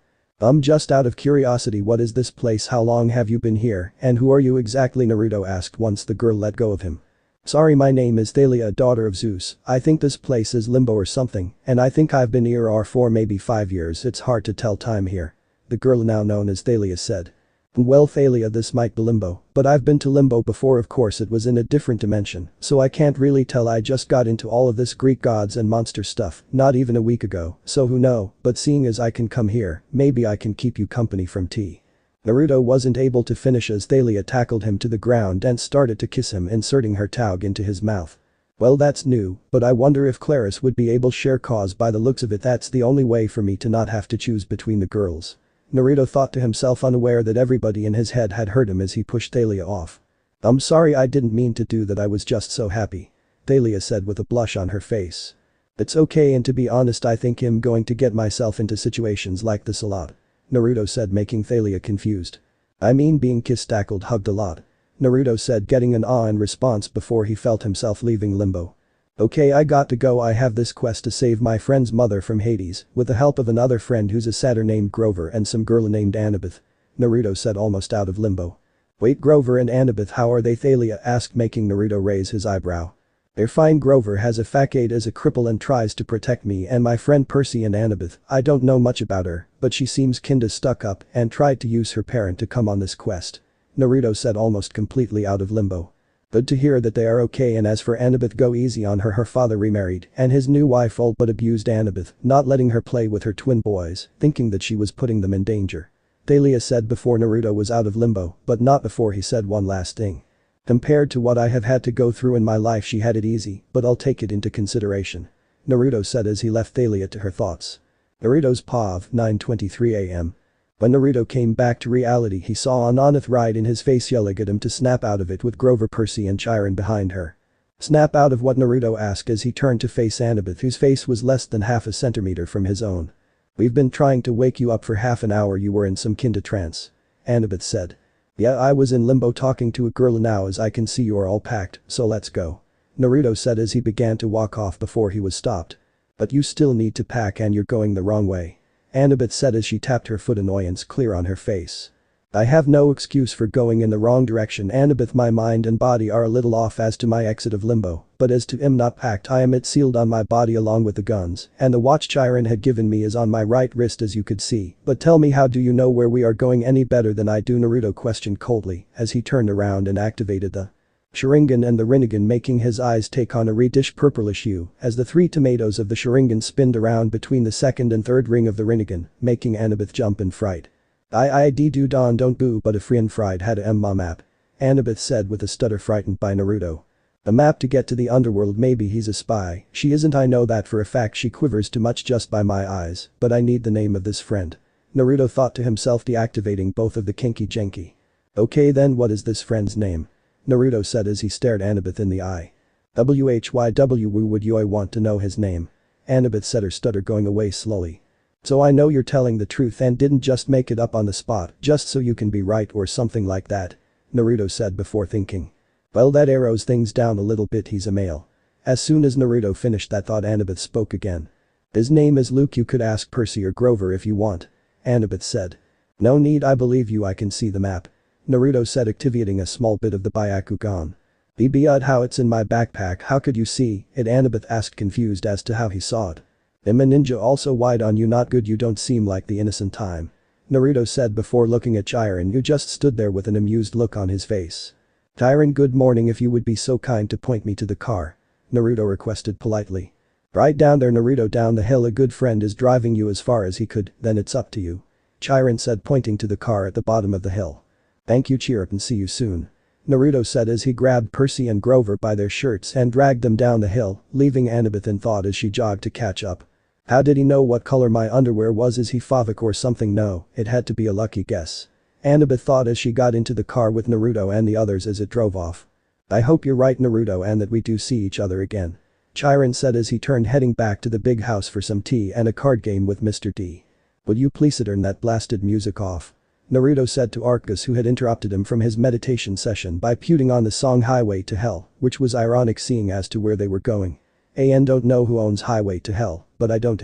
Just out of curiosity, what is this place? How long have you been here, and who are you exactly? Naruto asked once the girl let go of him. Sorry, my name is Thalia, daughter of Zeus. I think this place is limbo or something, and I think I've been here for maybe 5 years, it's hard to tell time here. The girl, now known as Thalia, said. Well, Thalia, this might be limbo, but I've been to limbo before, of course it was in a different dimension, so I can't really tell. I just got into all of this Greek gods and monster stuff not even a week ago, so who knows, but seeing as I can come here, maybe I can keep you company from tea. Naruto wasn't able to finish as Thalia tackled him to the ground and started to kiss him, inserting her tongue into his mouth. Well, that's new, but I wonder if Claris would be able to share, cause by the looks of it that's the only way for me to not have to choose between the girls. Naruto thought to himself, unaware that everybody in his head had heard him as he pushed Thalia off. I'm sorry, I didn't mean to do that, I was just so happy. Thalia said with a blush on her face. It's okay, and to be honest I think I'm going to get myself into situations like this a lot. Naruto said, making Thalia confused. I mean being kissed, tackled, hugged a lot. Naruto said, getting an in response before he felt himself leaving limbo. Okay, I got to go, I have this quest to save my friend's mother from Hades with the help of another friend who's a satyr named Grover and some girl named Annabeth. Naruto said, almost out of limbo. Wait, Grover and Annabeth, how are they? Thalia asked, making Naruto raise his eyebrow. They're fine. Grover has a facade as a cripple and tries to protect me and my friend Percy, and Annabeth, I don't know much about her, but she seems kinda stuck up and tried to use her parent to come on this quest. Naruto said, almost completely out of limbo. Good to hear that they are okay, and as for Annabeth, go easy on her. Her father remarried and his new wife all but abused Annabeth, not letting her play with her twin boys, thinking that she was putting them in danger. Thalia said before Naruto was out of limbo, but not before he said one last thing. Compared to what I have had to go through in my life, she had it easy, but I'll take it into consideration. Naruto said as he left Thalia to her thoughts. Naruto's POV, 9:23 am. When Naruto came back to reality, he saw Ananth right in his face, yelling at him to snap out of it, with Grover, Percy and Chiron behind her. Snap out of what? Naruto asked as he turned to face Annabeth, whose face was less than half a centimeter from his own. We've been trying to wake you up for half an hour, you were in some kinda trance. Annabeth said. Yeah, I was in limbo talking to a girl, now as I can see you're all packed, so let's go. Naruto said as he began to walk off before he was stopped. But you still need to pack and you're going the wrong way. Annabeth said as she tapped her foot, annoyance clear on her face. I have no excuse for going in the wrong direction, Annabeth. My mind and body are a little off as to my exit of limbo, but as to not packed, I am it sealed on my body along with the guns, and the watch Chiron had given me is on my right wrist as you could see. But tell me, how do you know where we are going any better than I do? Naruto questioned coldly as he turned around and activated the Sharingan and the Rinnegan, making his eyes take on a reddish purplish hue as the three tomatoes of the Sharingan spinned around between the second and third ring of the Rinnegan, making Annabeth jump in fright. I do don don't boo, but a friend fried had a map. Annabeth said with a stutter, frightened by Naruto. A map to get to the underworld? Maybe he's a spy. She isn't, I know that for a fact. She quivers too much just by my eyes, but I need the name of this friend. Naruto thought to himself, deactivating both of the kinky jenki. Okay then, what is this friend's name? Naruto said as he stared Annabeth in the eye. Whyw would you I want to know his name? Annabeth said, her stutter going away slowly. So I know you're telling the truth and didn't just make it up on the spot just so you can be right or something like that, Naruto said before thinking. Well, that arrows things down a little bit, he's a male. As soon as Naruto finished that thought, Annabeth spoke again. His name is Luke. You could ask Percy or Grover if you want, Annabeth said. No need, I believe you, I can see the map, Naruto said, activating a small bit of the Byakugan. Demi-God, how it's in my backpack? How could you see it? Annabeth asked, confused as to how he saw it. I'm a ninja also, wide on you, not good, you don't seem like the innocent time, Naruto said before looking at Chiron, who just stood there with an amused look on his face. Chiron, good morning, if you would be so kind to point me to the car, Naruto requested politely. Right down there, Naruto, down the hill. A good friend is driving you as far as he could, then it's up to you, Chiron said, pointing to the car at the bottom of the hill. Thank you, cheer up and see you soon, Naruto said as he grabbed Percy and Grover by their shirts and dragged them down the hill, leaving Annabeth in thought as she jogged to catch up. How did he know what color my underwear was? Is he phobic or something? No, it had to be a lucky guess, Annabeth thought as she got into the car with Naruto and the others as it drove off. I hope you're right, Naruto, and that we do see each other again, Chiron said as he turned, heading back to the big house for some tea and a card game with Mr. D. Would you please turn that blasted music off? Naruto said to Arcus, who had interrupted him from his meditation session by putting on the song Highway to Hell, which was ironic seeing as to where they were going. Don't know who owns Highway to Hell, but I don't.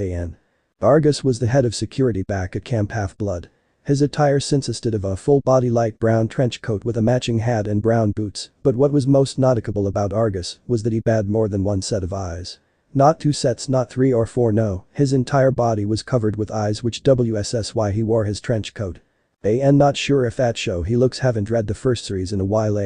Argus was the head of security back at Camp Half-Blood. His attire consisted of a full-body light brown trench coat with a matching hat and brown boots, but what was most noticeable about Argus was that he had more than one set of eyes. Not two sets, not three or four, no, his entire body was covered with eyes, which was why he wore his trench coat. Not sure if that show he looks, haven't read the first series in a while.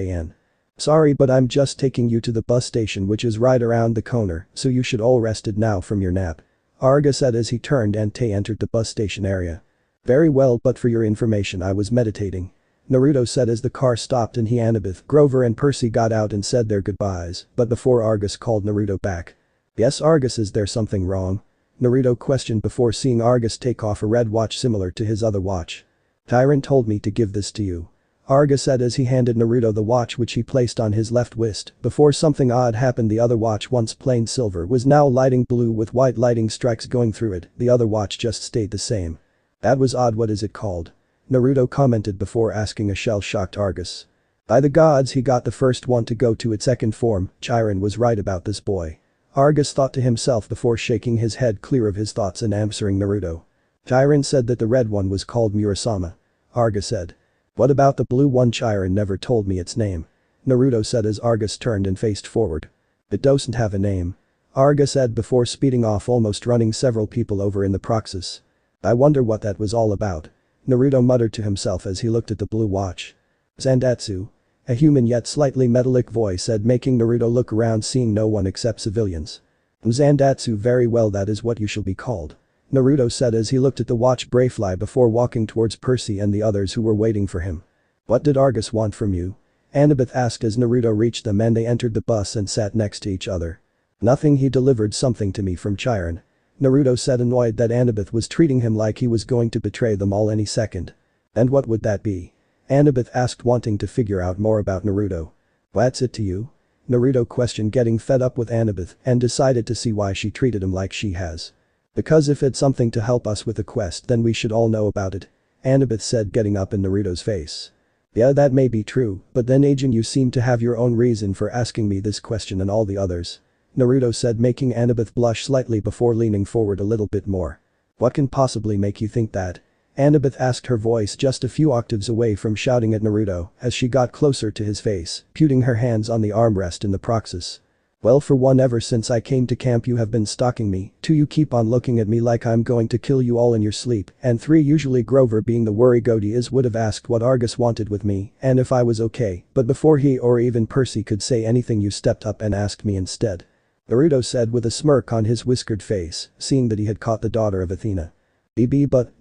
Sorry, but I'm just taking you to the bus station, which is right around the corner, so you should all rested now from your nap, Argus said as he turned and entered the bus station area. Very well, but for your information, I was meditating, Naruto said as the car stopped and he, Annabeth, Grover and Percy got out and said their goodbyes, but before Argus called Naruto back. Yes, Argus, is there something wrong? Naruto questioned before seeing Argus take off a red watch similar to his other watch. Chiron told me to give this to you, Argus said as he handed Naruto the watch, which he placed on his left wrist before something odd happened. The other watch, once plain silver, was now lighting blue with white lighting strikes going through it. The other watch just stayed the same. That was odd. What is it called? Naruto commented before asking a shell-shocked Argus. By the gods, he got the first one to go to its second form. Chiron was right about this boy, Argus thought to himself before shaking his head clear of his thoughts and answering Naruto. Chiron said that the red one was called Murasama, Argus said. What about the blue one? Chiron never told me its name, Naruto said as Argus turned and faced forward. It doesn't have a name, Argus said before speeding off, almost running several people over in the process. I wonder what that was all about, Naruto muttered to himself as he looked at the blue watch. Zandatsu, a human yet slightly metallic voice said, making Naruto look around, seeing no one except civilians. Zandatsu, very well, that is what you shall be called, Naruto said as he looked at the watch briefly before walking towards Percy and the others who were waiting for him. What did Argus want from you? Annabeth asked as Naruto reached them and they entered the bus and sat next to each other. Nothing, he delivered something to me from Chiron, Naruto said, annoyed that Annabeth was treating him like he was going to betray them all any second. And what would that be? Annabeth asked, wanting to figure out more about Naruto. What's it to you? Naruto questioned, getting fed up with Annabeth and decided to see why she treated him like she has. Because if it's something to help us with the quest, then we should all know about it, Annabeth said, getting up in Naruto's face. Yeah, that may be true, but then Agent, you seem to have your own reason for asking me this question and all the others, Naruto said, making Annabeth blush slightly before leaning forward a little bit more. What can possibly make you think that? Annabeth asked, her voice just a few octaves away from shouting at Naruto as she got closer to his face, putting her hands on the armrest in the proxis. Well, for one, ever since I came to camp you have been stalking me, 2 you keep on looking at me like I'm going to kill you all in your sleep, and 3 usually Grover, being the worry goatee is, would have asked what Argus wanted with me and if I was okay, but before he or even Percy could say anything you stepped up and asked me instead. Naruto said with a smirk on his whiskered face, seeing that he had caught the daughter of Athena. BB but,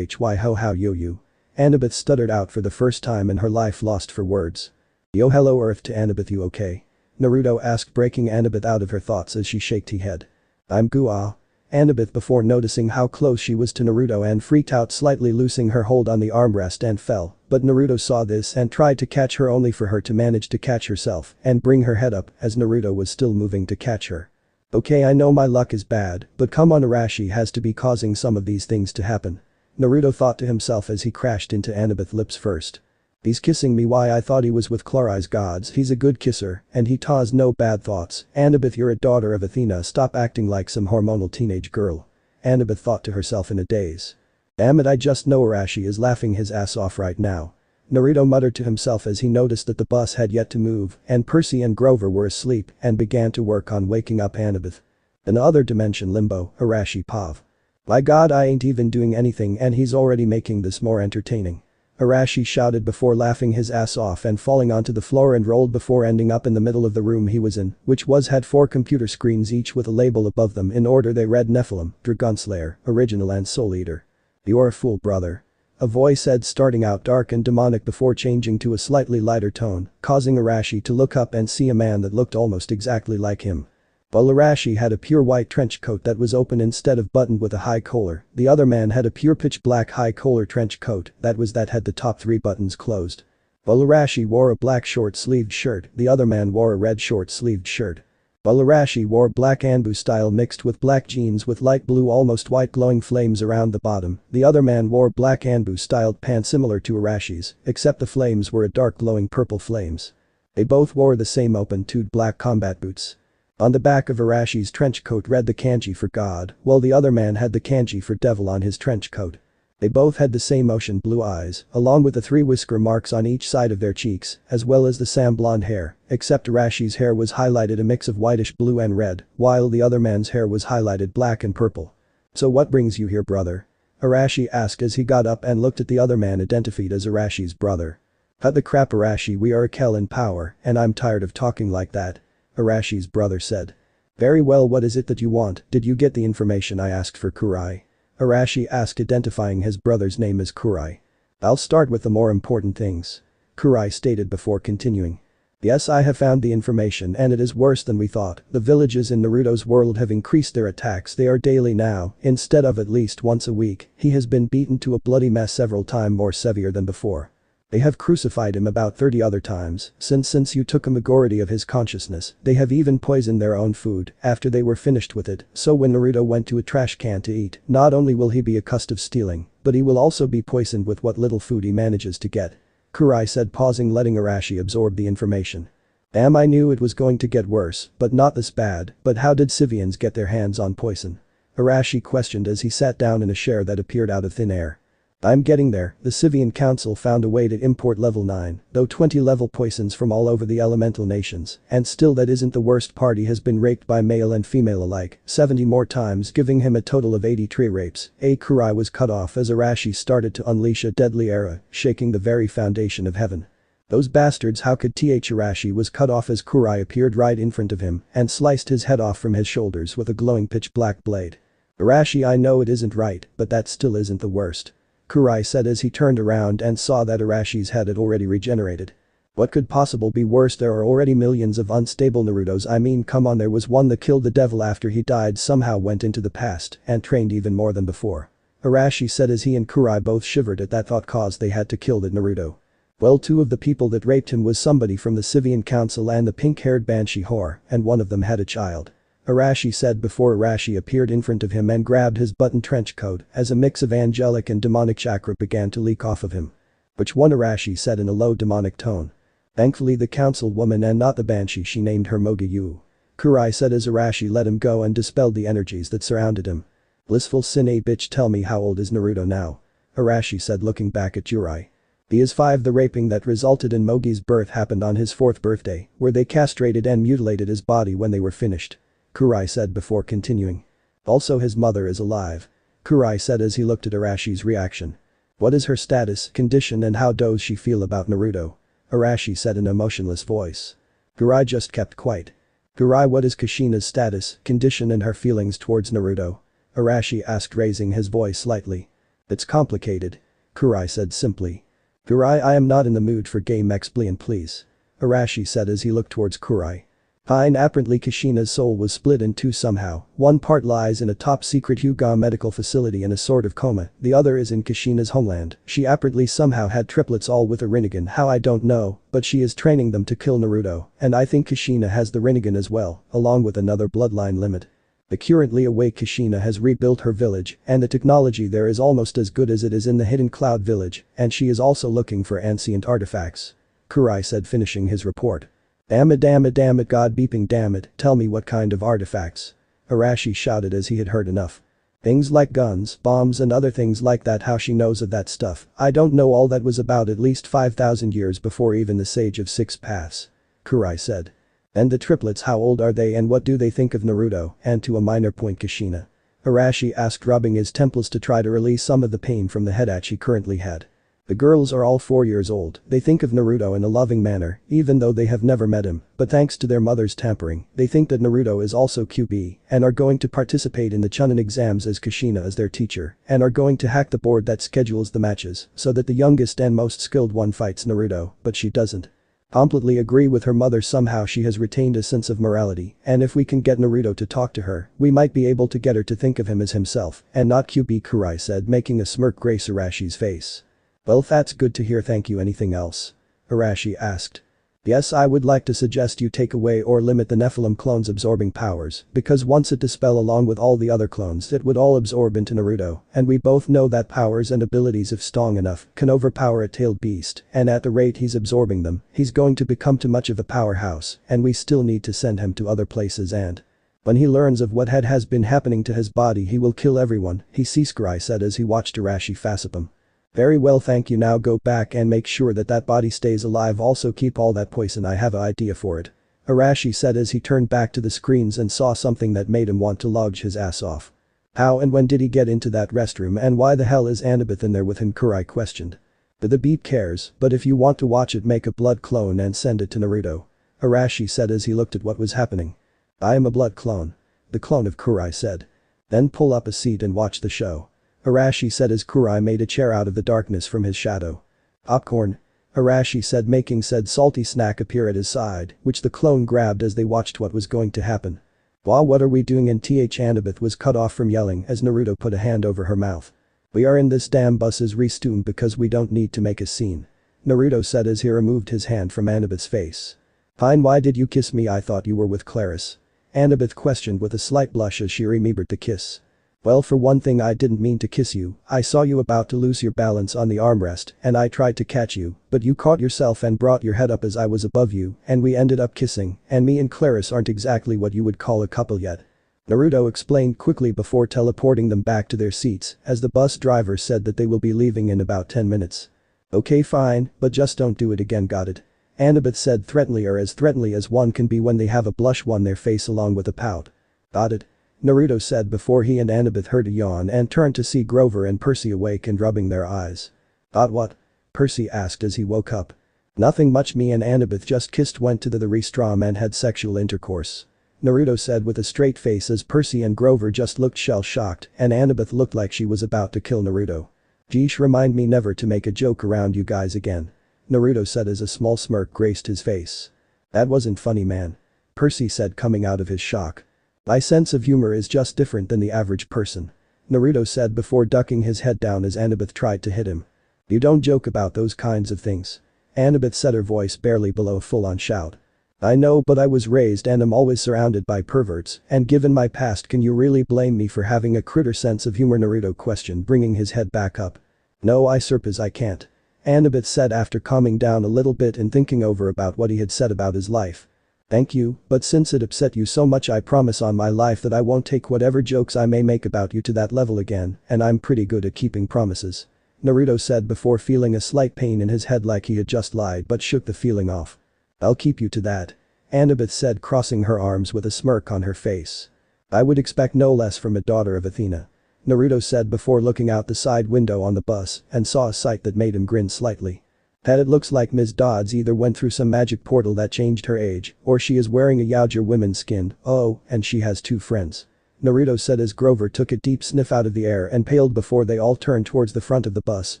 why how you? Annabeth stuttered out for the first time in her life, lost for words. Yo, hello Earth to Annabeth, you okay? Naruto asked, breaking Annabeth out of her thoughts as she shook her head. I'm good. Annabeth, before noticing how close she was to Naruto and freaked out, slightly loosening her hold on the armrest and fell, but Naruto saw this and tried to catch her, only for her to manage to catch herself and bring her head up as Naruto was still moving to catch her. Okay, I know my luck is bad, but come on, Arashi has to be causing some of these things to happen. Naruto thought to himself as he crashed into Annabeth's lips first. He's kissing me, why I thought he was with Clari's gods, he's a good kisser and he has no bad thoughts. Annabeth, you're a daughter of Athena, stop acting like some hormonal teenage girl. Annabeth thought to herself in a daze. Damn it, I just know Arashi is laughing his ass off right now. Naruto muttered to himself as he noticed that the bus had yet to move and Percy and Grover were asleep and began to work on waking up Annabeth. In the other dimension, limbo, Arashi Pav. My god, I ain't even doing anything and he's already making this more entertaining. Arashi shouted before laughing his ass off and falling onto the floor and rolled before ending up in the middle of the room he was in, which had 4 computer screens each with a label above them. In order they read Nephilim, Dragonslayer, Original and Soul Eater. You're a fool, brother. A voice said, starting out dark and demonic before changing to a slightly lighter tone, causing Arashi to look up and see a man that looked almost exactly like him. While Arashi had a pure white trench coat that was open instead of buttoned with a high collar, the other man had a pure pitch black high collar trench coat that had the top 3 buttons closed. While Arashi wore a black short-sleeved shirt, the other man wore a red short-sleeved shirt. While Arashi wore black Anbu style mixed with black jeans with light blue almost white glowing flames around the bottom, the other man wore black Anbu styled pants similar to Arashi's, except the flames were a dark glowing purple flames. They both wore the same open-toed black combat boots. On the back of Arashi's trench coat read the kanji for God, while the other man had the kanji for devil on his trench coat. They both had the same ocean blue eyes, along with the 3 whisker marks on each side of their cheeks, as well as the same blonde hair, except Arashi's hair was highlighted a mix of whitish blue and red, while the other man's hair was highlighted black and purple. So what brings you here, brother? Arashi asked as he got up and looked at the other man identified as Arashi's brother. Cut the crap, Arashi, we are a Kell in power and I'm tired of talking like that. Arashi's brother said. Very well, what is it that you want? Did you get the information I asked for, Kurai? Arashi asked, identifying his brother's name as Kurai. I'll start with the more important things. Kurai stated before continuing. Yes, I have found the information and it is worse than we thought. The villages in Naruto's world have increased their attacks, they are daily now, instead of at least once a week. He has been beaten to a bloody mess several times more severe than before. They have crucified him about 30 other times since you took a majority of his consciousness. They have even poisoned their own food after they were finished with it, so when Naruto went to a trash can to eat, not only will he be accused of stealing, but he will also be poisoned with what little food he manages to get. Kurai said, pausing, letting Arashi absorb the information. Damn, I knew it was going to get worse, but not this bad. But how did civilians get their hands on poison? Arashi questioned as he sat down in a chair that appeared out of thin air. I'm getting there. The Civian Council found a way to import level 9, though 20 level poisons from all over the elemental nations, and still that isn't the worst part. He has been raped by male and female alike 70 more times, giving him a total of 83 rapes. Kurai was cut off as Arashi started to unleash a deadly era, shaking the very foundation of heaven. Those bastards, how could Arashi was cut off as Kurai appeared right in front of him and sliced his head off from his shoulders with a glowing pitch black blade. Arashi, I know it isn't right, but that still isn't the worst. Kurai said as he turned around and saw that Arashi's head had already regenerated. What could possibly be worse? There are already millions of unstable Narutos. I mean, come on, there was one that killed the devil after he died, somehow went into the past and trained even more than before. Arashi said as he and Kurai both shivered at that thought cause they had to kill that Naruto. Well, 2 of the people that raped him was somebody from the Civian Council and the pink-haired banshee whore, and one of them had a child. Arashi said before Arashi appeared in front of him and grabbed his button trench coat as a mix of angelic and demonic chakra began to leak off of him. Which one? Arashi said in a low demonic tone. Thankfully the council woman and not the banshee, she named her Mogayu. Kurai said as Arashi let him go and dispelled the energies that surrounded him. Blissful sin, bitch, tell me how old is Naruto now? Arashi said looking back at Jurai. He is 5. The raping that resulted in Mogi's birth happened on his 4th birthday, where they castrated and mutilated his body when they were finished. Kurai said before continuing. Also his mother is alive. Kurai said as he looked at Arashi's reaction. What is her status, condition and how does she feel about Naruto? Arashi said in a emotionless voice. Kurai just kept quiet. Kurai, what is Kushina's status, condition and her feelings towards Naruto? Arashi asked raising his voice slightly. It's complicated. Kurai said simply. Kurai, I am not in the mood for game explain please. Arashi said as he looked towards Kurai. Fine, apparently Kushina's soul was split in two somehow, one part lies in a top-secret Hyuga medical facility in a sort of coma, the other is in Kushina's homeland, she apparently somehow had triplets all with a Rinnegan, how I don't know, but she is training them to kill Naruto, and I think Kushina has the Rinnegan as well, along with another bloodline limit. The currently awake Kushina has rebuilt her village, and the technology there is almost as good as it is in the Hidden Cloud village, and she is also looking for ancient artifacts. Kurai said finishing his report. Damn it God beeping damn it, tell me what kind of artifacts. Arashi shouted as he had heard enough. Things like guns, bombs and other things like that, how she knows of that stuff, I don't know, all that was about at least 5,000 years before even the Sage of Six Paths. Kurai said. And the triplets, how old are they and what do they think of Naruto, and to a minor point Kushina? Arashi asked rubbing his temples to try to release some of the pain from the headache he currently had. The girls are all 4 years old, they think of Naruto in a loving manner, even though they have never met him, but thanks to their mother's tampering, they think that Naruto is also kyuubi, and are going to participate in the Chunin exams as Kushina is their teacher, and are going to hack the board that schedules the matches, so that the youngest and most skilled one fights Naruto, but she doesn't. Completely agree with her mother, somehow she has retained a sense of morality, and if we can get Naruto to talk to her, we might be able to get her to think of him as himself, and not kyuubi, Kurai said making a smirk grace Arashi's face. Well, that's good to hear, thank you. Anything else? Arashi asked. Yes, I would like to suggest you take away or limit the Nephilim clone's absorbing powers, because once it dispel along with all the other clones it would all absorb into Naruto, and we both know that powers and abilities if strong enough can overpower a tailed beast, and at the rate he's absorbing them, he's going to become too much of a powerhouse, and we still need to send him to other places and when he learns of what has been happening to his body he will kill everyone, he Sasuke said as he watched Arashi faceap him. Very well, thank you, now go back and make sure that that body stays alive, also keep all that poison, I have an idea for it. Arashi said as he turned back to the screens and saw something that made him want to lodge his ass off. How and when did he get into that restroom and why the hell is Annabeth in there with him, Kurai questioned. The beep cares, but if you want to watch it make a blood clone and send it to Naruto. Arashi said as he looked at what was happening. I am a blood clone. The clone of Kurai said. Then pull up a seat and watch the show. Arashi said as Kurai made a chair out of the darkness from his shadow. Popcorn? Arashi said making said salty snack appear at his side, which the clone grabbed as they watched what was going to happen. Wow, what are we doing? And Annabeth was cut off from yelling as Naruto put a hand over her mouth. We are in this damn bus's restoom because we don't need to make a scene. Naruto said as he removed his hand from Annabeth's face. Fine, why did you kiss me? I thought you were with Claris. Annabeth questioned with a slight blush as she remembered the kiss. Well, for one thing I didn't mean to kiss you, I saw you about to lose your balance on the armrest and I tried to catch you, but you caught yourself and brought your head up as I was above you and we ended up kissing, and me and Claris aren't exactly what you would call a couple yet. Naruto explained quickly before teleporting them back to their seats as the bus driver said that they will be leaving in about 10 minutes. Okay fine, but just don't do it again, got it? Annabeth said threateningly, or as threateningly as one can be when they have a blush on their face along with a pout. Got it? Naruto said before he and Annabeth heard a yawn and turned to see Grover and Percy awake and rubbing their eyes. What? Percy asked as he woke up. Nothing much, me and Annabeth just kissed, went to the restroom and had sexual intercourse. Naruto said with a straight face as Percy and Grover just looked shell-shocked and Annabeth looked like she was about to kill Naruto. Geesh, remind me never to make a joke around you guys again. Naruto said as a small smirk graced his face. That wasn't funny, man. Percy said coming out of his shock. My sense of humor is just different than the average person. Naruto said before ducking his head down as Annabeth tried to hit him. You don't joke about those kinds of things. Annabeth said, her voice barely below a full-on shout. I know, but I was raised and am always surrounded by perverts, and given my past can you really blame me for having a critter sense of humor? Naruto questioned, bringing his head back up. No, I suppose I can't. Annabeth said after calming down a little bit and thinking over about what he had said about his life. Thank you, but since it upset you so much I promise on my life that I won't take whatever jokes I may make about you to that level again, and I'm pretty good at keeping promises. Naruto said before feeling a slight pain in his head like he had just lied but shook the feeling off. I'll keep you to that. Annabeth said crossing her arms with a smirk on her face. I would expect no less from a daughter of Athena. Naruto said before looking out the side window on the bus and saw a sight that made him grin slightly. That it looks like Ms. Dodds either went through some magic portal that changed her age, or she is wearing a Yaoja woman's skin, oh, and she has 2 friends. Naruto said as Grover took a deep sniff out of the air and paled before they all turned towards the front of the bus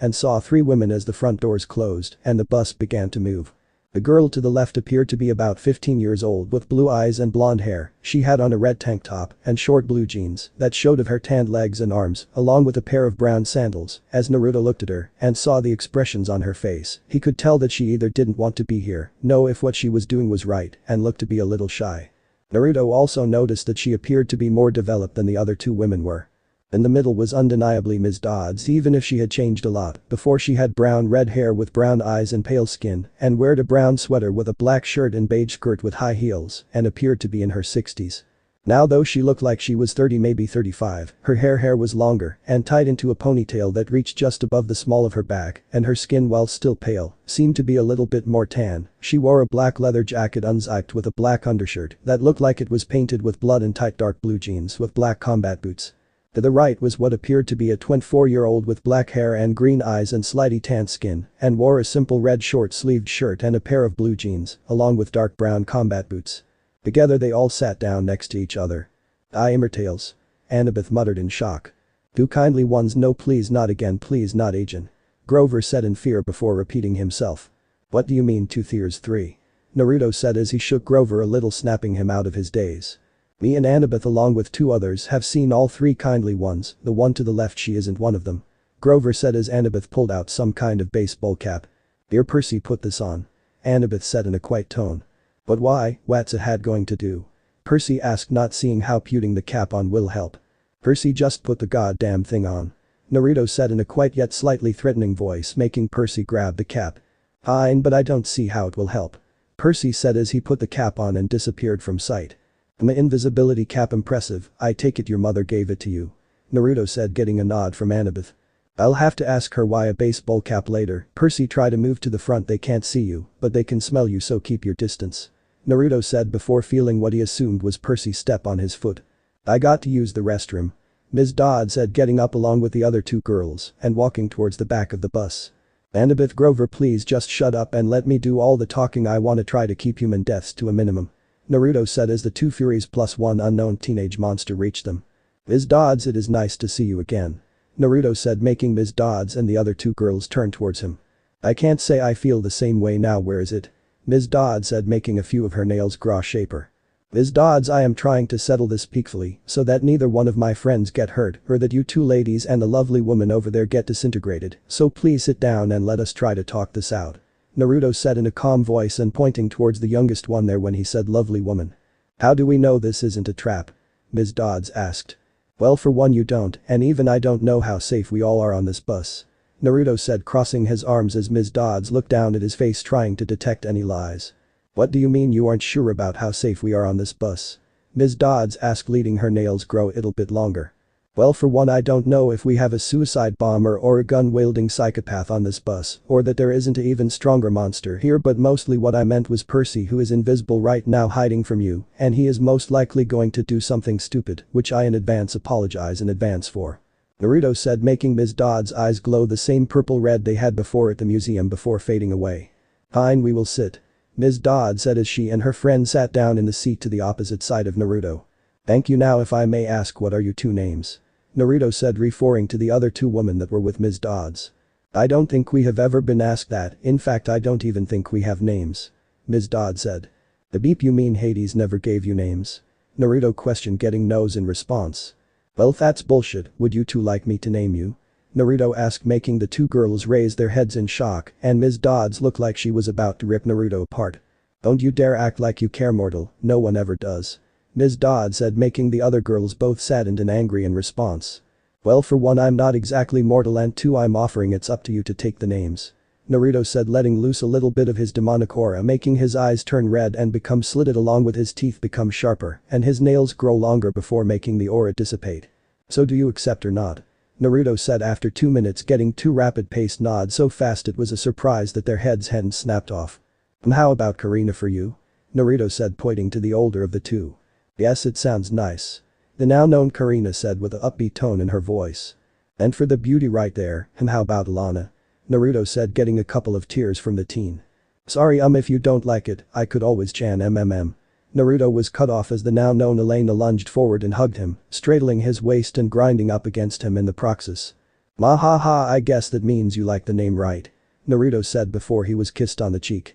and saw 3 women as the front doors closed and the bus began to move. The girl to the left appeared to be about 15 years old with blue eyes and blonde hair. She had on a red tank top and short blue jeans that showed of her tanned legs and arms, along with a pair of brown sandals. As Naruto looked at her and saw the expressions on her face, he could tell that she either didn't want to be here, know if what she was doing was right, and looked to be a little shy. Naruto also noticed that she appeared to be more developed than the other 2 women were. In the middle was undeniably Ms. Dodds, even if she had changed a lot. Before she had brown red hair with brown eyes and pale skin and wore a brown sweater with a black shirt and beige skirt with high heels and appeared to be in her 60s. Now though she looked like she was 30 maybe 35, her hair was longer and tied into a ponytail that reached just above the small of her back and her skin while still pale seemed to be a little bit more tan. She wore a black leather jacket unzipped with a black undershirt that looked like it was painted with blood and tight dark blue jeans with black combat boots. To the right was what appeared to be a 24-year-old with black hair and green eyes and slightly tanned skin and wore a simple red short-sleeved shirt and a pair of blue jeans along with dark brown combat boots. Together they all sat down next to each other. "I Immortales," Annabeth muttered in shock. "Do kindly ones no please not again please not agent," Grover said in fear before repeating himself. "What do you mean 2 tiers 3? Naruto said as he shook Grover a little snapping him out of his daze. "Me and Annabeth along with 2 others have seen all 3 kindly ones, the one to the left she isn't one of them," Grover said as Annabeth pulled out some kind of baseball cap. "Dear Percy put this on," Annabeth said in a quiet tone. "But why, what's it had going to do?" Percy asked not seeing how putting the cap on will help. "Percy just put the goddamn thing on," Naruto said in a quiet yet slightly threatening voice making Percy grab the cap. "Fine but I don't see how it will help," Percy said as he put the cap on and disappeared from sight. "My invisibility cap impressive, I take it your mother gave it to you," Naruto said getting a nod from Annabeth. "I'll have to ask her why a baseball cap later." Percy try to move to the front. "They can't see you, but they can smell you so keep your distance," Naruto said before feeling what he assumed was Percy's step on his foot. "I got to use the restroom," Ms. Dodd said getting up along with the other 2 girls and walking towards the back of the bus. "Annabeth Grover please just shut up and let me do all the talking. I want to try to keep human deaths to a minimum," Naruto said as the 2 Furies plus 1 unknown teenage monster reached them. "Ms. Dodds it is nice to see you again," Naruto said making Ms. Dodds and the other 2 girls turn towards him. "I can't say I feel the same way now where is it?" Ms. Dodds said making a few of her nails grow shaper. "Ms. Dodds I am trying to settle this peacefully so that neither one of my friends get hurt or that you 2 ladies and the lovely woman over there get disintegrated, so please sit down and let us try to talk this out," Naruto said in a calm voice and pointing towards the youngest one there when he said lovely woman. "How do we know this isn't a trap?" Ms. Dodds asked. "Well for one you don't and even I don't know how safe we all are on this bus," Naruto said crossing his arms as Ms. Dodds looked down at his face trying to detect any lies. "What do you mean you aren't sure about how safe we are on this bus?" Ms. Dodds asked letting her nails grow a little bit longer. "Well for one I don't know if we have a suicide bomber or a gun-wielding psychopath on this bus or that there isn't an even stronger monster here but mostly what I meant was Percy who is invisible right now hiding from you and he is most likely going to do something stupid which I in advance apologize in advance for," Naruto said making Ms. Dodds' eyes glow the same purple red they had before at the museum before fading away. "Fine we will sit," Ms. Dodd said as she and her friend sat down in the seat to the opposite side of Naruto. "Thank you now if I may ask what are your 2 names?" Naruto said referring to the other 2 women that were with Ms. Dodds. "I don't think we have ever been asked that, in fact I don't even think we have names," Ms. Dodd said. "The beep you mean Hades never gave you names?" Naruto questioned getting no's in response. "Well that's bullshit, would you 2 like me to name you?" Naruto asked making the 2 girls raise their heads in shock and Ms. Dodds looked like she was about to rip Naruto apart. "Don't you dare act like you care mortal, no one ever does," Ms. Dodd said making the other girls both saddened and angry in response. "Well for one I'm not exactly mortal and 2 I'm offering it's up to you to take the names," Naruto said letting loose a little bit of his demonic aura making his eyes turn red and become slitted along with his teeth become sharper and his nails grow longer before making the aura dissipate. "So do you accept or not?" Naruto said after 2 minutes, getting 2 rapid-paced nods so fast it was a surprise that their heads hadn't snapped off. And how about Karina for you? Naruto said, pointing to the older of the two. Yes, it sounds nice. The now-known Karina said with an upbeat tone in her voice. And for the beauty right there, and how about Alana? Naruto said, getting a couple of tears from the teen. Sorry if you don't like it, I could always chan mmm. Naruto was cut off as the now-known Elena lunged forward and hugged him, straddling his waist and grinding up against him in the process. Ma ha ha, I guess that means you like the name, right? Naruto said before he was kissed on the cheek.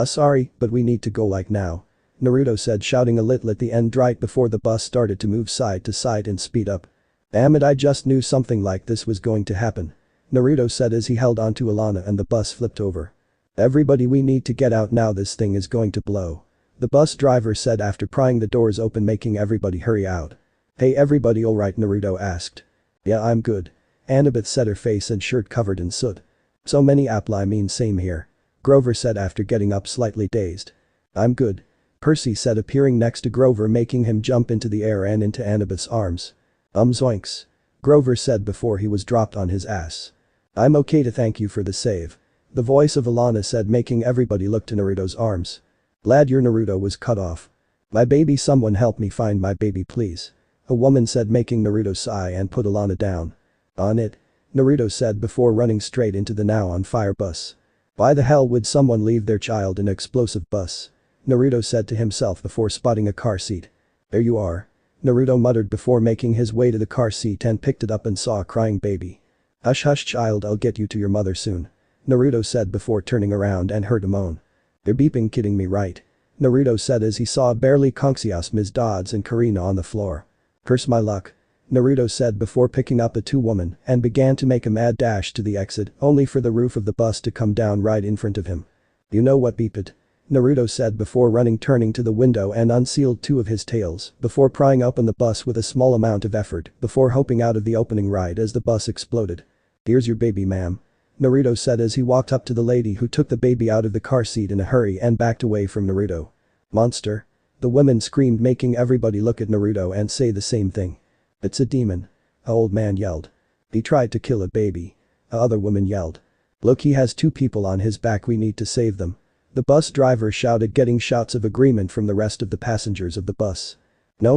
Sorry, but we need to go like now. Naruto said, shouting a little at the end right before the bus started to move side to side and speed up. Damn it, I just knew something like this was going to happen. Naruto said as he held onto Alana and the bus flipped over. Everybody, we need to get out now, this thing is going to blow. The bus driver said after prying the doors open, making everybody hurry out. Hey everybody, alright? Naruto asked. Yeah, I'm good. Annabeth said, her face and shirt covered in soot. So many apple, I mean same here. Grover said after getting up slightly dazed. I'm good. Percy said, appearing next to Grover, making him jump into the air and into Annabeth's arms. Zoinks. Grover said before he was dropped on his ass. I'm okay, to thank you for the save. The voice of Alana said, making everybody look to Naruto's arms. Glad your Naruto was cut off. My baby, someone help me find my baby please. A woman said, making Naruto sigh and put Alana down. On it. Naruto said before running straight into the now on fire bus. Why the hell would someone leave their child in an explosive bus? Naruto said to himself before spotting a car seat. There you are. Naruto muttered before making his way to the car seat and picked it up and saw a crying baby. Hush hush child, I'll get you to your mother soon. Naruto said before turning around and heard a moan. They're beeping, kidding me, right? Naruto said as he saw barely conscious Ms. Dodds and Karina on the floor. Curse my luck. Naruto said before picking up the two women and began to make a mad dash to the exit, only for the roof of the bus to come down right in front of him. You know what, beep it. Naruto said before turning to the window and unsealed two of his tails before prying open the bus with a small amount of effort before hopping out of the opening right as the bus exploded. Here's your baby, ma'am. Naruto said as he walked up to the lady who took the baby out of the car seat in a hurry and backed away from Naruto. Monster. The women screamed, making everybody look at Naruto and say the same thing. It's a demon. A old man yelled. He tried to kill a baby. A other woman yelled. Look, he has two people on his back, we need to save them. The bus driver shouted, getting shouts of agreement from the rest of the passengers of the bus. No,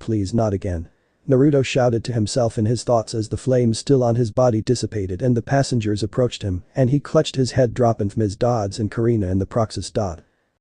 please not again. Naruto shouted to himself in his thoughts as the flames still on his body dissipated and the passengers approached him and he clutched his head, dropping Ms. Dodds and Karina in the process.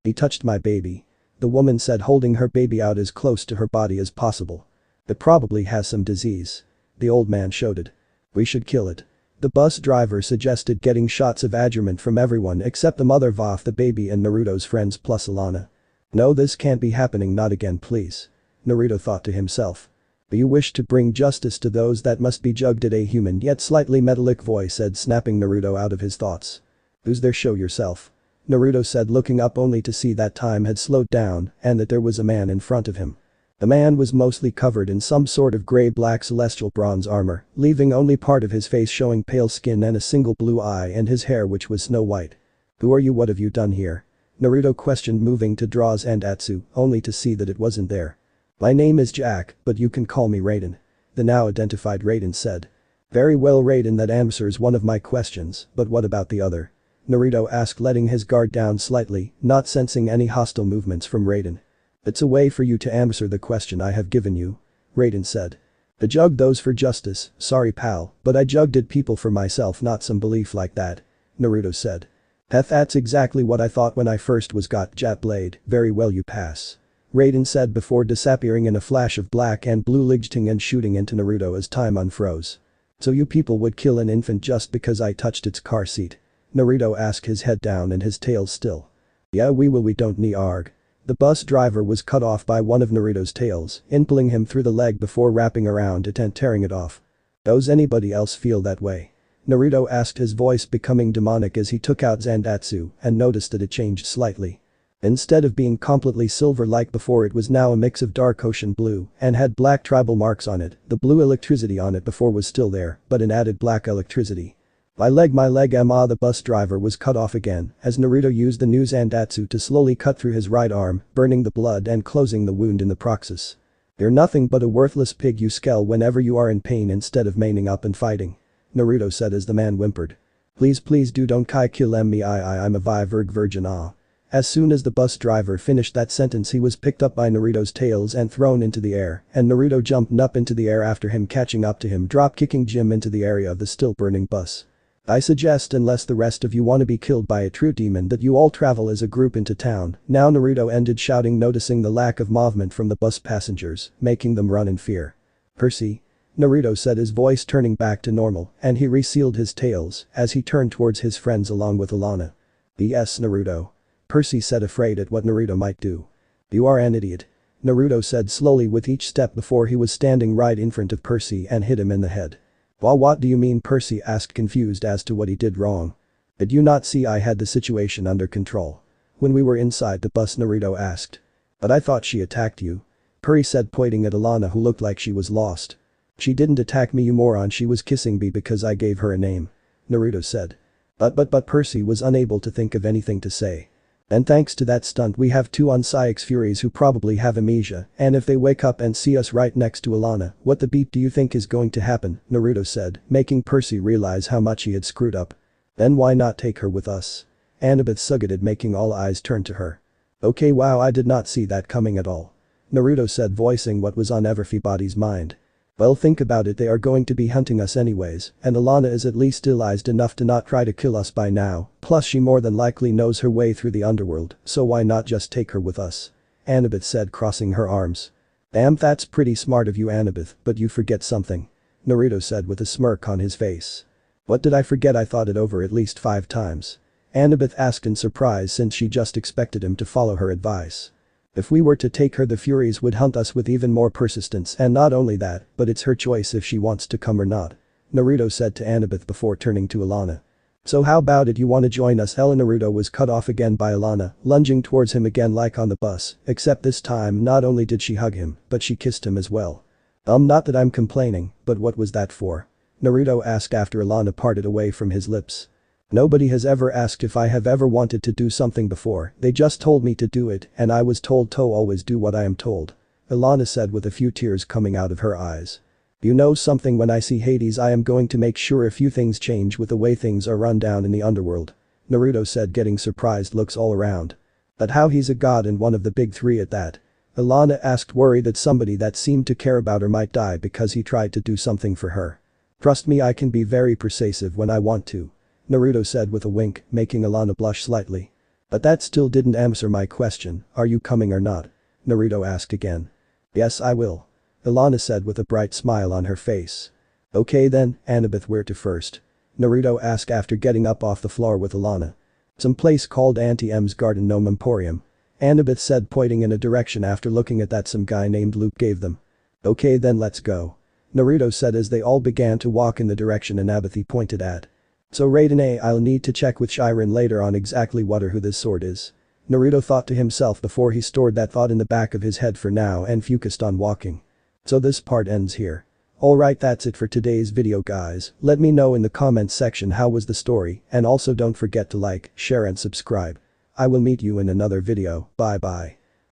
He touched my baby. The woman said, holding her baby out as close to her body as possible. It probably has some disease. The old man shouted. We should kill it. The bus driver suggested, getting shots of agreement from everyone except the mother of the baby and Naruto's friends plus Alana. No, this can't be happening, not again please. Naruto thought to himself. You wish to bring justice to those that must be judged, a human yet slightly metallic voice said, snapping Naruto out of his thoughts. Who's there, show yourself. Naruto said, looking up only to see that time had slowed down and that there was a man in front of him. The man was mostly covered in some sort of gray-black celestial bronze armor, leaving only part of his face showing pale skin and a single blue eye and his hair which was snow white. Who are you, what have you done here? Naruto questioned, moving to draw Zandatsu, only to see that it wasn't there. My name is Jack, but you can call me Raiden. The now identified Raiden said. Very well Raiden, that answers one of my questions, but what about the other? Naruto asked, letting his guard down slightly, not sensing any hostile movements from Raiden. It's a way for you to answer the question I have given you. Raiden said. I jugged those for justice, sorry pal, but I jugged it people for myself, not some belief like that. Naruto said. That's exactly what I thought when I first was got Jet Blade, very well you pass. Raiden said before disappearing in a flash of black and blue lightning and shooting into Naruto as time unfroze. So you people would kill an infant just because I touched its car seat? Naruto asked, his head down and his tail still. Yeah, we will, we don't need arg. The bus driver was cut off by one of Naruto's tails, impaling him through the leg before wrapping around it and tearing it off. Does anybody else feel that way? Naruto asked, his voice becoming demonic as he took out Zandatsu and noticed that it changed slightly. Instead of being completely silver like before, it was now a mix of dark ocean blue and had black tribal marks on it. The blue electricity on it before was still there, but an added black electricity. My leg, the bus driver was cut off again as Naruto used the new Zandatsu to slowly cut through his right arm, burning the blood and closing the wound in the process. You're nothing but a worthless pig, you skell whenever you are in pain instead of manning up and fighting. Naruto said as the man whimpered. Please do don't kill me, I'm a virgin ah. As soon as the bus driver finished that sentence, he was picked up by Naruto's tails and thrown into the air, and Naruto jumped up into the air after him, catching up to him, drop kicking Jim into the area of the still burning bus. I suggest, unless the rest of you want to be killed by a true demon, that you all travel as a group into town. Now Naruto ended shouting, noticing the lack of movement from the bus passengers, making them run in fear. Percy? Naruto said, his voice turning back to normal, and he resealed his tails as he turned towards his friends along with Alana. Yes, Naruto. Percy said, afraid at what Naruto might do. You are an idiot. Naruto said slowly with each step before he was standing right in front of Percy and hit him in the head. Well, what do you mean? Percy asked, confused as to what he did wrong. Did you not see I had the situation under control? When we were inside the bus, Naruto asked. But I thought she attacked you. Percy said, pointing at Alana, who looked like she was lost. She didn't attack me, you moron, she was kissing me because I gave her a name. Naruto said. But Percy was unable to think of anything to say. And thanks to that stunt, we have two Unsai's Furies who probably have amnesia, and if they wake up and see us right next to Alana, what the beep do you think is going to happen? Naruto said, making Percy realize how much he had screwed up. Then why not take her with us? Annabeth suggested, making all eyes turn to her. Okay, wow, I did not see that coming at all. Naruto said, voicing what was on everybody's mind. Well, think about it, they are going to be hunting us anyways, and Alana is at least civilized enough to not try to kill us by now, plus she more than likely knows her way through the underworld, so why not just take her with us? Annabeth said, crossing her arms. Damn, that's pretty smart of you, Annabeth, but you forget something. Naruto said with a smirk on his face. What did I forget? I thought it over at least 5 times. Annabeth asked in surprise, since she just expected him to follow her advice. If we were to take her, the Furies would hunt us with even more persistence, and not only that, but it's her choice if she wants to come or not. Naruto said to Annabeth before turning to Alana. So how about it, you wanna join us? Naruto was cut off again by Alana, lunging towards him again like on the bus, except this time not only did she hug him, but she kissed him as well. Not that I'm complaining, but what was that for? Naruto asked after Alana parted away from his lips. Nobody has ever asked if I have ever wanted to do something before, they just told me to do it, and I was told to always do what I am told. Alana said with a few tears coming out of her eyes. You know something, when I see Hades I am going to make sure a few things change with the way things are run down in the underworld. Naruto said, getting surprised looks all around. But how he's a god and one of the big 3 at that? Alana asked, worried that somebody that seemed to care about her might die because he tried to do something for her. Trust me, I can be very persuasive when I want to. Naruto said with a wink, making Alana blush slightly. But that still didn't answer my question, are you coming or not? Naruto asked again. Yes, I will. Alana said with a bright smile on her face. Okay then, Annabeth, where to first? Naruto asked after getting up off the floor with Alana. Some place called Auntie M's Garden Gnome Emporium. Annabeth said, pointing in a direction after looking at that some guy named Luke gave them. Okay then, let's go. Naruto said as they all began to walk in the direction Annabeth pointed at. So Raiden, I'll need to check with Shiren later on exactly what or who this sword is. Naruto thought to himself before he stored that thought in the back of his head for now and focused on walking. So this part ends here. Alright, that's it for today's video, guys. Let me know in the comments section how was the story, and also don't forget to like, share and subscribe. I will meet you in another video, bye bye.